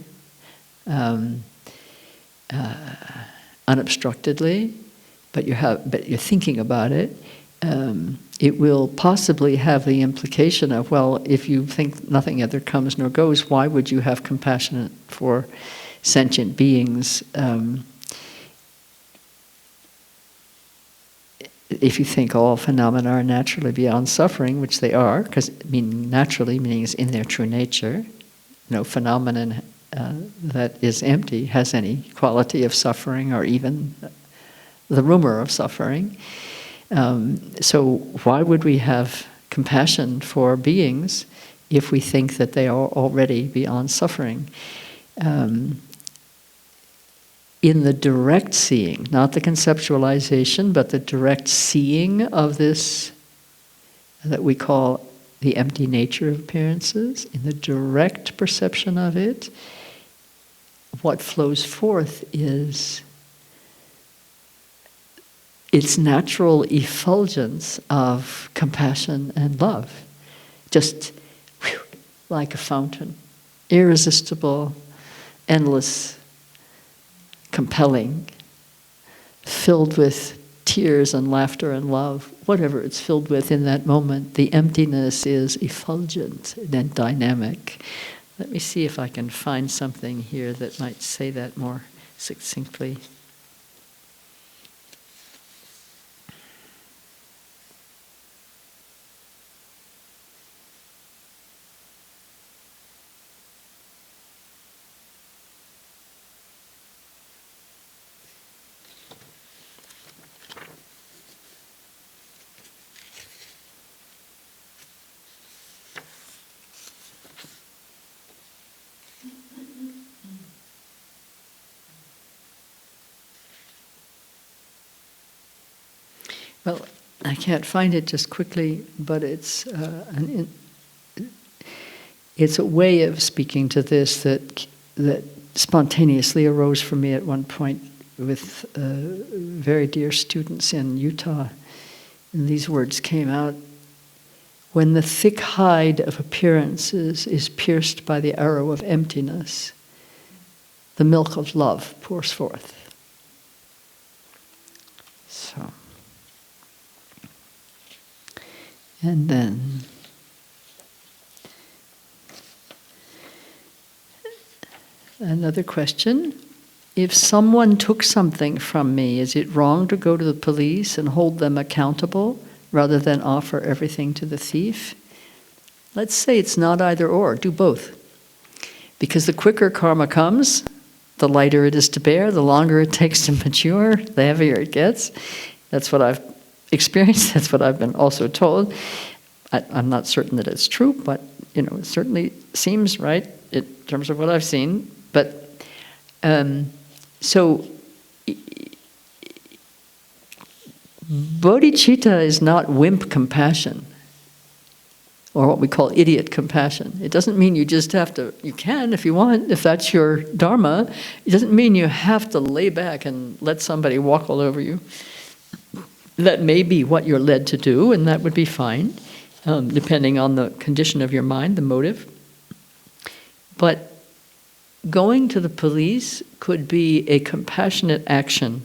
unobstructedly, but you're thinking about it, it will possibly have the implication of, well, if you think nothing other comes nor goes, why would you have compassion for sentient beings? If you think all phenomena are naturally beyond suffering, which they are, because naturally meaning in their true nature, no phenomenon that is empty has any quality of suffering or even the rumor of suffering. So why would we have compassion for beings if we think that they are already beyond suffering? In the direct seeing, not the conceptualization, but the direct seeing of this that we call the empty nature of appearances, in the direct perception of it, what flows forth is its natural effulgence of compassion and love, just like a fountain, irresistible, endless, compelling, filled with tears and laughter and love, whatever it's filled with in that moment. The emptiness is effulgent and dynamic. Let me see if I can find something here that might say that more succinctly. Well, I can't find it just quickly, but it's a way of speaking to this that spontaneously arose for me at one point with very dear students in Utah. And these words came out: when the thick hide of appearances is pierced by the arrow of emptiness, the milk of love pours forth. So. And then another question. If someone took something from me, is it wrong to go to the police and hold them accountable rather than offer everything to the thief? Let's say it's not either or, do both. Because the quicker karma comes, the lighter it is to bear, the longer it takes to mature, the heavier it gets. That's what I've experienced, that's what I've been also told. I'm not certain that it's true, but it certainly seems right in terms of what I've seen. But so bodhicitta is not wimp compassion, or what we call idiot compassion. It doesn't mean you just have to, you can if you want, if that's your dharma. It doesn't mean you have to lay back and let somebody walk all over you. That may be what you're led to do, and that would be fine, depending on the condition of your mind, the motive. But going to the police could be a compassionate action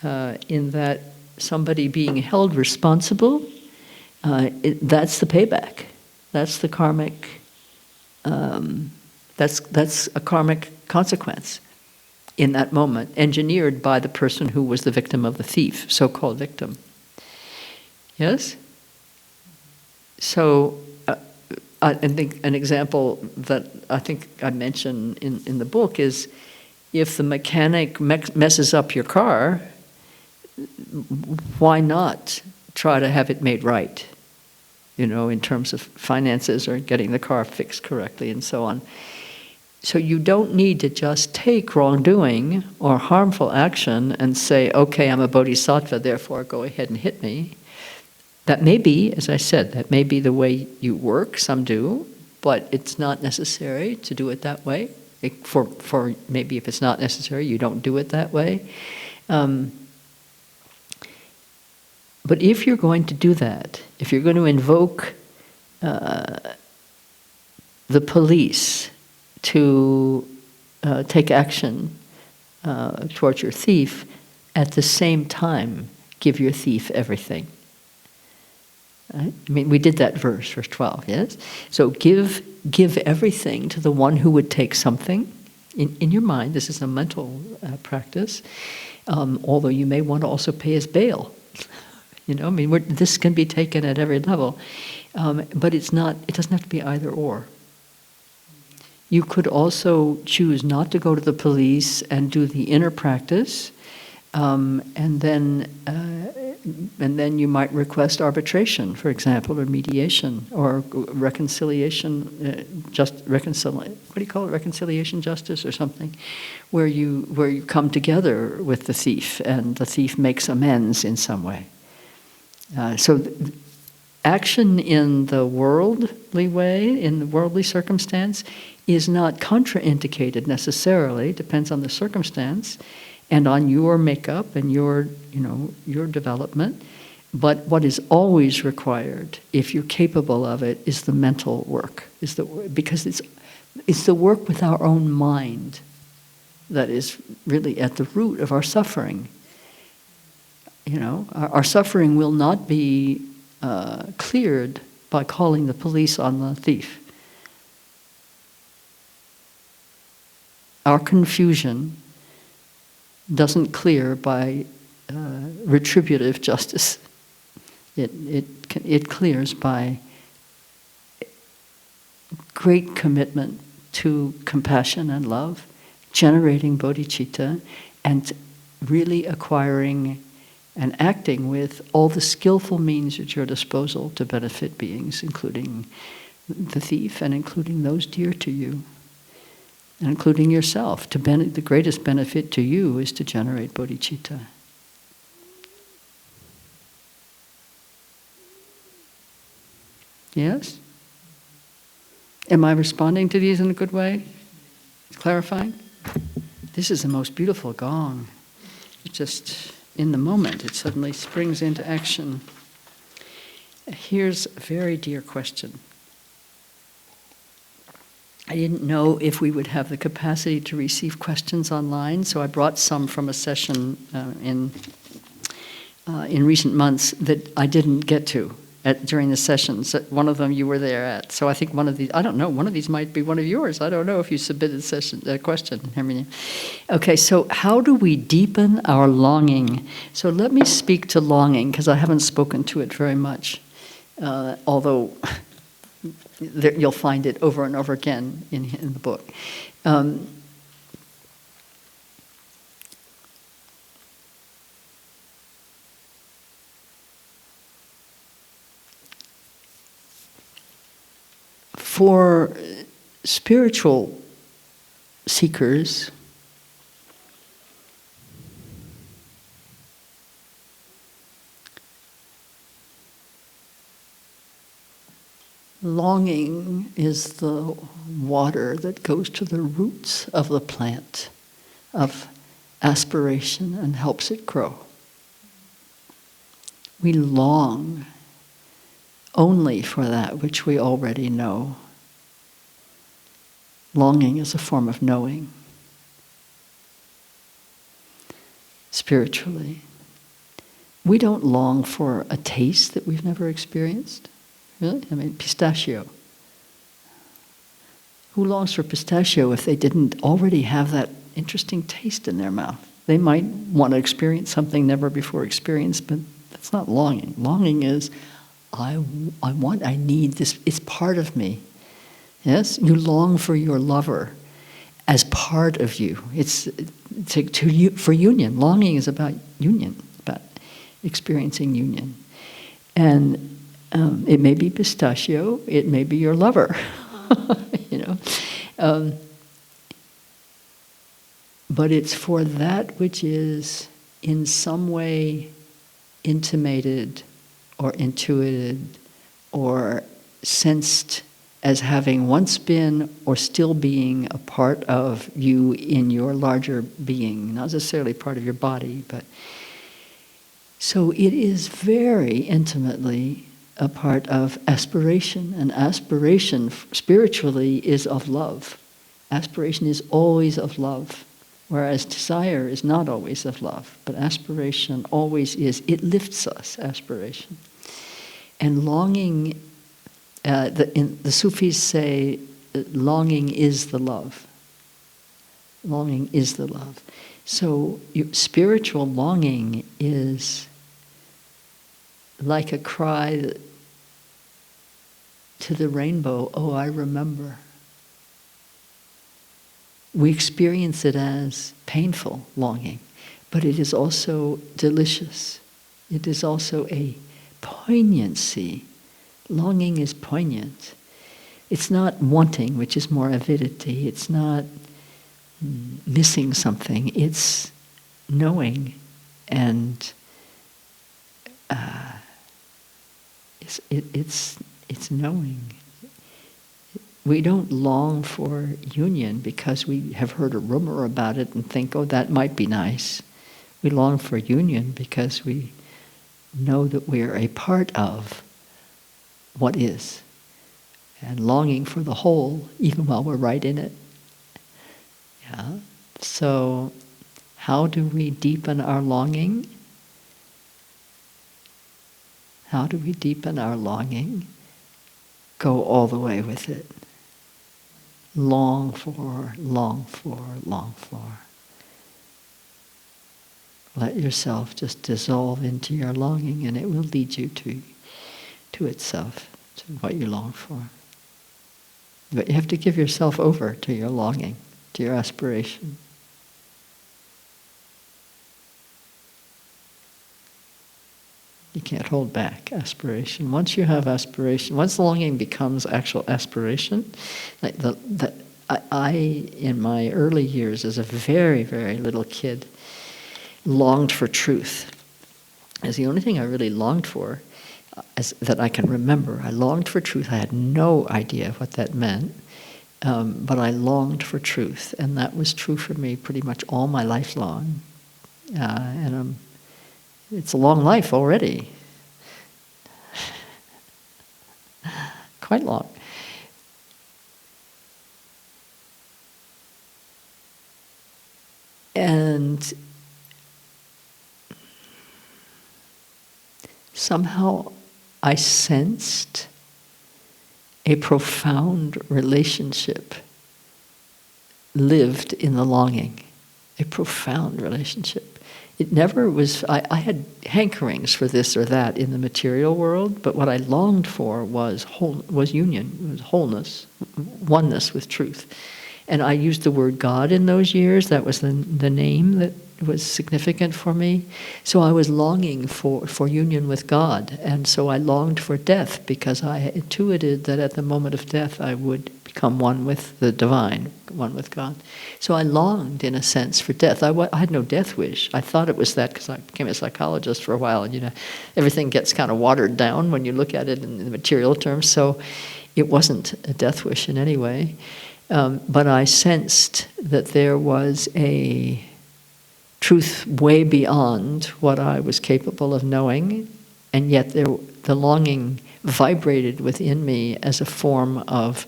in that somebody being held responsible, that's the payback. That's the karmic, that's a karmic consequence in that moment, engineered by the person who was the victim of the thief, so-called victim. Yes? So, I think an example that I think I mentioned in the book is if the mechanic messes up your car, why not try to have it made right? In terms of finances or getting the car fixed correctly and so on. So you don't need to just take wrongdoing or harmful action and say, okay, I'm a bodhisattva, therefore go ahead and hit me. That may be, as I said, that may be the way you work, some do, but it's not necessary to do it that way. For maybe if it's not necessary, you don't do it that way. But if you're going to do that, if you're going to invoke the police to take action towards your thief, at the same time, give your thief everything. Right? I mean, we did that verse 12, yes? So give everything to the one who would take something. In your mind, this is a mental practice, although you may want to also pay as bail. You know, I mean, this can be taken at every level, but it doesn't have to be either or. You could also choose not to go to the police and do the inner practice, and then you might request arbitration, for example, or mediation, or reconciliation, what do you call it, reconciliation justice or something, where you come together with the thief and the thief makes amends in some way. So action in the worldly way, in the worldly circumstance, is not contraindicated necessarily, depends on the circumstance and on your makeup and your development. But what is always required, if you're capable of it, is the mental work. Because it's the work with our own mind that is really at the root of our suffering. You know, our suffering will not be cleared by calling the police on the thief. Our confusion doesn't clear by retributive justice. It clears by great commitment to compassion and love, generating bodhicitta, and really acquiring and acting with all the skillful means at your disposal to benefit beings, including the thief and including those dear to you, and including yourself. The greatest benefit to you is to generate bodhicitta. Yes? Am I responding to these in a good way? Clarifying? This is the most beautiful gong. It just, in the moment, it suddenly springs into action. Here's a very dear question. I didn't know if we would have the capacity to receive questions online, so I brought some from a session in recent months that I didn't get to during the sessions. One of them you were there at. So I think one of these, I don't know, one of these might be one of yours. I don't know if you submitted a question, Hermione. Okay, so how do we deepen our longing? So let me speak to longing, because I haven't spoken to it very much, although you'll find it over and over again in the book. For spiritual seekers, longing is the water that goes to the roots of the plant of aspiration and helps it grow. We long only for that which we already know. Longing is a form of knowing. Spiritually, we don't long for a taste that we've never experienced. Really? I mean, pistachio. Who longs for pistachio if they didn't already have that interesting taste in their mouth? They might want to experience something never before experienced, but that's not longing. Longing is, I need this, it's part of me. Yes? You long for your lover as part of you. It's for union. Longing is about union, about experiencing union. And it may be pistachio, it may be your lover, but it's for that which is in some way intimated or intuited or sensed as having once been or still being a part of you in your larger being, not necessarily part of your body, but so it is very intimately a part of aspiration, and aspiration spiritually is of love. Aspiration is always of love. Whereas desire is not always of love, but aspiration always is. It lifts us, aspiration. And longing, the Sufis say, longing is the love. Longing is the love. So spiritual longing is like a cry to the rainbow, oh, I remember. We experience it as painful longing, but it is also delicious. It is also a poignancy. Longing is poignant. It's not wanting, which is more avidity. It's not missing something. It's knowing, and it's knowing. We don't long for union because we have heard a rumor about it and think, oh, that might be nice. We long for union because we know that we are a part of what is, and longing for the whole, even while we're right in it. Yeah. So, how do we deepen our longing? How do we deepen our longing? Go all the way with it. Long for, long for, long for. Let yourself just dissolve into your longing, and it will lead you to itself, to what you long for. But you have to give yourself over to your longing, to your aspiration. You can't hold back aspiration. Once you have aspiration, once the longing becomes actual aspiration, like I, in my early years as a very, very little kid, longed for truth. It's the only thing I really longed for, that I can remember. I longed for truth. I had no idea what that meant, but I longed for truth, and that was true for me pretty much all my life long. And it's a long life already. Quite long. And somehow I sensed a profound relationship lived in the longing. A profound relationship. It never was, I had hankerings for this or that in the material world, but what I longed for was union, was wholeness, oneness with truth. And I used the word God in those years. That was the name that was significant for me. So I was longing for union with God. And so I longed for death because I intuited that at the moment of death I would become one with the divine, one with God. So I longed, in a sense, for death. I had no death wish. I thought it was that because I became a psychologist for a while. And, everything gets kind of watered down when you look at it in the material terms. So it wasn't a death wish in any way. But I sensed that there was a truth way beyond what I was capable of knowing, and yet the longing vibrated within me as a form of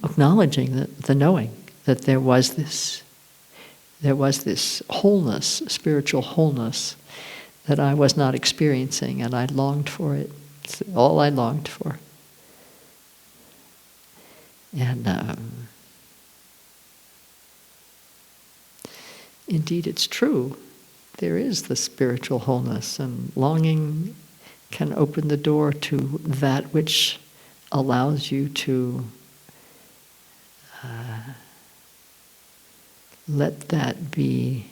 acknowledging the knowing that there was this wholeness, spiritual wholeness, that I was not experiencing, and I longed for it. It's all I longed for. And indeed, it's true. There is the spiritual wholeness, and longing can open the door to that which allows you to let that be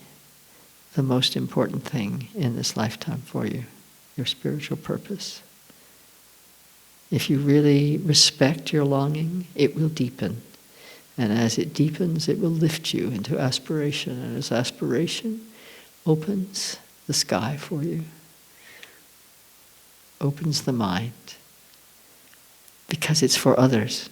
the most important thing in this lifetime for you, your spiritual purpose. If you really respect your longing, it will deepen. And as it deepens, it will lift you into aspiration. And as aspiration opens the sky for you, opens the mind, because it's for others.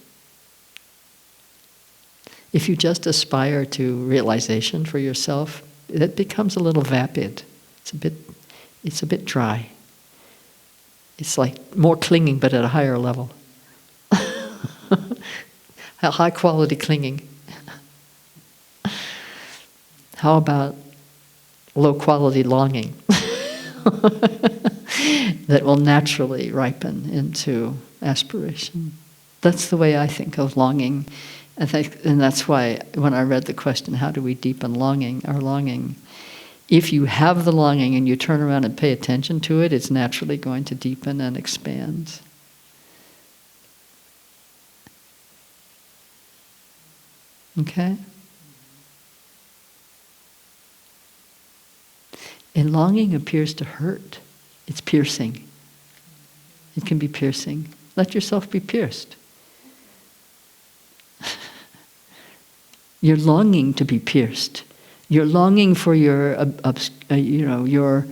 If you just aspire to realization for yourself, that becomes a little vapid. It's a bit dry. It's like more clinging, but at a higher level. A high quality clinging. How about low-quality longing that will naturally ripen into aspiration? That's the way I think of longing. And that's why when I read the question, how do we deepen longing, our longing? If you have the longing and you turn around and pay attention to it, it's naturally going to deepen and expand. Okay? And longing appears to hurt. It's piercing. It can be piercing. Let yourself be pierced. You're longing to be pierced. You're longing for your, your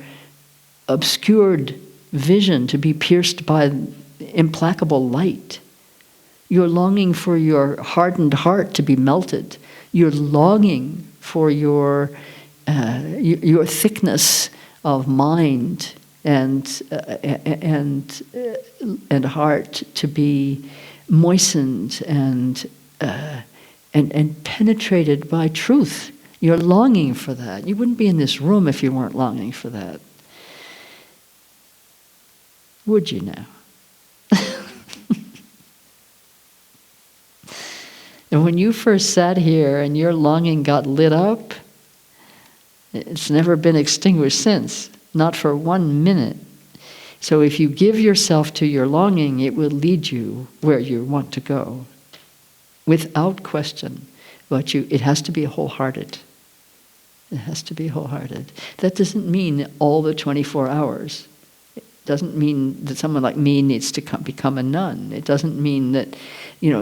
obscured vision to be pierced by implacable light. You're longing for your hardened heart to be melted. You're longing for your thickness of mind and heart to be moistened and penetrated by truth. You're longing for that. You wouldn't be in this room if you weren't longing for that. Would you now? And when you first sat here and your longing got lit up, it's never been extinguished since, not for 1 minute. So if you give yourself to your longing, it will lead you where you want to go, without question. But it has to be wholehearted. It has to be wholehearted. That doesn't mean all the 24 hours. It doesn't mean that someone like me needs to become a nun. It doesn't mean that,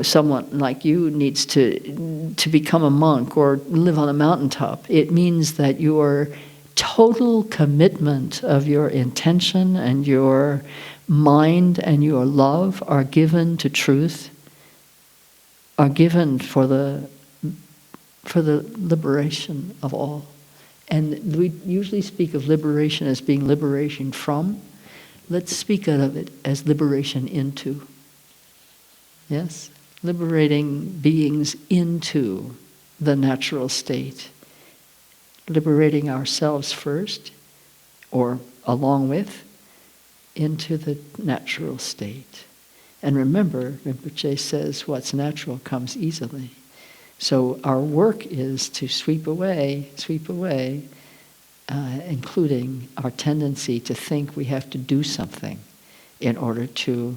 someone like you needs to become a monk or live on a mountaintop. It means that your total commitment of your intention and your mind and your love are given to truth, are given for the liberation of all. And we usually speak of liberation as being liberation from. Let's speak of it as liberation into. Yes? Liberating beings into the natural state. Liberating ourselves first, or along with, into the natural state. And remember, Rinpoche says, what's natural comes easily. So our work is to sweep away, including our tendency to think we have to do something in order to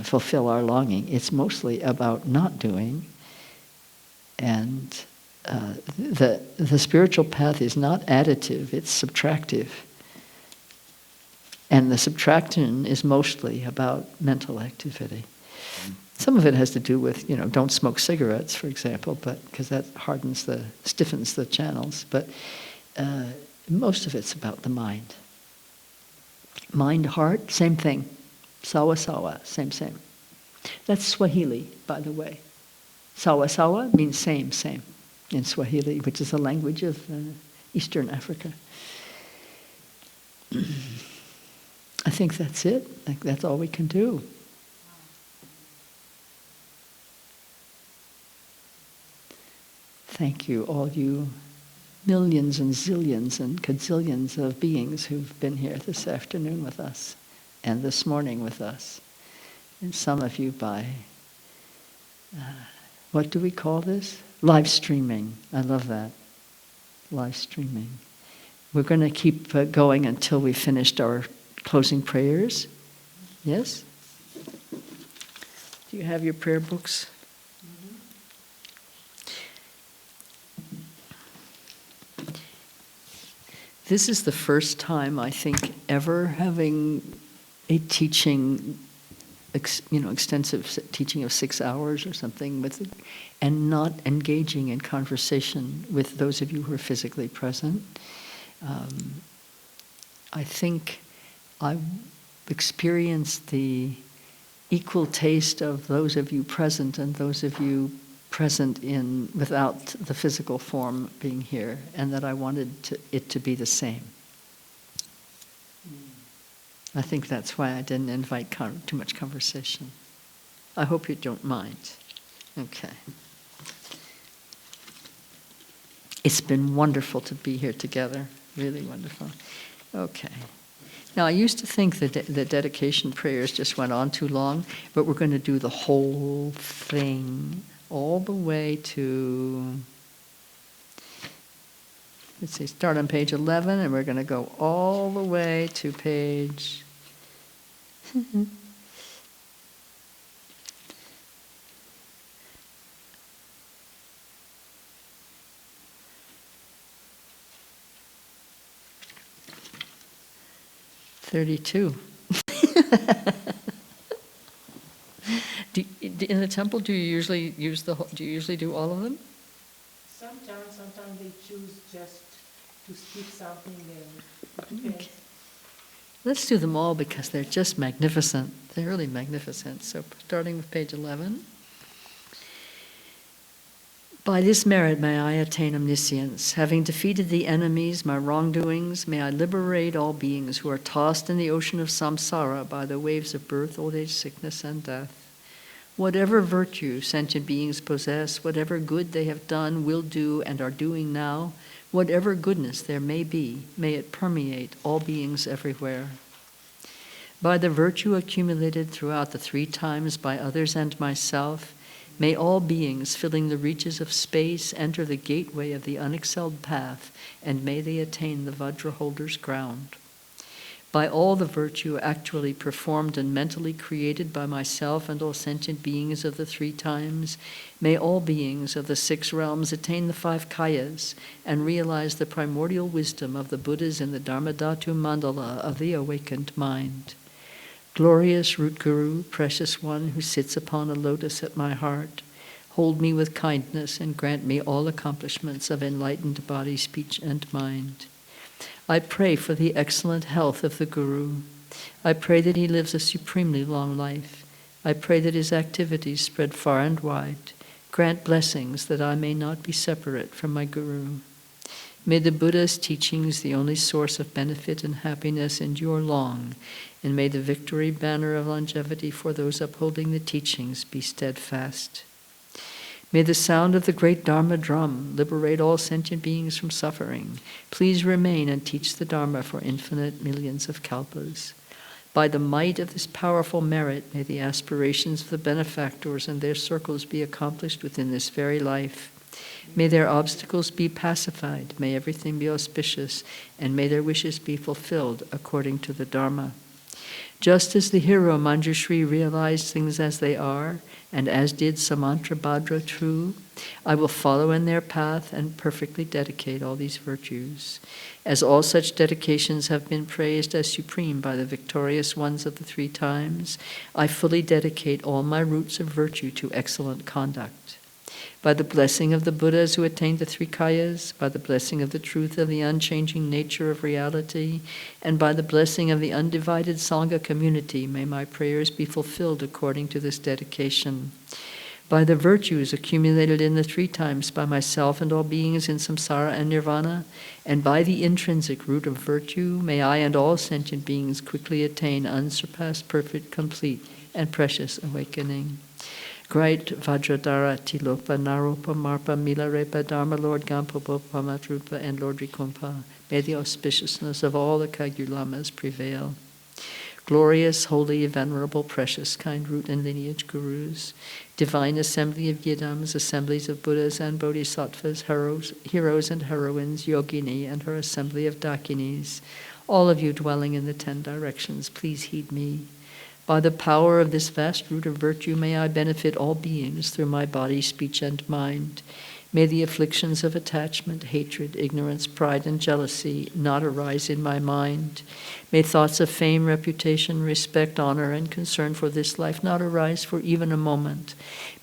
fulfill our longing. It's mostly about not doing, and the spiritual path is not additive, it's subtractive. And the subtraction is mostly about mental activity. Some of it has to do with, don't smoke cigarettes, for example, but because that stiffens the channels. But most of it's about the mind. Mind, heart, same thing. Sawa, sawa, same. That's Swahili, by the way. Sawa, sawa means same in Swahili, which is a language of Eastern Africa. I think that's it. I think that's all we can do. Thank you, all you millions and zillions and gazillions of beings who've been here this afternoon with us and this morning with us. And some of you by, what do we call this? Live streaming. I love that. Live streaming. We're going to keep going until we finished our closing prayers. Yes? Do you have your prayer books? This is the first time, I think, ever having a teaching, extensive teaching of 6 hours or something, and not engaging in conversation with those of you who are physically present. I think I've experienced the equal taste of those of you present and those of you present without the physical form being here, and that I wanted it to be the same. I think that's why I didn't invite too much conversation. I hope you don't mind. Okay. It's been wonderful to be here together, really wonderful. Okay. Now, I used to think that the dedication prayers just went on too long, but we're going to do the whole thing all the way to, let's see, start on page 11, and we're going to go all the way to page 32. In the temple, do you usually do all of them? Sometimes they choose just to skip something and it depends. Let's do them all because they're just magnificent. They're really magnificent. So starting with page 11. By this merit may I attain omniscience. Having defeated the enemies, my wrongdoings, may I liberate all beings who are tossed in the ocean of samsara by the waves of birth, old age, sickness, and death. Whatever virtue sentient beings possess, whatever good they have done, will do, and are doing now, whatever goodness there may be, may it permeate all beings everywhere. By the virtue accumulated throughout the 3 times by others and myself, may all beings filling the reaches of space enter the gateway of the unexcelled path, and may they attain the Vajra holder's ground. By all the virtue actually performed and mentally created by myself and all sentient beings of the 3 times, may all beings of the 6 realms attain the 5 kayas and realize the primordial wisdom of the Buddhas in the Dharmadhatu Mandala of the awakened mind. Glorious Root Guru, precious one who sits upon a lotus at my heart, hold me with kindness and grant me all accomplishments of enlightened body, speech, and mind. I pray for the excellent health of the Guru. I pray that he lives a supremely long life. I pray that his activities spread far and wide. Grant blessings that I may not be separate from my Guru. May the Buddha's teachings, the only source of benefit and happiness, endure long, and may the victory banner of longevity for those upholding the teachings be steadfast. May the sound of the great Dharma drum liberate all sentient beings from suffering. Please remain and teach the Dharma for infinite millions of kalpas. By the might of this powerful merit, may the aspirations of the benefactors and their circles be accomplished within this very life. May their obstacles be pacified, may everything be auspicious, and may their wishes be fulfilled according to the Dharma. Just as the hero Manjushri realized things as they are, and as did Samantrabhadra true, I will follow in their path and perfectly dedicate all these virtues. As all such dedications have been praised as supreme by the victorious ones of the 3 times, I fully dedicate all my roots of virtue to excellent conduct. By the blessing of the Buddhas who attained the 3 kayas, by the blessing of the truth of the unchanging nature of reality, and by the blessing of the undivided Sangha community, may my prayers be fulfilled according to this dedication. By the virtues accumulated in the 3 times by myself and all beings in samsara and nirvana, and by the intrinsic root of virtue, may I and all sentient beings quickly attain unsurpassed, perfect, complete, and precious awakening. Great Vajradhara, Tilopa, Naropa, Marpa, Milarepa, Dharma, Lord Gampopa, Pamatrupa, and Lord Rikompa, may the auspiciousness of all the Kagyu-lamas prevail. Glorious, holy, venerable, precious, kind root and lineage gurus, divine assembly of Yidams, assemblies of Buddhas and Bodhisattvas, heroes and heroines, Yogini and her assembly of Dakinis, all of you dwelling in the 10 directions, please heed me. By the power of this vast root of virtue, may I benefit all beings through my body, speech, and mind. May the afflictions of attachment, hatred, ignorance, pride, and jealousy not arise in my mind. May thoughts of fame, reputation, respect, honor, and concern for this life not arise for even a moment.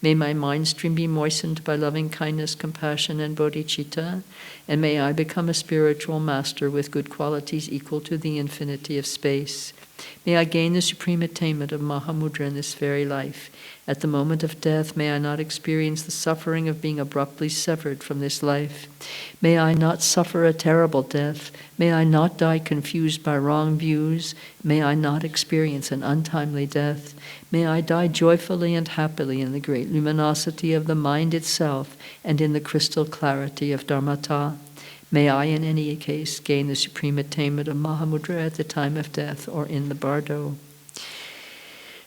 May my mind stream be moistened by loving kindness, compassion, and bodhicitta, and may I become a spiritual master with good qualities equal to the infinity of space. May I gain the supreme attainment of Mahamudra in this very life. At the moment of death, may I not experience the suffering of being abruptly severed from this life. May I not suffer a terrible death. May I not die confused by wrong views. May I not experience an untimely death. May I die joyfully and happily in the great luminosity of the mind itself and in the crystal clarity of Dharmata. May I, in any case, gain the supreme attainment of Mahamudra at the time of death or in the bardo.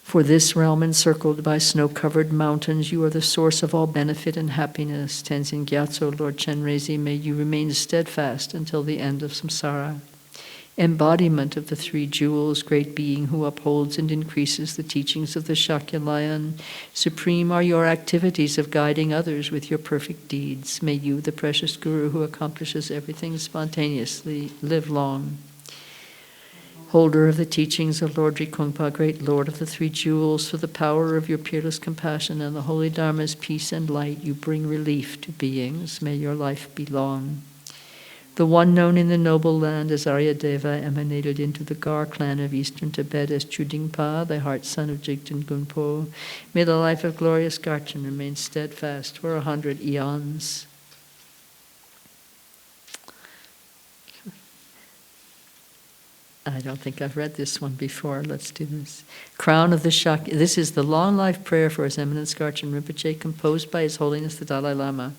For this realm encircled by snow-covered mountains, you are the source of all benefit and happiness. Tenzin Gyatso, Lord Chenrezig, may you remain steadfast until the end of samsara. Embodiment of the three jewels, great being who upholds and increases the teachings of the Shakya Lion. Supreme are your activities of guiding others with your perfect deeds. May you, the precious Guru who accomplishes everything spontaneously, live long. Holder of the teachings of Lord Rikongpa, great Lord of the three jewels, for the power of your peerless compassion and the holy Dharma's peace and light, you bring relief to beings. May your life be long. The one known in the noble land as Aryadeva emanated into the Gar clan of eastern Tibet as Chudingpa, the heart son of Jigten Gunpo. May the life of glorious Garchen remain steadfast for 100 eons. I don't think I've read this one before. Let's do this. Crown of the Shakya. This is the long life prayer for His Eminence Garchen Rinpoche, composed by His Holiness the Dalai Lama.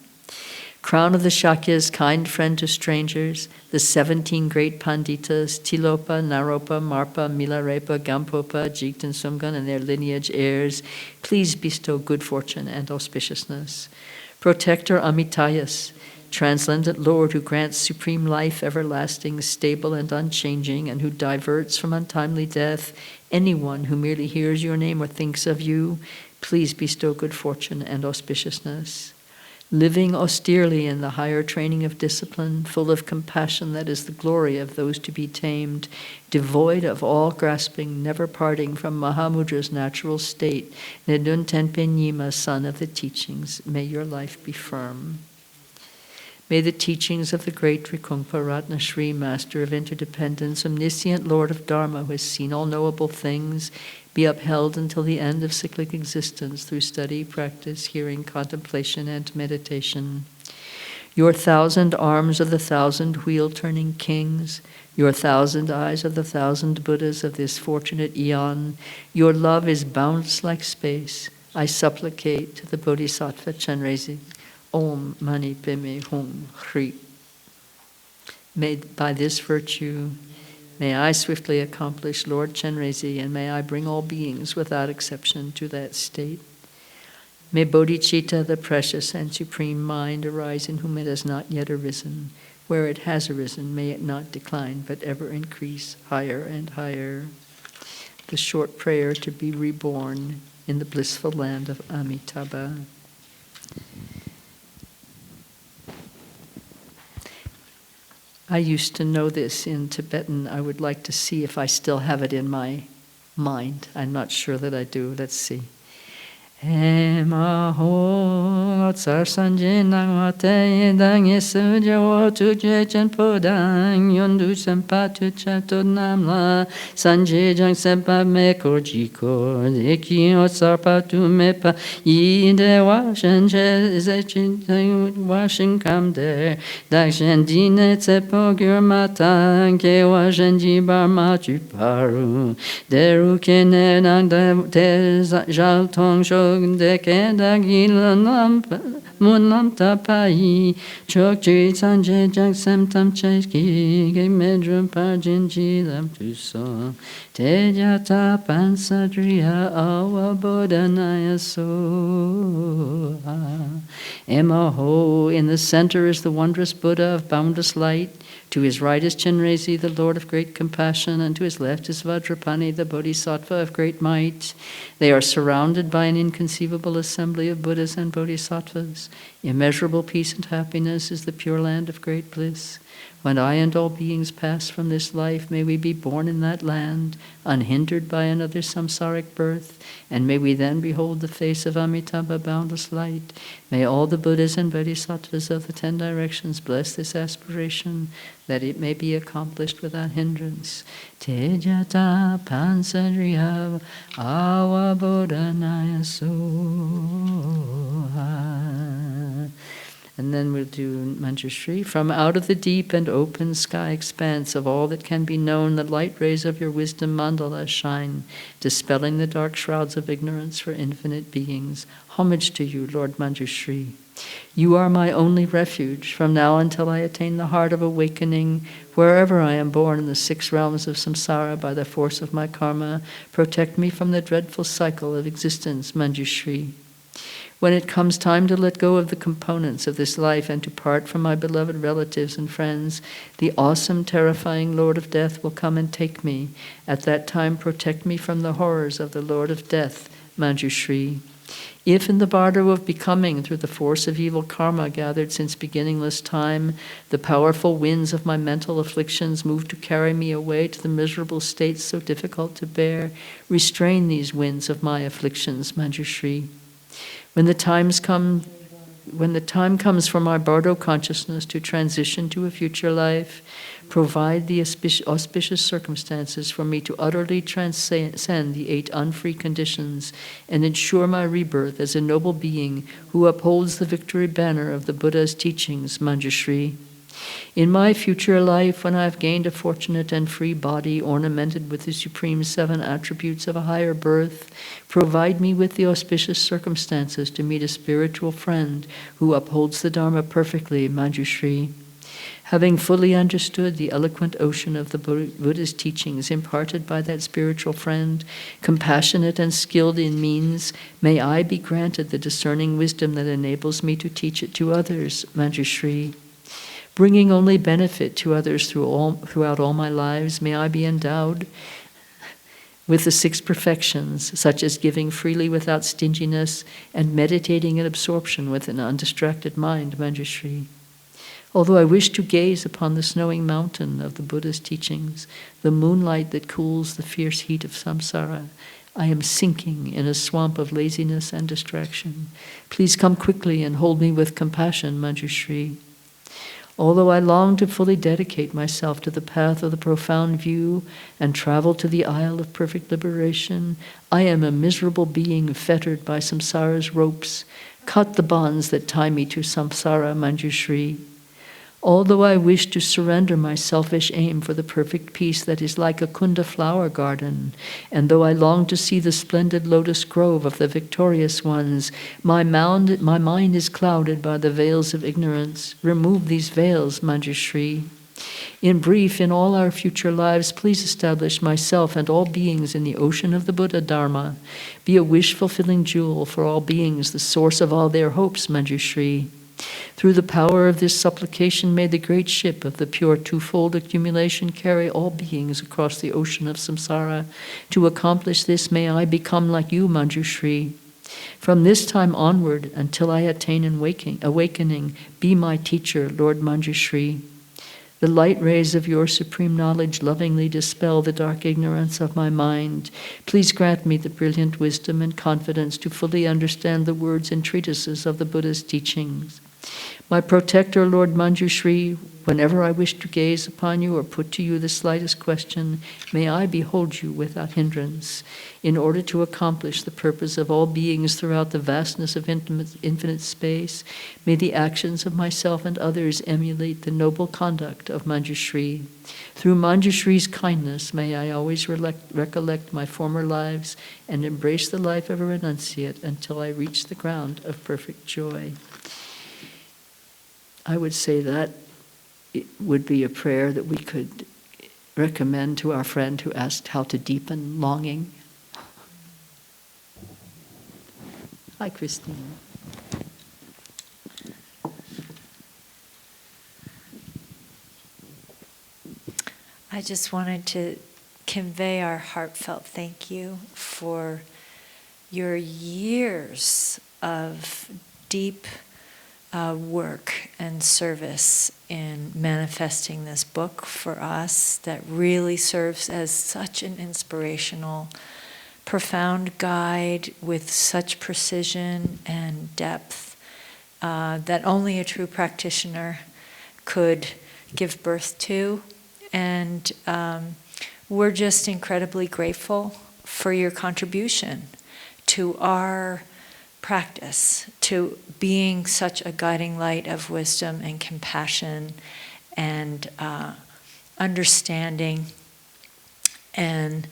Crown of the Shakyas, kind friend to strangers, the 17 great Panditas, Tilopa, Naropa, Marpa, Milarepa, Gampopa, Jigten Sumgan, and their lineage heirs, please bestow good fortune and auspiciousness. Protector Amitayas, transcendent Lord who grants supreme life, everlasting, stable, and unchanging, and who diverts from untimely death anyone who merely hears your name or thinks of you, please bestow good fortune and auspiciousness. Living austerely in the higher training of discipline, full of compassion that is the glory of those to be tamed, devoid of all grasping, never parting from Mahamudra's natural state, Nedun Tenpe Nyima, son of the teachings, may your life be firm. May the teachings of the great Rikongpa Ratna Shri, Master of Interdependence, omniscient Lord of Dharma, who has seen all knowable things, be upheld until the end of cyclic existence through study, practice, hearing, contemplation, and meditation. Your 1,000 arms of the 1,000 wheel-turning kings, your 1,000 eyes of the 1,000 Buddhas of this fortunate eon, your love is boundless like space. I supplicate to the Bodhisattva Chenrezig. Om Mani Padme Hum Hri. May by this virtue, may I swiftly accomplish Lord Chenrezig, and may I bring all beings without exception to that state. May Bodhicitta, the precious and supreme mind, arise in whom it has not yet arisen. Where it has arisen, may it not decline, but ever increase higher and higher. The short prayer to be reborn in the blissful land of Amitabha. I used to know this in Tibetan. I would like to see if I still have it in my mind. I'm not sure that I do. Let's see. Ema ho tsar sanje nang wa te dang yesu jawo tu je chen po dang yon du sempa tu cha to nam la sanje jang sempa me ko ji ko de ki o tsar pa tu me pa yi de wa shen che ze chin wa shin kam de da shen di ne tse po gyur ma tang ke wa shen ji bar ma chu paru de ru ke ne nang de jal tong sho de kenda gila munam tapai chok chi sanje jak sem tam cheki ge medrum parjin ji lam tu so te jata pansadriya awa bodhanaya so. Emaho, in the center is the wondrous Buddha of boundless light. To his right is Chenrezig, the Lord of great compassion, and to his left is Vajrapani, the Bodhisattva of great might. They are surrounded by an inconceivable assembly of Buddhas and Bodhisattvas. Immeasurable peace and happiness is the pure land of great bliss. When I and all beings pass from this life, may we be born in that land, unhindered by another samsaric birth, and may we then behold the face of Amitabha, boundless light. May all the Buddhas and Bodhisattvas of the 10 directions bless this aspiration, that it may be accomplished without hindrance. Tejata pansajriya avabodhanaya soha. And then we'll do Manjushri. From out of the deep and open sky expanse of all that can be known, the light rays of your wisdom mandala shine, dispelling the dark shrouds of ignorance for infinite beings. Homage to you, Lord Manjushri. You are my only refuge, from now until I attain the heart of awakening. Wherever I am born in the 6 realms of samsara by the force of my karma, protect me from the dreadful cycle of existence, Manjushri. When it comes time to let go of the components of this life and to part from my beloved relatives and friends, the awesome, terrifying Lord of Death will come and take me. At that time, protect me from the horrors of the Lord of Death, Manjushri. If in the bardo of becoming, through the force of evil karma gathered since beginningless time, the powerful winds of my mental afflictions move to carry me away to the miserable states so difficult to bear, restrain these winds of my afflictions, Manjushri. When the time comes for my bardo consciousness to transition to a future life, provide the auspicious circumstances for me to utterly transcend the 8 unfree conditions and ensure my rebirth as a noble being who upholds the victory banner of the Buddha's teachings, Manjushri. In my future life, when I have gained a fortunate and free body ornamented with the supreme 7 attributes of a higher birth, provide me with the auspicious circumstances to meet a spiritual friend who upholds the Dharma perfectly, Manjushri. Having fully understood the eloquent ocean of the Buddha's teachings imparted by that spiritual friend, compassionate and skilled in means, may I be granted the discerning wisdom that enables me to teach it to others, Manjushri. Bringing only benefit to others throughout all my lives, may I be endowed with the 6 perfections, such as giving freely without stinginess and meditating in absorption with an undistracted mind, Manjushri. Although I wish to gaze upon the snowing mountain of the Buddha's teachings, the moonlight that cools the fierce heat of samsara, I am sinking in a swamp of laziness and distraction. Please come quickly and hold me with compassion, Manjushri. Although I long to fully dedicate myself to the path of the profound view and travel to the isle of perfect liberation, I am a miserable being fettered by samsara's ropes. Cut the bonds that tie me to samsara, Manjushri. Although I wish to surrender my selfish aim for the perfect peace that is like a kunda flower garden, and though I long to see the splendid lotus grove of the victorious ones, my mind is clouded by the veils of ignorance. Remove these veils, Manjushri. In brief, in all our future lives, please establish myself and all beings in the ocean of the Buddha Dharma. Be a wish-fulfilling jewel for all beings, the source of all their hopes, Manjushri. Through the power of this supplication, may the great ship of the pure twofold accumulation carry all beings across the ocean of samsara. To accomplish this, may I become like you, Manjushri. From this time onward, until I attain awakening, be my teacher, Lord Manjushri. The light rays of your supreme knowledge lovingly dispel the dark ignorance of my mind. Please grant me the brilliant wisdom and confidence to fully understand the words and treatises of the Buddha's teachings. My protector, Lord Manjushri, whenever I wish to gaze upon you or put to you the slightest question, may I behold you without hindrance. In order to accomplish the purpose of all beings throughout the vastness of infinite space, may the actions of myself and others emulate the noble conduct of Manjushri. Through Manjushri's kindness, may I always recollect my former lives and embrace the life of a renunciate until I reach the ground of perfect joy. I would say that it would be a prayer that we could recommend to our friend who asked how to deepen longing. Hi, Christine. I just wanted to convey our heartfelt thank you for your years of deep work and service in manifesting this book for us that really serves as such an inspirational, profound guide with such precision and depth that only a true practitioner could give birth to. And we're just incredibly grateful for your contribution to our practice, to being such a guiding light of wisdom and compassion and understanding. And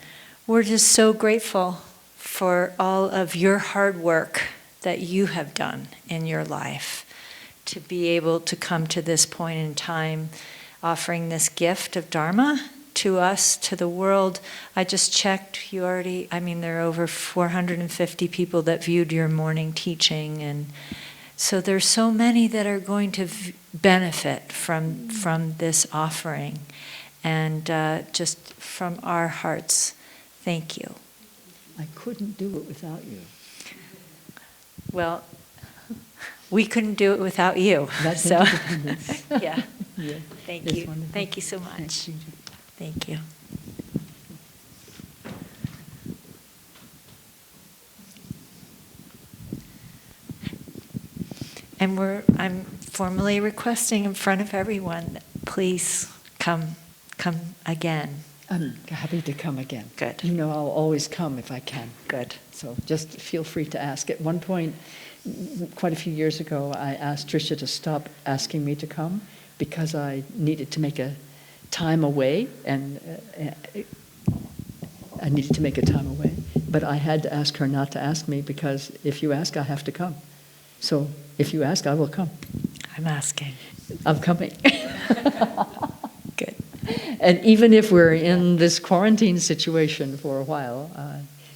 we're just so grateful for all of your hard work that you have done in your life to be able to come to this point in time, offering this gift of Dharma to us, to the world. I just checked, there are over 450 people that viewed your morning teaching, and so there's so many that are going to benefit from this offering. And just from our hearts, thank you. I couldn't do it without you. Well, we couldn't do it without you. That's so independence. yeah. Yeah. Thank It's you. wonderful. Thank you so much. Thank you. Thank you. And I'm formally requesting in front of everyone, please come again. I'm happy to come again. Good. You know I'll always come if I can. Good. So just feel free to ask. At one point, quite a few years ago, I asked Tricia to stop asking me to come because I needed to make a time away, and I needed to make a time away. But I had to ask her not to ask me because if you ask, I have to come. So if you ask, I will come. I'm asking. I'm coming. Good. And even if we're in this quarantine situation for a while,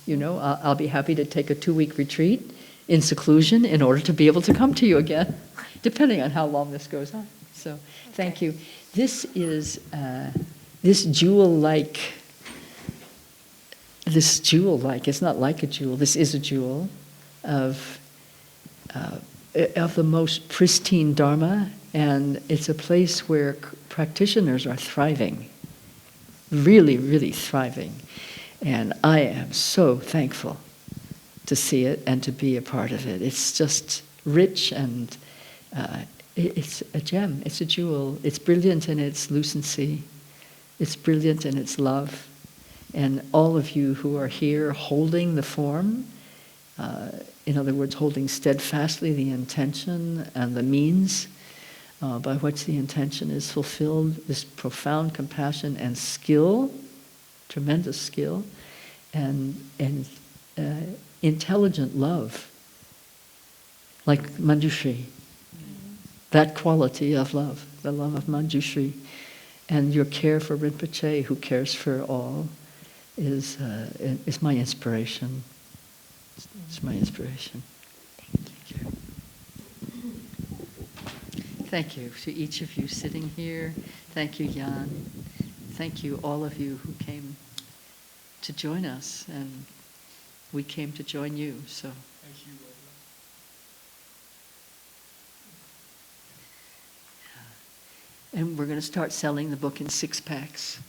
I'll be happy to take a 2-week retreat in seclusion in order to be able to come to you again, depending on how long this goes on. So thank you. This is this jewel-like, it's not like a jewel, this is a jewel of the most pristine Dharma, and it's a place where practitioners are thriving, really, really thriving. And I am so thankful to see it and to be a part of it. It's just rich, and it's a gem, it's a jewel. It's brilliant in its lucency, it's brilliant in its love. And all of you who are here holding the form, in other words, holding steadfastly the intention and the means by which the intention is fulfilled, this profound compassion and skill, tremendous skill, and intelligent love, like Manjushri, that quality of love, the love of Manjushri, and your care for Rinpoche, who cares for all, is my inspiration. It's my inspiration. Thank you. Thank you to each of you sitting here. Thank you, Jan. Thank you, all of you who came to join us, and we came to join you. So. Thank you, Barbara. And we're going to start selling the book in 6-packs.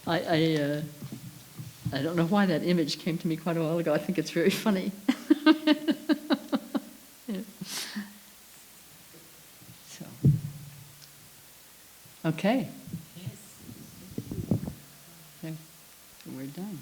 I don't know why that image came to me quite a while ago. I think it's very funny. Yeah. So, okay. Yes. Okay. We're done.